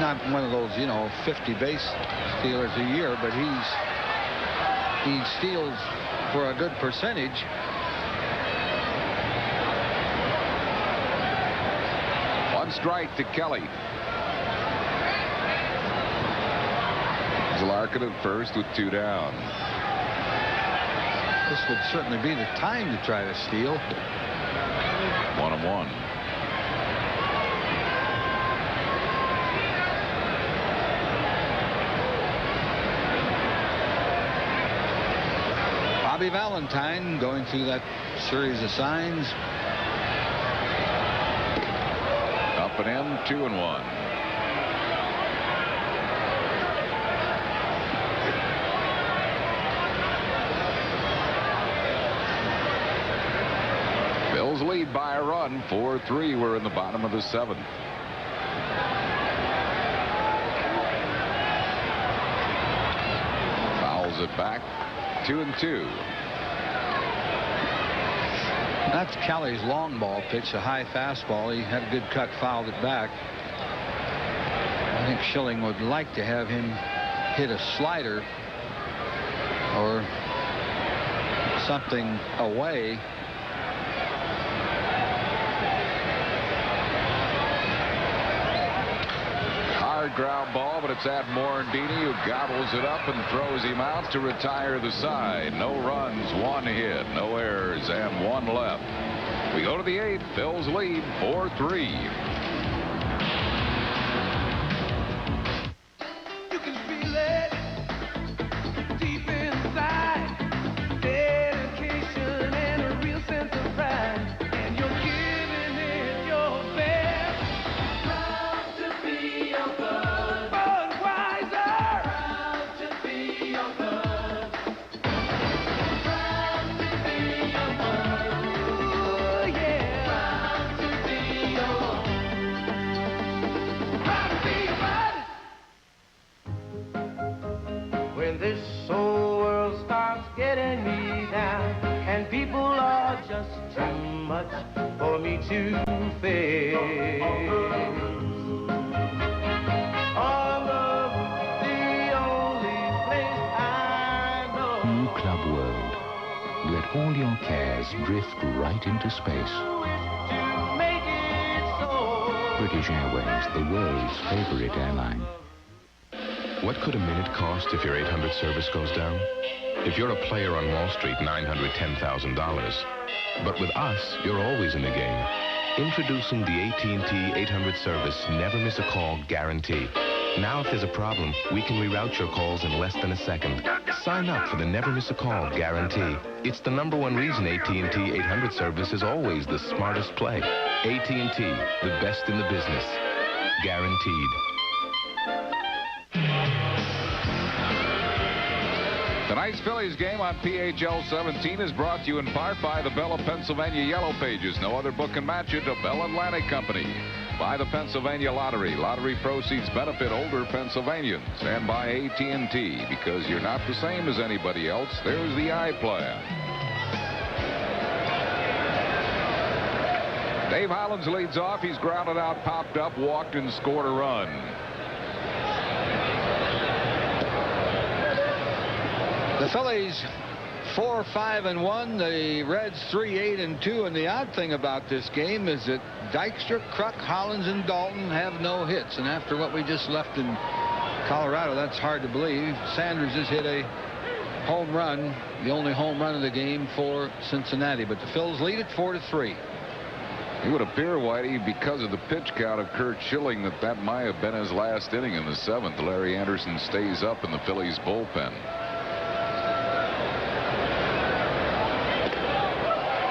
Not one of those, 50 base stealers a year, but he steals for a good percentage. One strike to Kelly. Larkin at first with 2 down. This would certainly be the time to try to steal. 1-1. Bobby Valentine going through that series of signs. Up and in, 2-1. Bills lead by a run, 4-3. We're in the bottom of the 7th. Fouls it back. 2-2. That's Kelly's long ball pitch, a high fastball. He had a good cut, fouled it back. I think Schilling would like to have him hit a slider or something away. Hard hard ground ball, but it's at Morandini, who gobbles it up and throws him out to retire the side. No runs, 1 hit, no errors, and 1 left. We go to the 8th. Phil's lead 4-3. When this whole world starts getting me down, and people are just too much for me to face. Although the only place I know. New Club World. Let all your cares drift right into space. Make it so. British Airways, the world's favorite airline. What could a minute cost if your 800 service goes down? If you're a player on Wall Street, $910,000. But with us, you're always in the game. Introducing the AT&T 800 service Never Miss a Call guarantee. Now if there's a problem, we can reroute your calls in less than a second. Sign up for the Never Miss a Call guarantee. It's the #1 reason AT&T 800 service is always the smartest play. AT&T, the best in the business. Guaranteed. Tonight's Phillies game on PHL 17 is brought to you in part by the Bell of Pennsylvania Yellow Pages. No other book can match it. A Bell Atlantic Company. By the Pennsylvania Lottery. Lottery proceeds benefit older Pennsylvanians. And by AT&T. Because you're not the same as anybody else. There's the I-Plan. Dave Hollins leads off. He's grounded out, popped up, walked, and scored a run. The Phillies 4-5-1. The Reds 3-8-2. And the odd thing about this game is that Dykstra, Kruk, Hollins, and Dalton have no hits. And after what we just left in Colorado, that's hard to believe. Sanders has hit a home run, the only home run of the game for Cincinnati. But the Phils lead it 4-3. It would appear, Whitey, because of the pitch count of Curt Schilling, that might have been his last inning in the 7th. Larry Anderson stays up in the Phillies bullpen.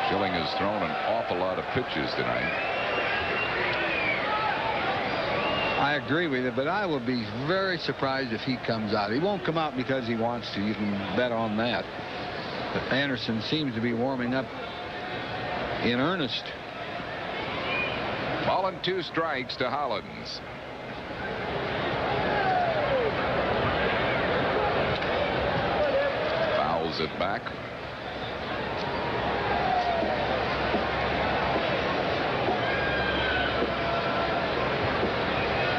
Schilling has thrown an awful lot of pitches tonight. I agree with you, but I will be very surprised if he comes out. He won't come out because he wants to. You can bet on that. But Anderson seems to be warming up in earnest. Ball and 2 strikes to Hollins. Fouls it back.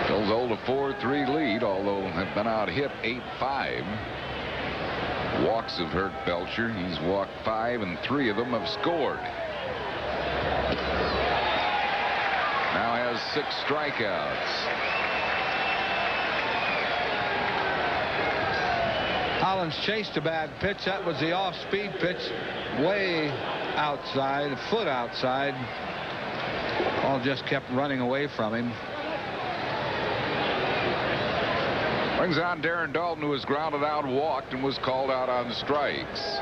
Phil's hold a 4-3 lead, although have been out hit 8-5. Walks have hurt Belcher. He's walked 5, and 3 of them have scored. Now has 6 strikeouts. Hollins chased a bad pitch. That was the off-speed pitch, way outside, a foot outside. Ball just kept running away from him. Brings on Darren Dalton, who was grounded out, walked, and was called out on strikes.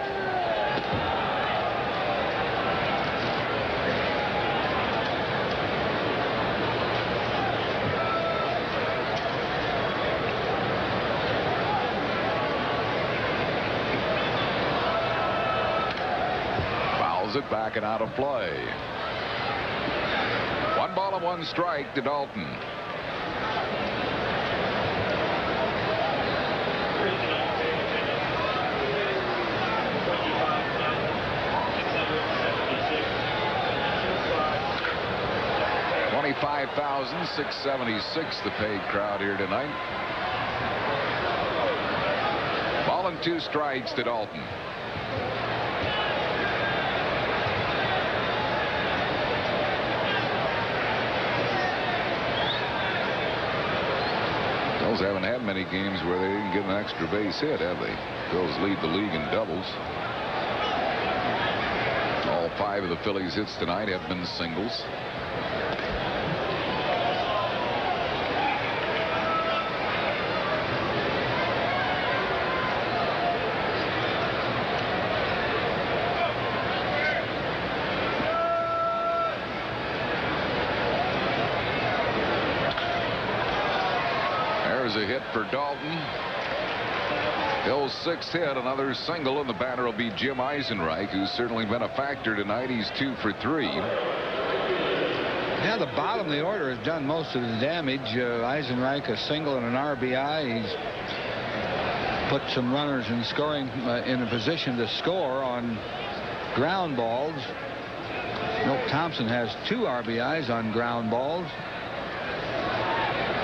It back and out of play. 1 ball and 1 strike to Dalton. $25,676 the paid crowd here tonight. Ball and 2 strikes to Dalton. Phillies haven't had many games where they didn't get an extra base hit, have they? Phillies lead the league in doubles. All 5 of the Phillies' hits tonight have been singles. There's a hit for Dalton. Hill's 6th hit, another single, and the batter will be Jim Eisenreich, who's certainly been a factor tonight. He's 2 for 3. Yeah, the bottom of the order has done most of the damage. Eisenreich a single and an RBI. He's put some runners in scoring in a position to score on ground balls. Milt Thompson has 2 RBIs on ground balls.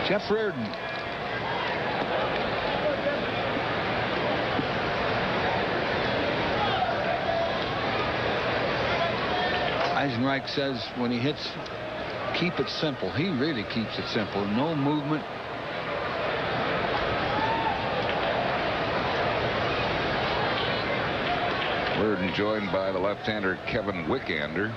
Jeff Reardon. Eisenreich says when he hits, keep it simple. He really keeps it simple. No movement. Reardon joined by the left-hander Kevin Wickander.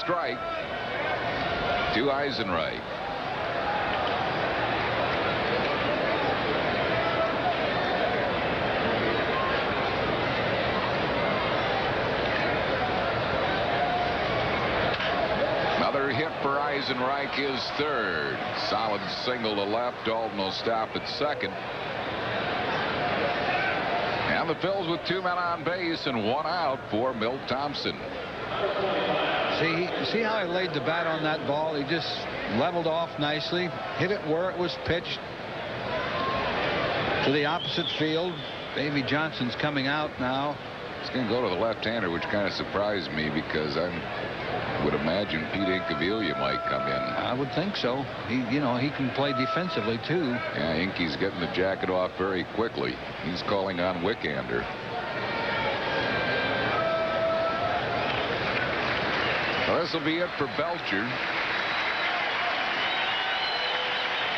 Strike to Eisenreich. Another hit for Eisenreich, his 3rd. Solid single to left. Dalton will stop at 2nd. And the Phils with 2 men on base and 1 out for Milt Thompson. See how he laid the bat on that ball? He just leveled off nicely, hit it where it was pitched to the opposite field. Davey Johnson's coming out now. It's going to go to the left-hander, which kind of surprised me because I would imagine Pete Incaviglia might come in. I would think so. He can play defensively too. Yeah, Inky's getting the jacket off very quickly. He's calling on Wickander. Well, this will be it for Belcher.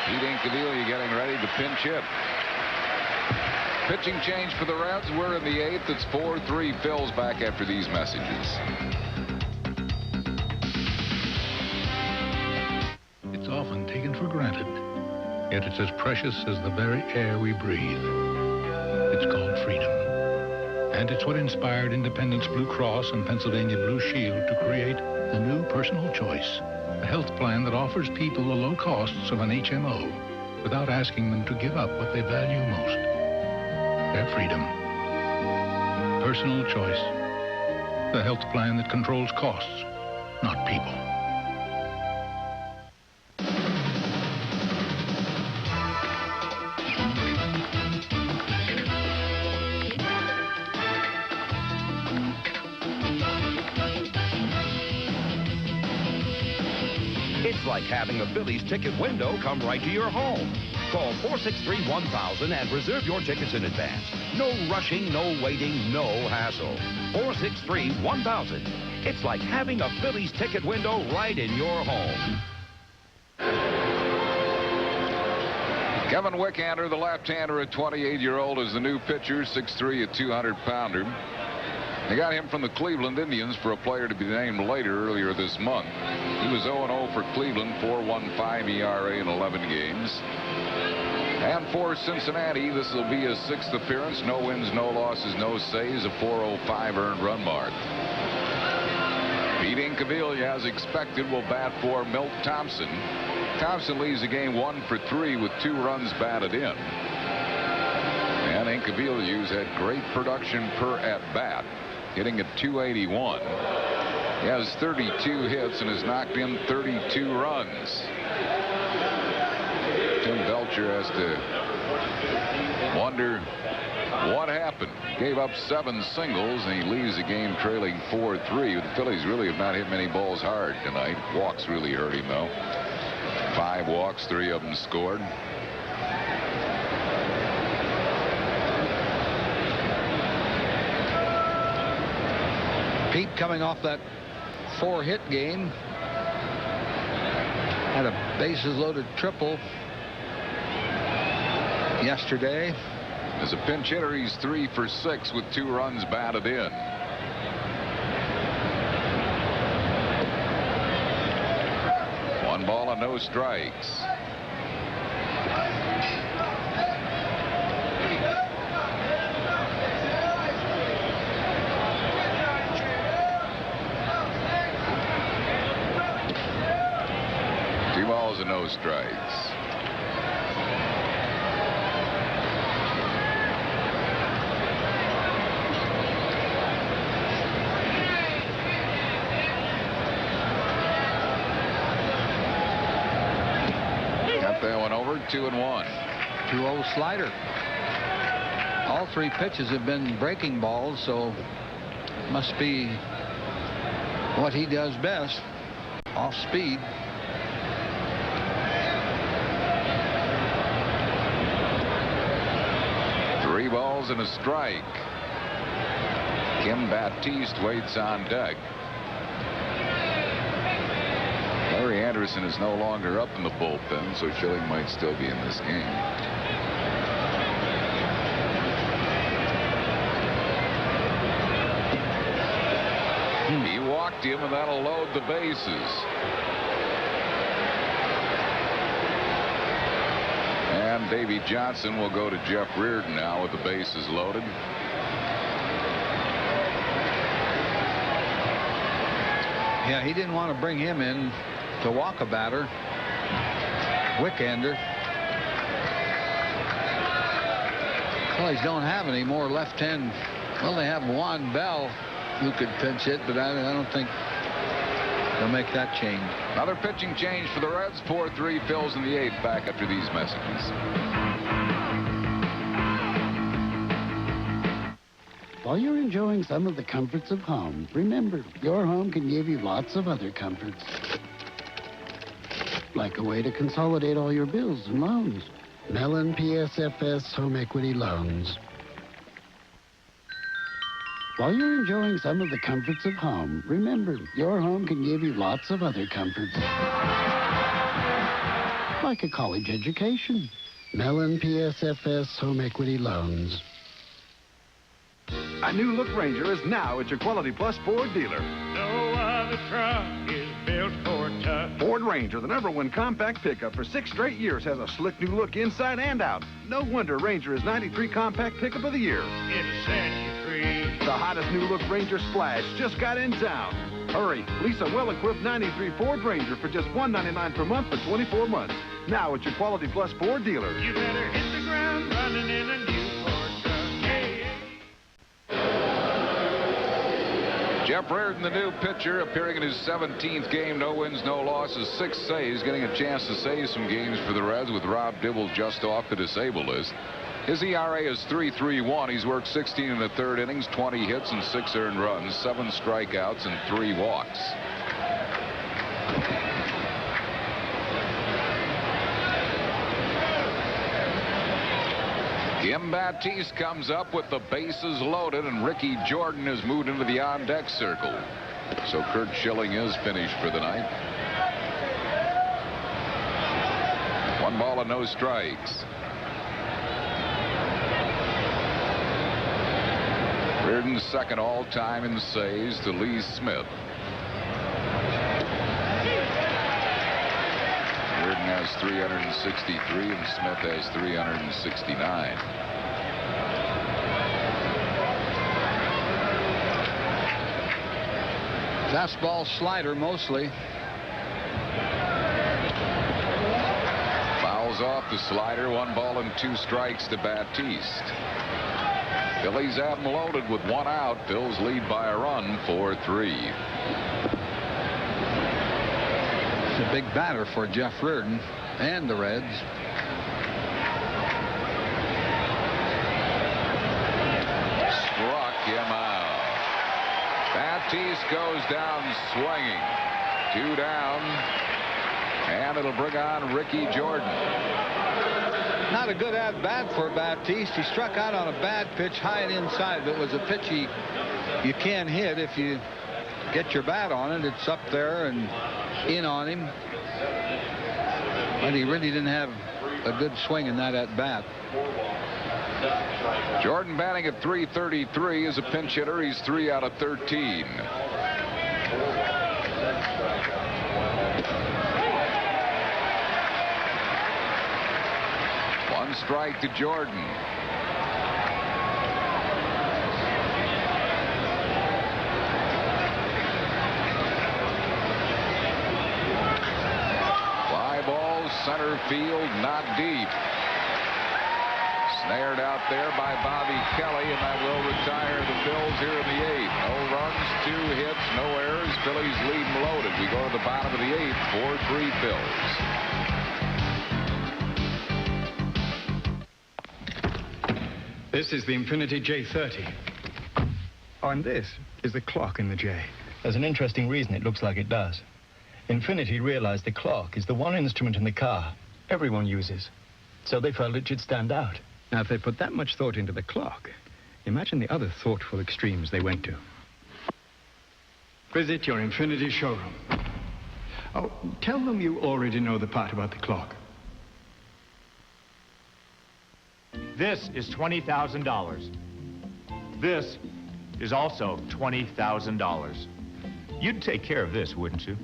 Pete Incaviglia getting ready to pinch hit. Pitching change for the Reds. We're in the 8th. It's 4-3 Phils back after these messages. It's often taken for granted, yet it's as precious as the very air we breathe. It's called freedom. And it's what inspired Independence Blue Cross and Pennsylvania Blue Shield to create the new Personal Choice, a health plan that offers people the low costs of an HMO without asking them to give up what they value most, their freedom. Personal Choice, the health plan that controls costs, not people. It's like having a Phillies ticket window come right to your home. Call 463-1000 and reserve your tickets in advance. No rushing, no waiting, no hassle. 463-1000. It's like having a Phillies ticket window right in your home. Kevin Wickander, the left-hander, a 28-year-old, is the new pitcher, 6'3", a 200-pounder. They got him from the Cleveland Indians for a player to be named later earlier this month. He was 0-0 for Cleveland, 4.15 ERA in 11 games. And for Cincinnati, this will be his 6th appearance. No wins, no losses, no saves, a 4.05 earned run mark. Pete Incaviglia, as expected, will bat for Milt Thompson. Thompson leaves the game 1 for 3 with 2 runs batted in. And Incaviglia's had great production per at-bat, hitting at 281. He has 32 hits and has knocked in 32 runs. Tim Belcher has to Wonder what happened. Gave up 7 singles, and he leaves the game trailing 4-3. The Phillies really have not hit many balls hard tonight. Walks really hurt him, though. 5 walks, 3 of them scored. Pete coming off that 4-hit game. Had a bases-loaded triple yesterday. As a pinch hitter, he's 3 for 6 with 2 runs batted in. One ball and no strikes. Balls and no strikes. Got that one over. 2-1. 2-0 slider. All 3 pitches have been breaking balls, so must be what he does best. Off speed. Balls and a strike. Kim Baptiste waits on deck. Larry Anderson is no longer up in the bullpen, so Schilling might still be in this game. He walked him, and that'll load the bases. And Davy Johnson will go to Jeff Reardon now with the bases loaded. Yeah, he didn't want to bring him in to walk a batter. Wickender. Phillies don't have any more left-hand. Well, they have Juan Bell who could pinch hit, but I don't think they'll make that change. Another pitching change for the Reds. 4-3 Phils in the 8th. Back after these messages. While you're enjoying some of the comforts of home, remember, your home can give you lots of other comforts. Like a way to consolidate all your bills and loans. Mellon PSFS Home Equity Loans. While you're enjoying some of the comforts of home, remember, your home can give you lots of other comforts. Like a college education. Mellon PSFS Home Equity Loans. A new look Ranger is now at your Quality Plus Ford dealer. No other truck is built for tough. Ford Ranger, the #1 compact pickup for 6 straight years, has a slick new look inside and out. No wonder Ranger is 93 compact pickup of the year. It'll set you free. The hottest new look Ranger Splash just got in town. Hurry, lease a well-equipped 93 Ford Ranger for just $199 per month for 24 months. Now at your Quality Plus Ford dealer. You better hit the ground running in a new Ford truck. Jeff Reardon, the new pitcher, appearing in his 17th game. No wins, no losses, 6 saves. Getting a chance to save some games for the Reds with Rob Dibble just off the disabled list. His ERA is 3.31. He's worked 16 in the 3rd innings, 20 hits and 6 earned runs, 7 strikeouts and 3 walks. Kim Baptiste comes up with the bases loaded, and Ricky Jordan has moved into the on-deck circle. So Curt Schilling is finished for the night. 1 ball and no strikes. Reardon's second all-time in saves to Lee Smith. Reardon has 363 and Smith has 369. Fastball slider mostly. Fouls off the slider. 1 ball and 2 strikes to Baptiste. Phillies have him loaded with 1 out. Phils lead by a run, 4-3. It's a big batter for Jeff Reardon and the Reds. Baptiste goes down swinging. 2 down. And it'll bring on Ricky Jordan. Not a good at-bat for Baptiste. He struck out on a bad pitch high and inside, but it was a pitch you can hit if you get your bat on it. It's up there and in on him. But he really didn't have a good swing in that at-bat. Jordan batting at .333 as a pinch hitter. He's 3 out of 13. One strike to Jordan. Fly ball, center field, not deep. Snared out there by Bobby Kelly, and that will retire the Phils here in the 8th. No runs, 2 hits, no errors. Phillies lead and loaded. We go to the bottom of the 8th, 4-3 Phils. This is the Infinity J30. Oh, and this is the clock in the J. There's an interesting reason it looks like it does. Infinity realized the clock is the one instrument in the car everyone uses, so they felt it should stand out. Now, if they put that much thought into the clock, imagine the other thoughtful extremes they went to. Visit your Infinity showroom. Oh, tell them you already know the part about the clock. This is $20,000. This is also $20,000. You'd take care of this, wouldn't you?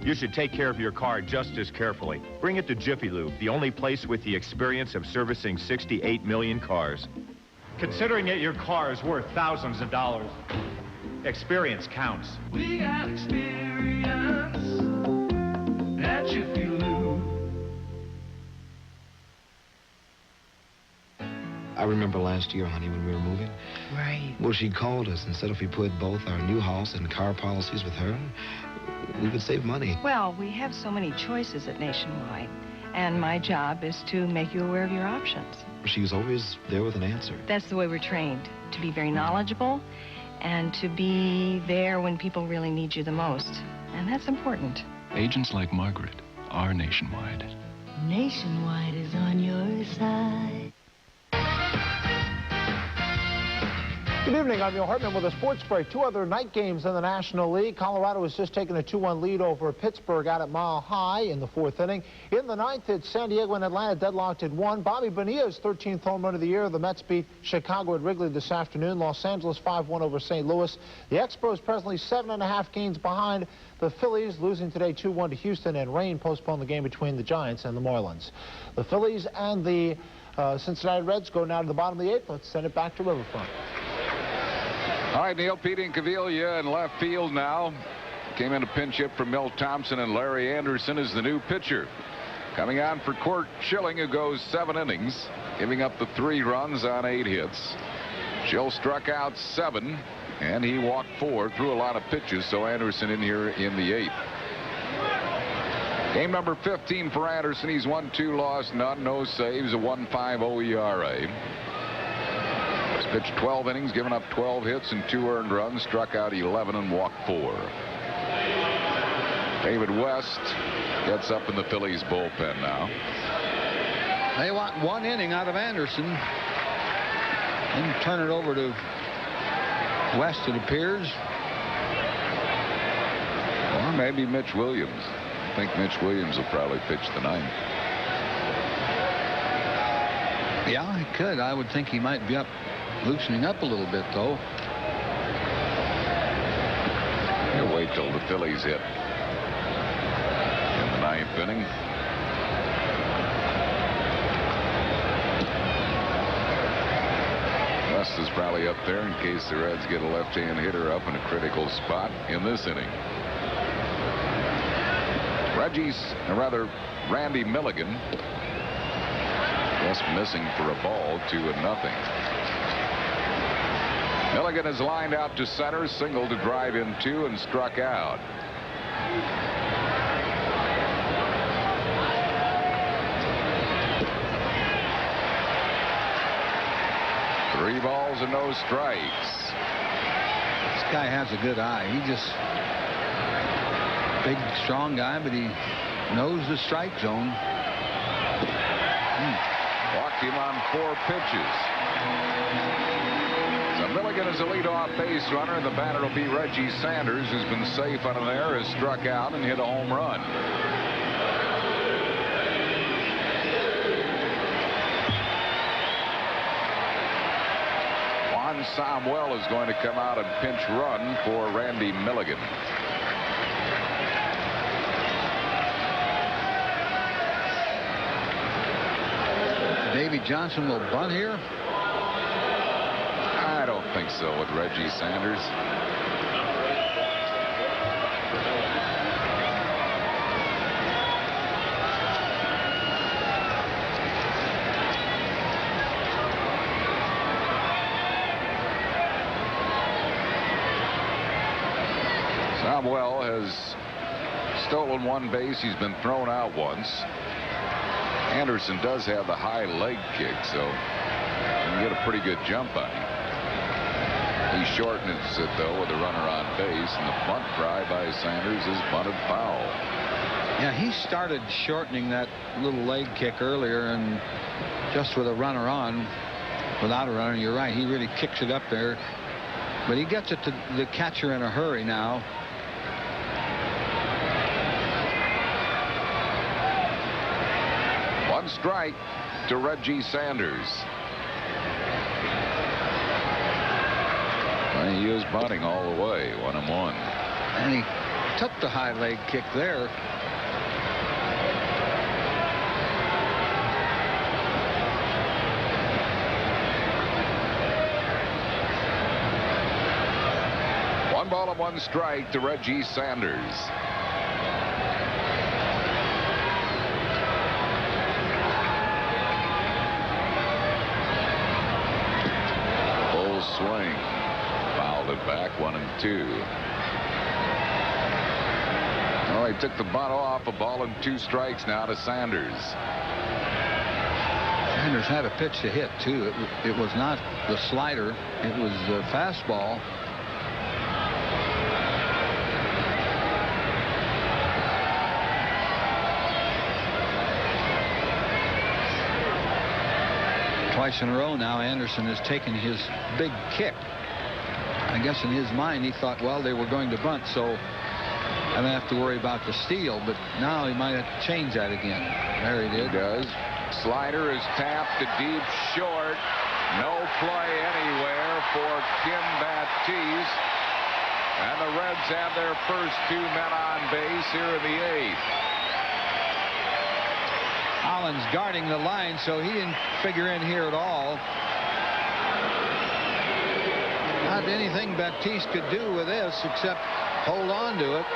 You should take care of your car just as carefully. Bring it to Jiffy Lube, the only place with the experience of servicing 68 million cars. Considering that your car is worth thousands of dollars, experience counts. We got experience at Jiffy Lube. I remember last year, honey, when we were moving. Right. Well, she called us. Instead, if we put both our new house and car policies with her, we would save money. Well, we have so many choices at Nationwide, and my job is to make you aware of your options. She was always there with an answer. That's the way we're trained, to be very knowledgeable and to be there when people really need you the most. And that's important. Agents like Margaret are Nationwide. Nationwide is on your side. Good evening, I'm Neil Hartman with a sports break. 2 other night games in the National League. Colorado has just taken a 2-1 lead over Pittsburgh out at Mile High in the 4th inning. In the 9th, it's San Diego and Atlanta deadlocked at 1. Bobby Bonilla's 13th home run of the year. The Mets beat Chicago at Wrigley this afternoon. Los Angeles 5-1 over St. Louis. The Expos presently 7.5 games behind the Phillies, losing today 2-1 to Houston, and rain postponed the game between the Giants and the Marlins. The Phillies and the Cincinnati Reds go now to the bottom of the 8th. Let's send it back to Riverfront. All right, Neil, Pete Incaviglia in left field now. Came in a pinch hit from Milt Thompson, and Larry Anderson is the new pitcher. Coming on for Curt Schilling, who goes 7 innings, giving up the 3 runs on 8 hits. Schill struck out 7, and he walked 4, threw a lot of pitches, so Anderson in here in the 8th. Game number 15 for Anderson. He's won 2, lost none, no saves, a 1.50 ERA. Pitched 12 innings, given up 12 hits and 2 earned runs, struck out 11 and walked 4. David West gets up in the Phillies bullpen now. They want 1 inning out of Anderson. And turn it over to West, it appears. Or maybe Mitch Williams. I think Mitch Williams will probably pitch the 9th. Yeah, he could. I would think he might be loosening up a little bit, though. He'll wait till the Phillies hit in the 9th inning. West is probably up there in case the Reds get a left-hand hitter up in a critical spot in this inning. Randy Milligan just missing for a ball, 2-0. Milligan is lined out to center, single to drive in 2, and struck out. Three balls and no strikes. guy has a good eye. He just big, strong guy, but he knows the strike zone. Walked him on 4 pitches. So Milligan is a leadoff base runner, and the batter will be Reggie Sanders, who's been safe on an error, has struck out and hit a home run. Juan Samuel is going to come out and pinch run for Randy Milligan. Davey Johnson will bunt here. I don't think so with Reggie Sanders. Samuel has stolen 1 base. He's been thrown out once. Anderson does have the high leg kick, so you can get a pretty good jump on him. He shortens it, though, with a runner on base, and the bunt try by Sanders is bunted foul. Yeah, he started shortening that little leg kick earlier, and just with a runner on, without a runner, you're right, he really kicks it up there. But he gets it to the catcher in a hurry now. One strike to Reggie Sanders. Well, he is bunting all the way, 1-1. And he took the high leg kick there. One ball and 1 strike to Reggie Sanders. Swing. Fouled it back, 1-2. Well, he took the bunt off. A ball and 2 strikes now to Sanders. Sanders had a pitch to hit, too. It was not the slider. It was the fastball. Twice in a row now, Anderson has taken his big kick. I guess in his mind he thought, well, they were going to bunt, so I don't have to worry about the steal. But now he might have to change that again. There he did. He does. Slider is tapped to deep short. No play anywhere for Kim Baptiste. And the Reds have their first 2 men on base here in the 8th. Allen's guarding the line, so he didn't figure in here at all. Not anything Baptiste could do with this except hold on to it.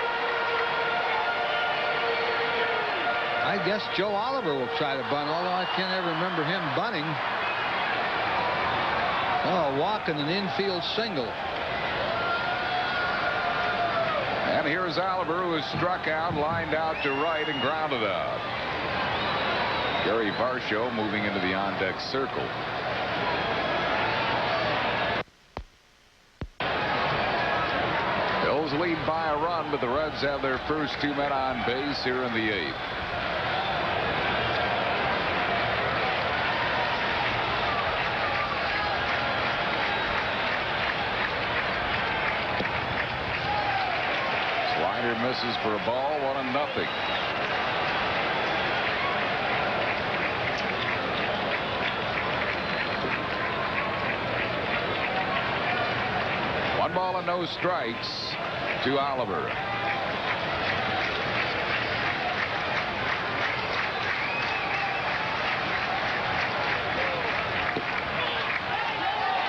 I guess Joe Oliver will try to bunt, although I can't ever remember him bunting. Oh, a walk and an infield single. And here's Oliver, who is struck out, lined out to right, and grounded out. Gary Varsho moving into the on-deck circle. Bills lead by a run, but the Reds have their first 2 men on base here in the 8th. Slider misses for a ball, 1-0. Ball and no strikes to Oliver.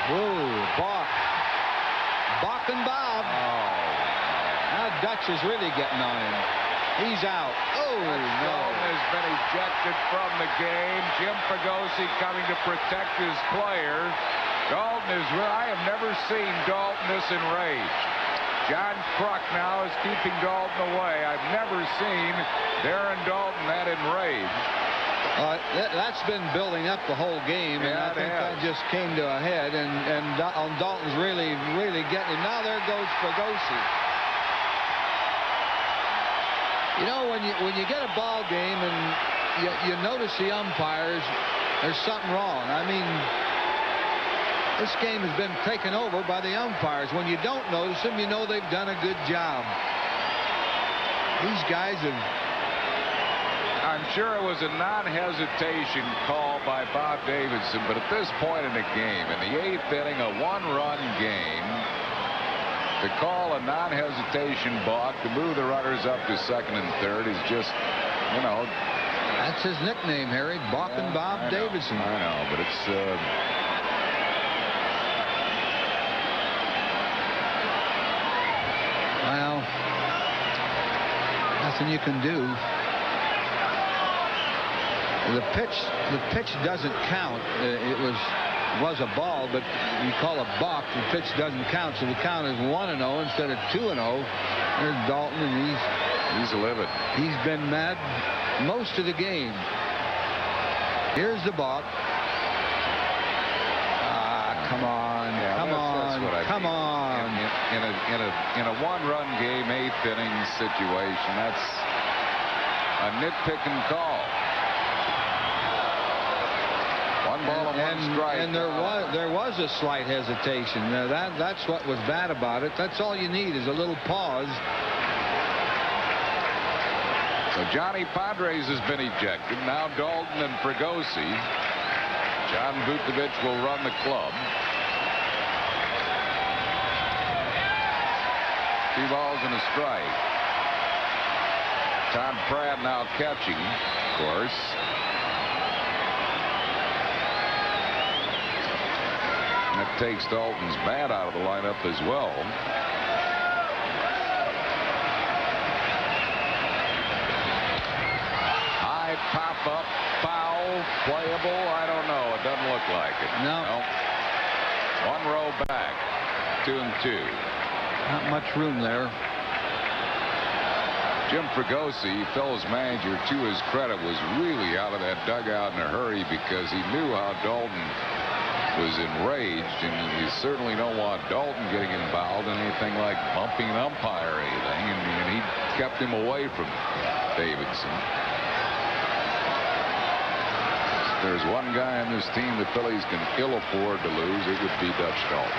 Whoa, Bach. Bach and Bob. Oh. Now Dutch is really getting on him. He's out. Oh, no. Has been ejected from the game. Jim Pagosi coming to protect his player. Dalton is, I have never seen Dalton this enraged. John Kruk now is keeping Dalton away. I've never seen Darren Dalton that enraged. That's been building up the whole game, and I think that just came to a head, and Dalton's really getting him. Now there goes Fregosi. You know, when you get a ball game and you notice the umpires, there's something wrong. I mean, this game has been taken over by the umpires. When you don't notice them, you know they've done a good job. These guys have... I'm sure it was a non-hesitation call by Bob Davidson, but at this point in the game, in the 8th inning, a one-run game, to call a non-hesitation balk to move the runners up to second and third is just, you know... That's his nickname, Harry. Balking Bob Davidson. I know, but it's... Well, nothing you can do. The pitch doesn't count. It was a ball, but you call a balk. The pitch doesn't count, so the count is 1-0 instead of 2-0. There's Dalton, and he's livid. He's been mad most of the game. Here's the balk. Come on, come on. In a one-run game, 8th inning situation, that's a nitpicking call. One ball and one strike. And there was a slight hesitation. That's what was bad about it. That's all you need is a little pause. So Johnny Padres has been ejected. Now Dalton and Fregosi. John Vukovich will run the club. 2 balls and a strike. Todd Pratt now catching, of course. That takes Dalton's bat out of the lineup as well. High pop-up, foul, playable. I don't know. It doesn't look like it. No. 1 row back. 2-2. Not much room there. Jim Fregosi, Phillies manager, to his credit, was really out of that dugout in a hurry because he knew how Dalton was enraged, and you certainly don't want Dalton getting involved in anything like bumping an umpire or anything, and he kept him away from Davidson. If there's one guy on this team the Phillies can ill afford to lose, it would be Dutch Dalton.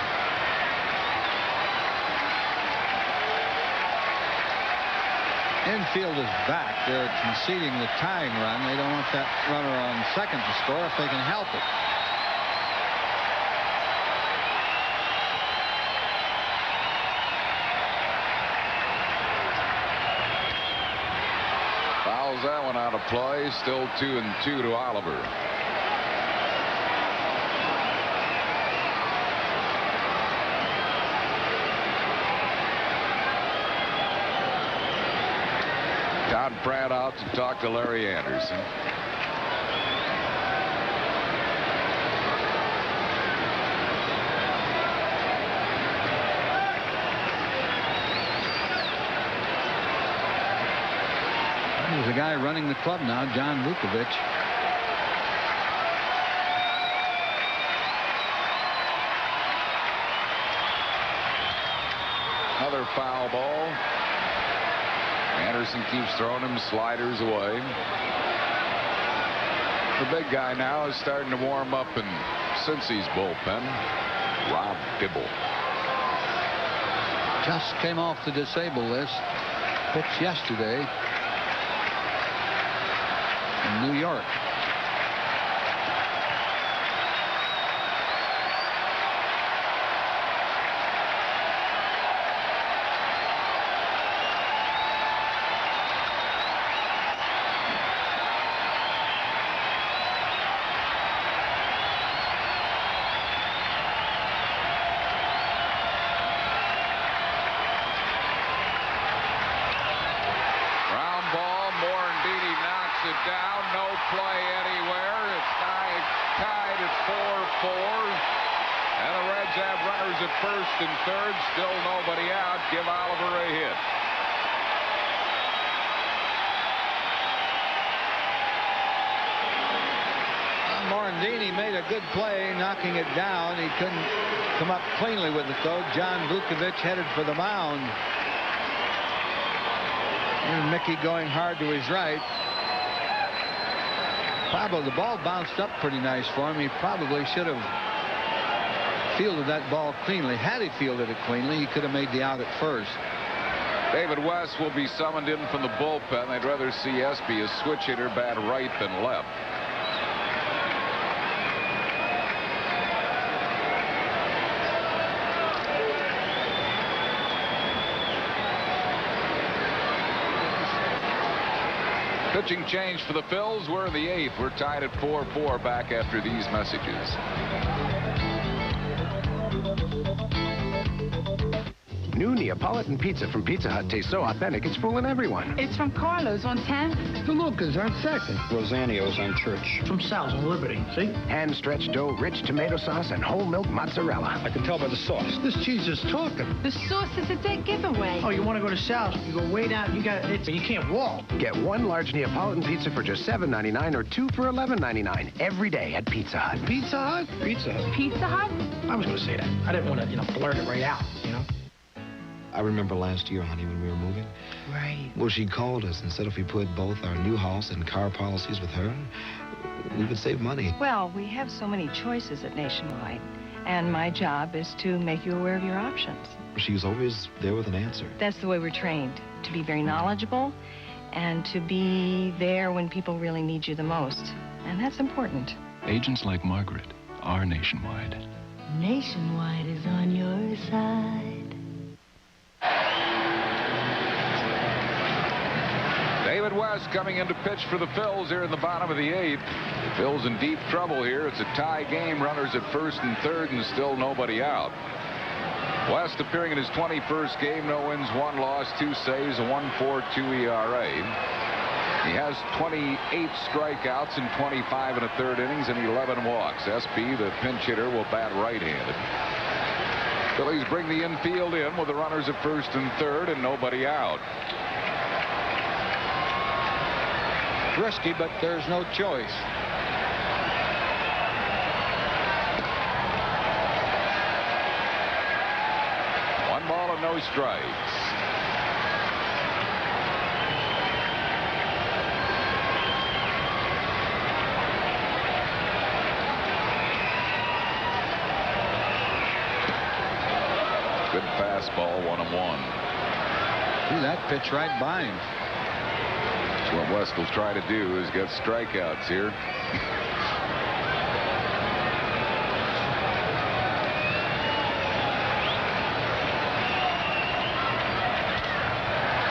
Infield is back. They're conceding the tying run. They don't want that runner on second to score if they can help it. Fouls that one out of play. Still 2-2 to Oliver. Todd Pratt out to talk to Larry Anderson. There's a guy running the club now, John Vukovich. Another foul ball. Anderson keeps throwing him sliders away. The big guy now is starting to warm up in Cincy's bullpen. Rob Dibble. Just came off the disabled list. Pitched yesterday in New York. Down, no play anywhere. It's tied at 4-4. And the Reds have runners at first and third. Still nobody out. Give Oliver a hit. Baldini made a good play knocking it down. He couldn't come up cleanly with it, though. John Vukovic headed for the mound. And Mickey going hard to his right. Probably the ball bounced up pretty nice for him. He probably should have fielded that ball cleanly. Had he fielded it cleanly, he could have made the out at first. David West will be summoned in from the bullpen. They'd rather see Espy a switch hitter, bat right than left. Pitching change for the Phils. We're in the 8th. We're tied at 4-4 back after these messages. New Neapolitan pizza from Pizza Hut tastes so authentic, it's fooling everyone. It's from Carlos on 10th. The Lucas on 2nd. Rosanio's on Church. From Sal's on Liberty, see? Hand-stretched dough, rich tomato sauce, and whole milk mozzarella. I can tell by the sauce. This cheese is talking. The sauce is a dead giveaway. Oh, you want to go to Sal's? You go way down. You can't walk. Get one large Neapolitan pizza for just $7.99 or 2 for $11.99 every day at Pizza Hut. Pizza Hut? Pizza Hut. Pizza Hut? I was going to say that. I didn't want to, blurt it right out, I remember last year, honey, when we were moving. Right. Well, she called us and said if we put both our new house and car policies with her, we would save money. Well, we have so many choices at Nationwide, and my job is to make you aware of your options. She was always there with an answer. That's the way we're trained, to be very knowledgeable and to be there when people really need you the most. And that's important. Agents like Margaret are Nationwide. Nationwide is on your side. David West coming in to pitch for the Phils here in the bottom of the 8th. The Phils in deep trouble here. It's a tie game. Runners at first and third and still nobody out. West appearing in his 21st game. No wins, 1 loss, 2 saves, a 1.42 ERA. He has 28 strikeouts in 25 1/3 innings and 11 walks. SP, the pinch hitter, will bat right-handed. Phillies bring the infield in with the runners at first and third and nobody out. Risky, but there's no choice. One ball and no strikes. Good fastball, 1-1. See that pitch right by him. What West will try to do is get strikeouts here.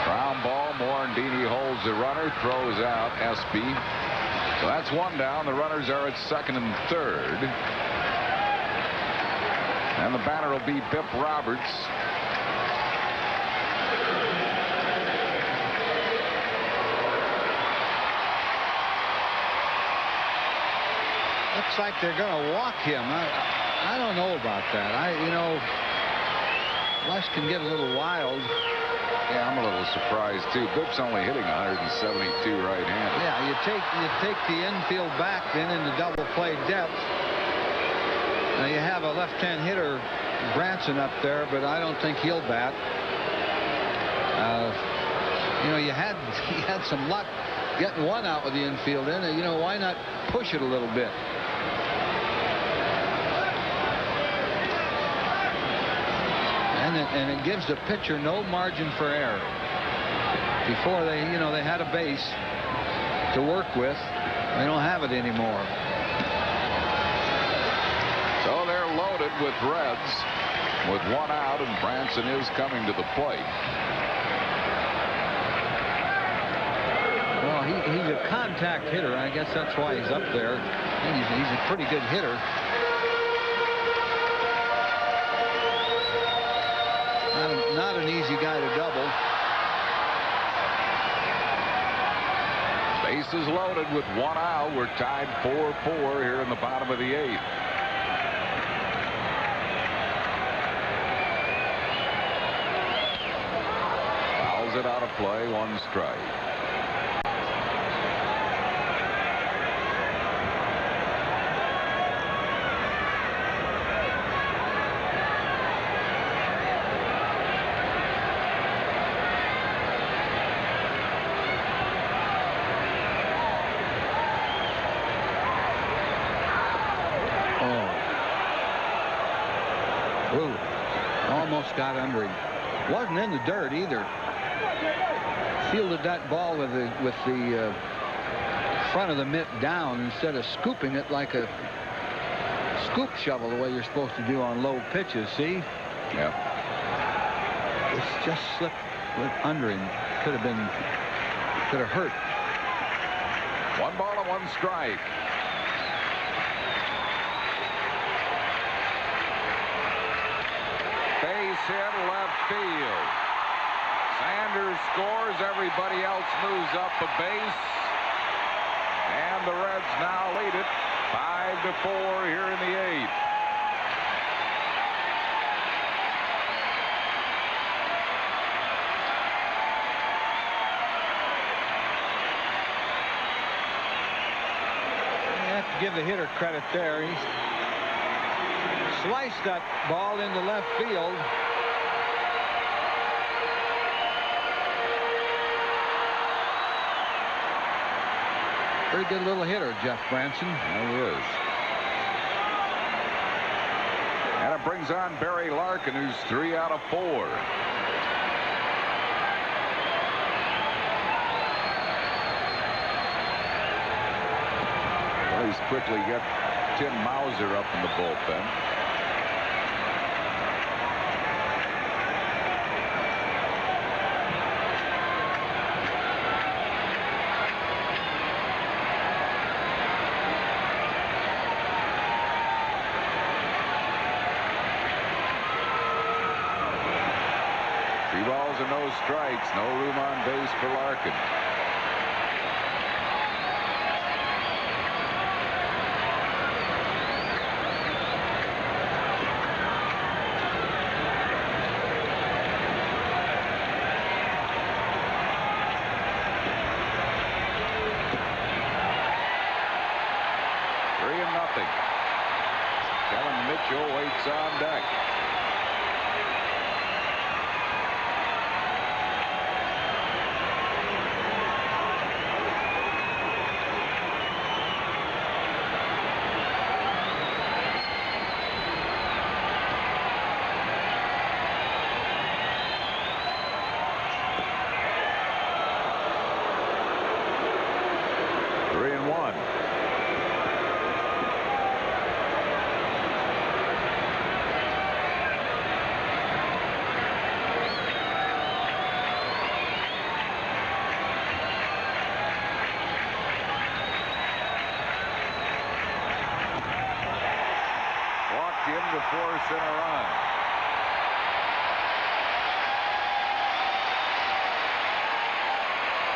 Ground ball. Morandini holds the runner, throws out SP. So that's 1 down. The runners are at second and third. And the batter will be Bip Roberts. Looks like they're going to walk him. I don't know about that. West can get a little wild. Yeah, I'm a little surprised too. Bip's only hitting 172 right-handed. Yeah, you take the infield back then into double play depth. Now you have a left-hand hitter, Branson, up there, but I don't think he'll bat. You had some luck getting one out with the infield in. Why not push it a little bit? And it gives the pitcher no margin for error. Before they had a base to work with. They don't have it anymore. So they're loaded with Reds with 1 out, and Branson is coming to the plate. Well, he's a contact hitter. I guess that's why he's up there. He's a pretty good hitter. Not an easy guy to double. Bases loaded with 1 out. We're tied 4-4 here in the bottom of the 8th. Fouls it out of play, 1 strike. just got under him. Wasn't in the dirt either. Fielded that ball with the front of the mitt down instead of scooping it like a scoop shovel the way you're supposed to do on low pitches. See? Yep. It's just slipped under him. Could have hurt. 1 ball and 1 strike. Base hit left field. Sanders scores. Everybody else moves up a base. And the Reds now lead it 5-4 here in the 8th. You have to give the hitter credit there. He sliced that ball into left field. Very good little hitter, Jeff Branson. There he is. And it brings on Barry Larkin, who's 3 out of 4. Phillies quickly get Tim Mauser up in the bullpen. And no strikes, no room on base for Larkin. Three and nothing. Kevin Mitchell waits on deck. To force in a run.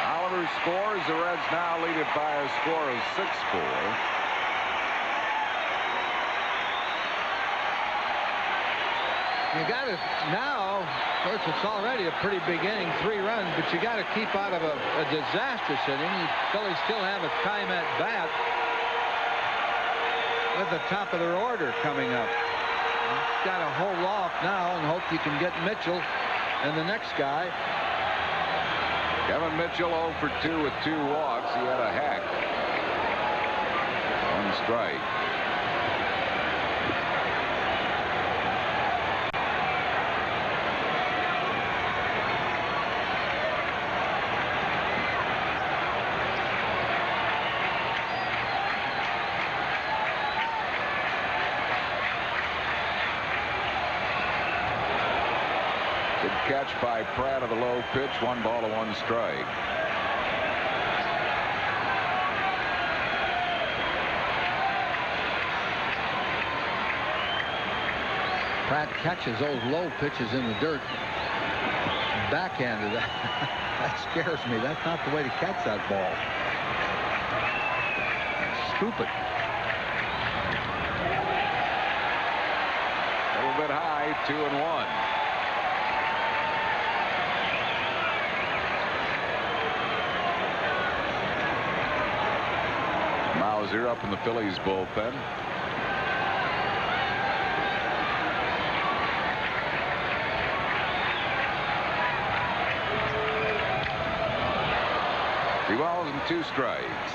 Oliver scores. The Reds now lead it by a score of 6-4. You got to now, of course, it's already a pretty big inning, 3 runs, but you got to keep out of a disastrous inning. The Phillies still have a time at bat with the top of their order coming up. Got to hold off now and hope you can get Mitchell and the next guy. Kevin Mitchell 0 for 2 with 2 walks. He had a hack. 1 strike. Catch by Pratt of the low pitch. 1 ball to 1 strike. Pratt catches those low pitches in the dirt. Backhanded. That scares me. That's not the way to catch that ball. Scoop it. A little bit high. 2-1. Mauser up in the Phillies bullpen. Three balls and 2 strikes.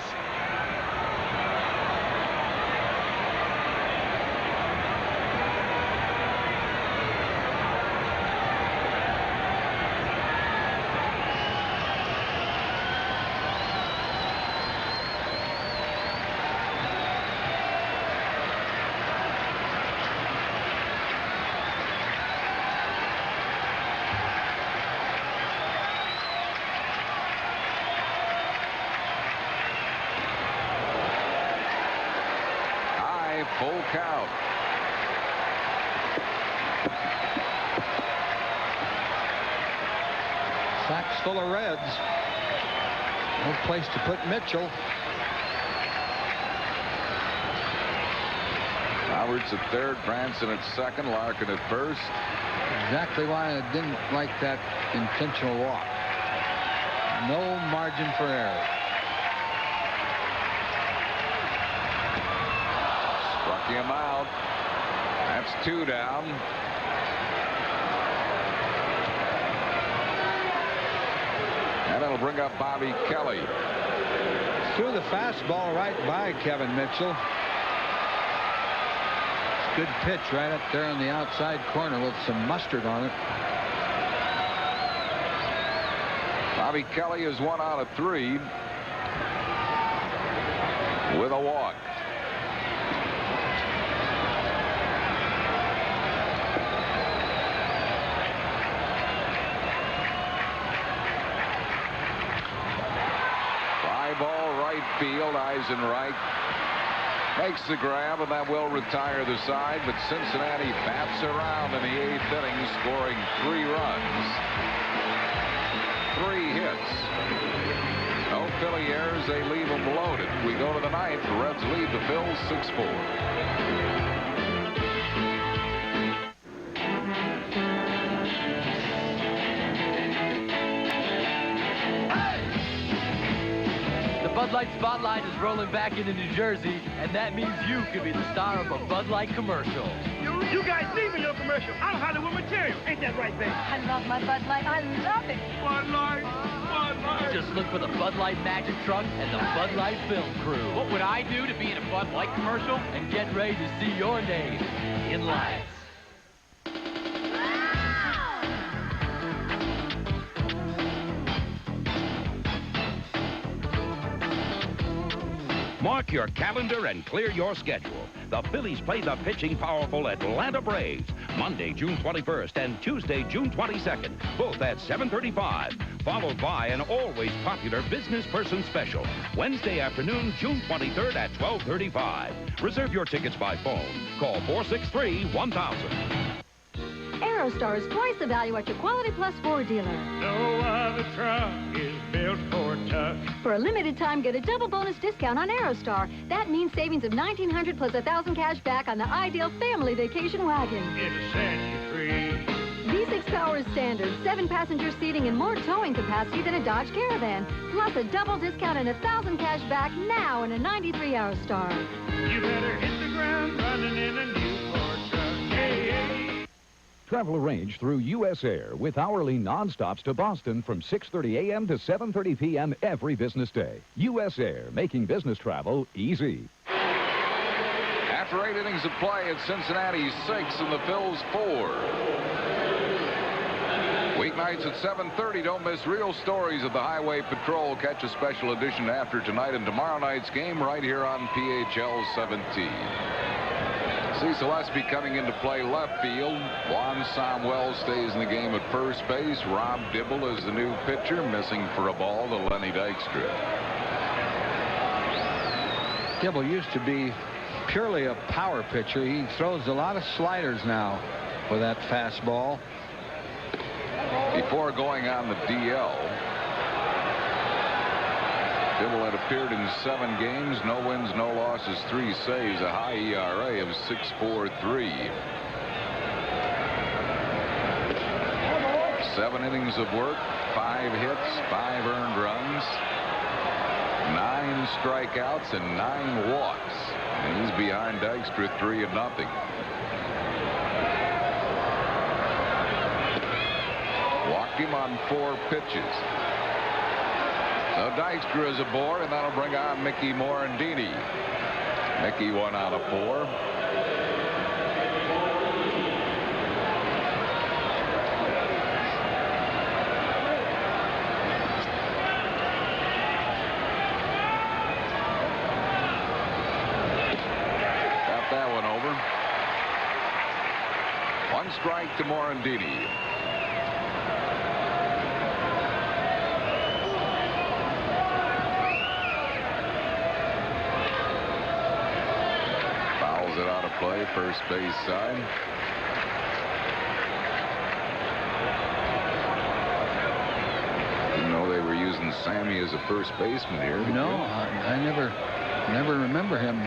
a full count. Sacks full of Reds. No place to put Mitchell. Roberts at third, Branson at second, Larkin at first. Exactly why I didn't like that intentional walk. No margin for error. Struck him out. That's 2 down. And that'll bring up Bobby Kelly. Threw the fastball right by Kevin Mitchell. Good pitch right up there on the outside corner with some mustard on it. Bobby Kelly is 1 out of 3 with a walk. Fly ball right field. Eisenreich makes the grab, and that will retire the side, but Cincinnati bats around in the 8th inning, scoring 3 runs. 3 hits. No Philly errors. They leave them loaded. We go to the 9th. The Reds lead the Phils 6-4. Bud Light Spotlight is rolling back into New Jersey, and that means you could be the star of a Bud Light commercial. You guys leave me your commercial. I'm Hollywood material. Ain't that right, baby? I love my Bud Light. I love it. Bud Light. Bud Light. Just look for the Bud Light Magic Truck and the Bud Light Film Crew. What would I do to be in a Bud Light commercial? And get ready to see your name in lights. Mark your calendar and clear your schedule. The Phillies play the pitching powerful Atlanta Braves Monday, June 21st and Tuesday, June 22nd, both at 7:35, followed by an always popular business person special Wednesday afternoon, June 23rd at 12:35. Reserve your tickets by phone. Call 463-1000. Aerostar is twice the value at your Quality Plus Ford dealer. No other truck is built for tough. For a limited time, get a double bonus discount on Aerostar. That means savings of $1,900 plus $1,000 cash back on the ideal family vacation wagon. It'll set you free. V6 power is standard, 7-passenger seating and more towing capacity than a Dodge Caravan. Plus a double discount and $1,000 cash back now in a 93 Aerostar. You better hit the ground running in a new Ford truck. Hey, hey. Travel arranged through U.S. Air with hourly non-stops to Boston from 6:30 a.m. to 7:30 p.m. every business day. U.S. Air, making business travel easy. After 8 innings of play, it's Cincinnati 6 and the Phils 4. Weeknights at 7:30. Don't miss Real Stories of the Highway Patrol. Catch a special edition after tonight and tomorrow night's game right here on PHL 17. Cecil Espy coming into play left field. Juan Samuel stays in the game at first base. Rob Dibble is the new pitcher, missing for a ball to Lenny Dykstra. Dibble used to be purely a power pitcher. He throws a lot of sliders now with that fastball. Before going on the DL, Dibble had appeared in 7 games, no wins, no losses, 3 saves, a high ERA of 6.43. 7 innings of work, 5 hits, 5 earned runs, 9 strikeouts, and 9 walks. And he's behind Dykstra 3-0. Walked him on 4 pitches. So Dykstra is aboard, and that'll bring on Mickey Morandini. Mickey 1 out of 4. Got that one over. 1 strike to Morandini. out of play, first base side. Didn't know they were using Sammy as a first baseman here. No, I never remember him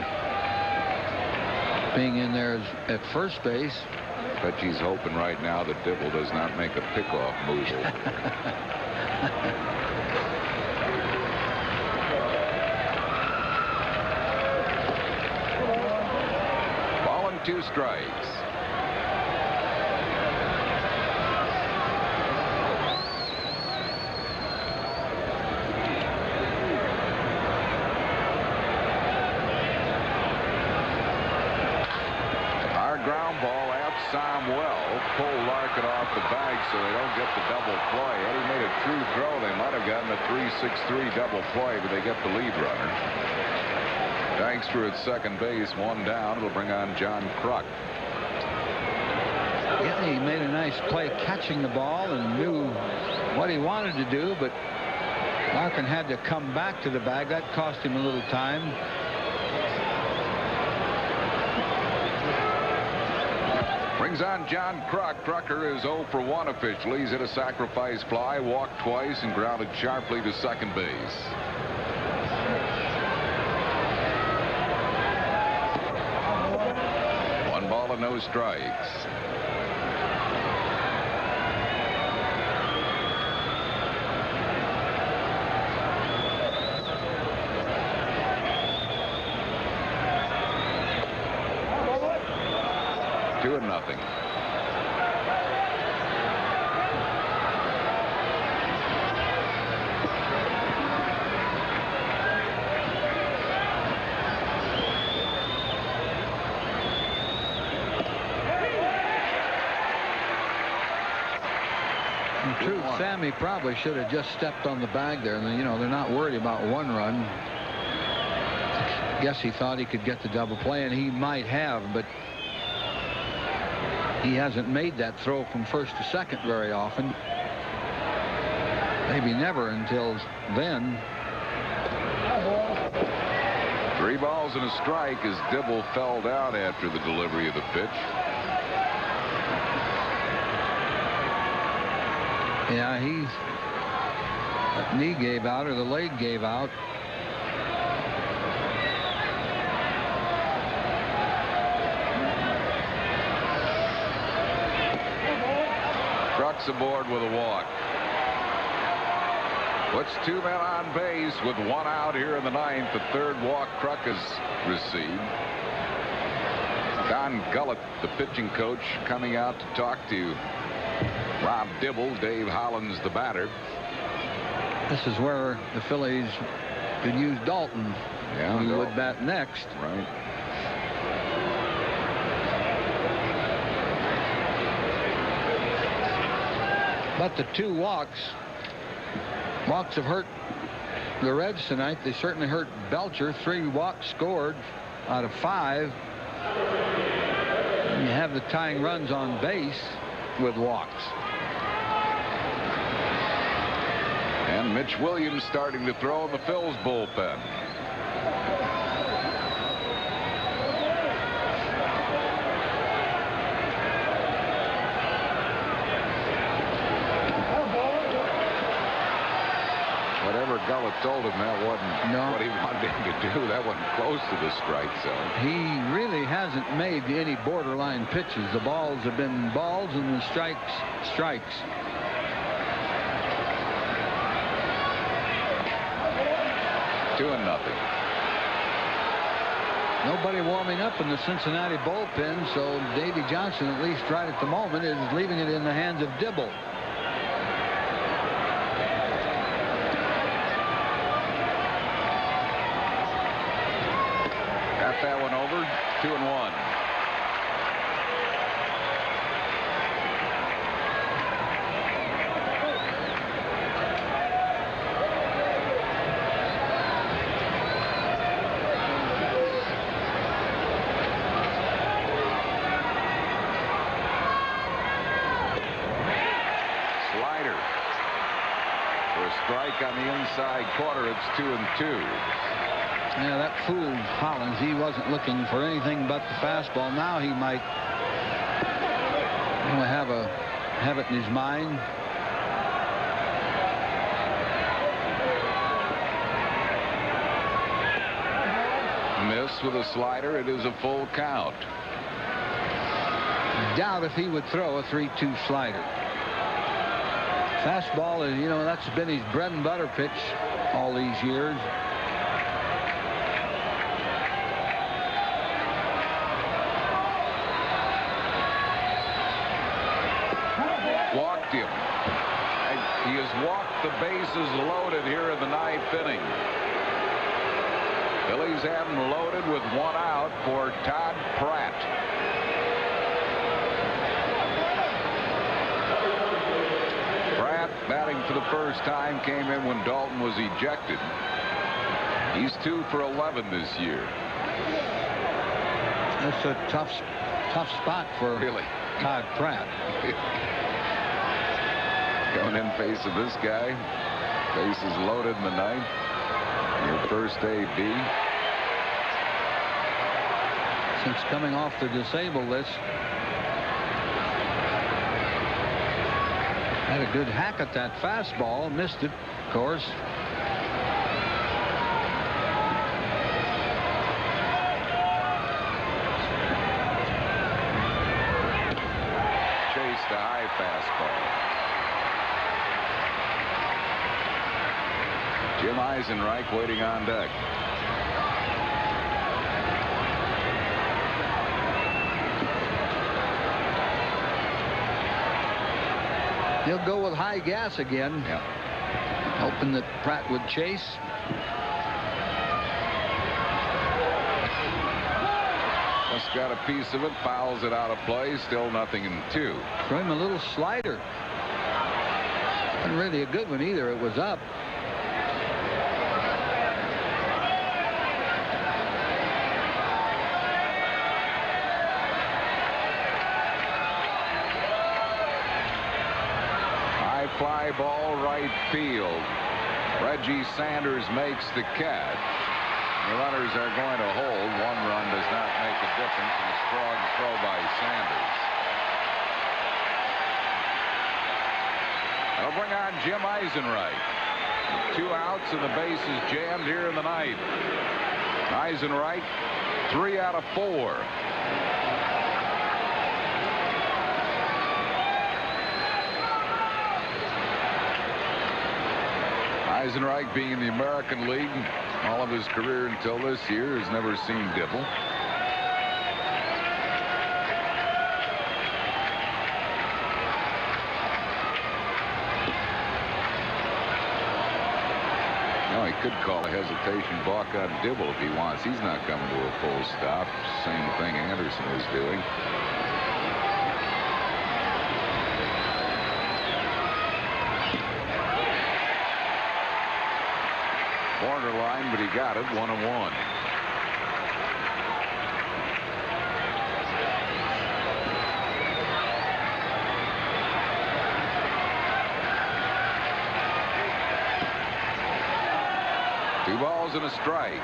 being in there at first base. Bet he's hoping right now that Dibble does not make a pickoff move. Ball and 2 strikes. Pull Larkin off the bag so they don't get the double play. Had he made a true throw, they might have gotten a 3-6-3 double play, but they get the lead runner. Dykstra at second base, 1 down. It'll bring on John Kruk. Yeah, he made a nice play catching the ball and knew what he wanted to do, but Larkin had to come back to the bag. That cost him a little time. Brings on John Kruk. Drucker is 0 for 1 officially. He's hit a sacrifice fly, walked twice, and grounded sharply to second base. One ball and no strikes. Nothing. In truth, Sammy probably should have just stepped on the bag there. And, you know, they're not worried about 1 run. Guess he thought he could get the double play, and he might have, but he hasn't made that throw from first to second very often. Maybe never until then. 3 balls and a strike as Dibble fell down after the delivery of the pitch. Yeah, that knee gave out, or the leg gave out. Aboard with a walk. Puts 2 men on base with 1 out here in the 9th. The 3rd walk Kruk has received. Don Gullett, the pitching coach, coming out to talk to Rob Dibble. Dave Hollins, the batter. This is where the Phillies could use Dalton. Yeah, who would bat next. Right. But the 2 walks have hurt the Reds tonight. They certainly hurt Belcher. 3 walks scored out of 5. And you have the tying runs on base with walks. And Mitch Williams starting to throw in the Phil's bullpen. Whatever Gullett told him, that wasn't what he wanted him to do. That wasn't close to the strike zone. He really hasn't made any borderline pitches. The balls have been balls and the strikes. 2-0. Nobody warming up in the Cincinnati bullpen, so Davy Johnson, at least right at the moment, is leaving it in the hands of Dibble. That one over. 2-1. Slider for a strike on the inside corner. It's 2-2. Yeah, that fooled Hollins. He wasn't looking for anything but the fastball. Now he might have it in his mind. Miss with a slider. It is a full count. Doubt if he would throw a 3-2 slider. Fastball is, that's been his bread and butter pitch all these years. Walked him. He has walked the bases loaded here in the 9th inning. Phillies have him loaded with 1 out for Todd Pratt. Pratt, batting for the first time, came in when Dalton was ejected. He's 2 for 11 this year. That's a tough spot for Todd Pratt. Going in face of this guy. Bases loaded in the 9th. Your first AB. Since coming off the disabled list. Had a good hack at that fastball. Missed it, of course. Chased a high fastball. Jim Eisenreich waiting on deck. He'll go with high gas again. Yeah. Hoping that Pratt would chase. Just got a piece of it. Fouls it out of play. Still nothing in 2. Throw him a little slider. Wasn't really a good one either. It was up. Fly ball right field. Reggie Sanders makes the catch. The runners are going to hold. 1 run does not make a difference, and a strong throw by Sanders. That'll bring on Jim Eisenreich. 2 outs and the bases jammed here in the 9th. Eisenreich 3 out of 4. Eisenreich, being in the American League all of his career until this year, has never seen Dibble. No, he could call a hesitation balk on Dibble if he wants. He's not coming to a full stop. Same thing Anderson is doing. Borderline, but he got it. 1-1. Two balls and a strike.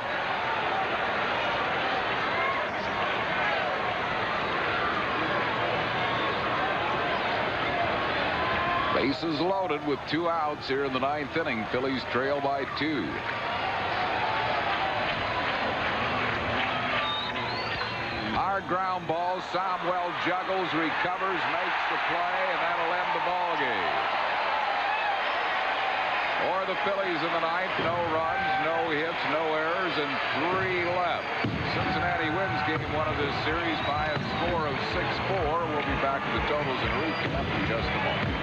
Bases loaded with 2 outs here in the 9th inning. Phillies trail by 2. Hard ground ball. Somwell juggles, recovers, makes the play, and that'll end the ball game. For the Phillies in the 9th, no runs, no hits, no errors, and 3 left. Cincinnati wins game 1 of this series by a score of 6-4. We'll be back to the totals and recap in just a moment.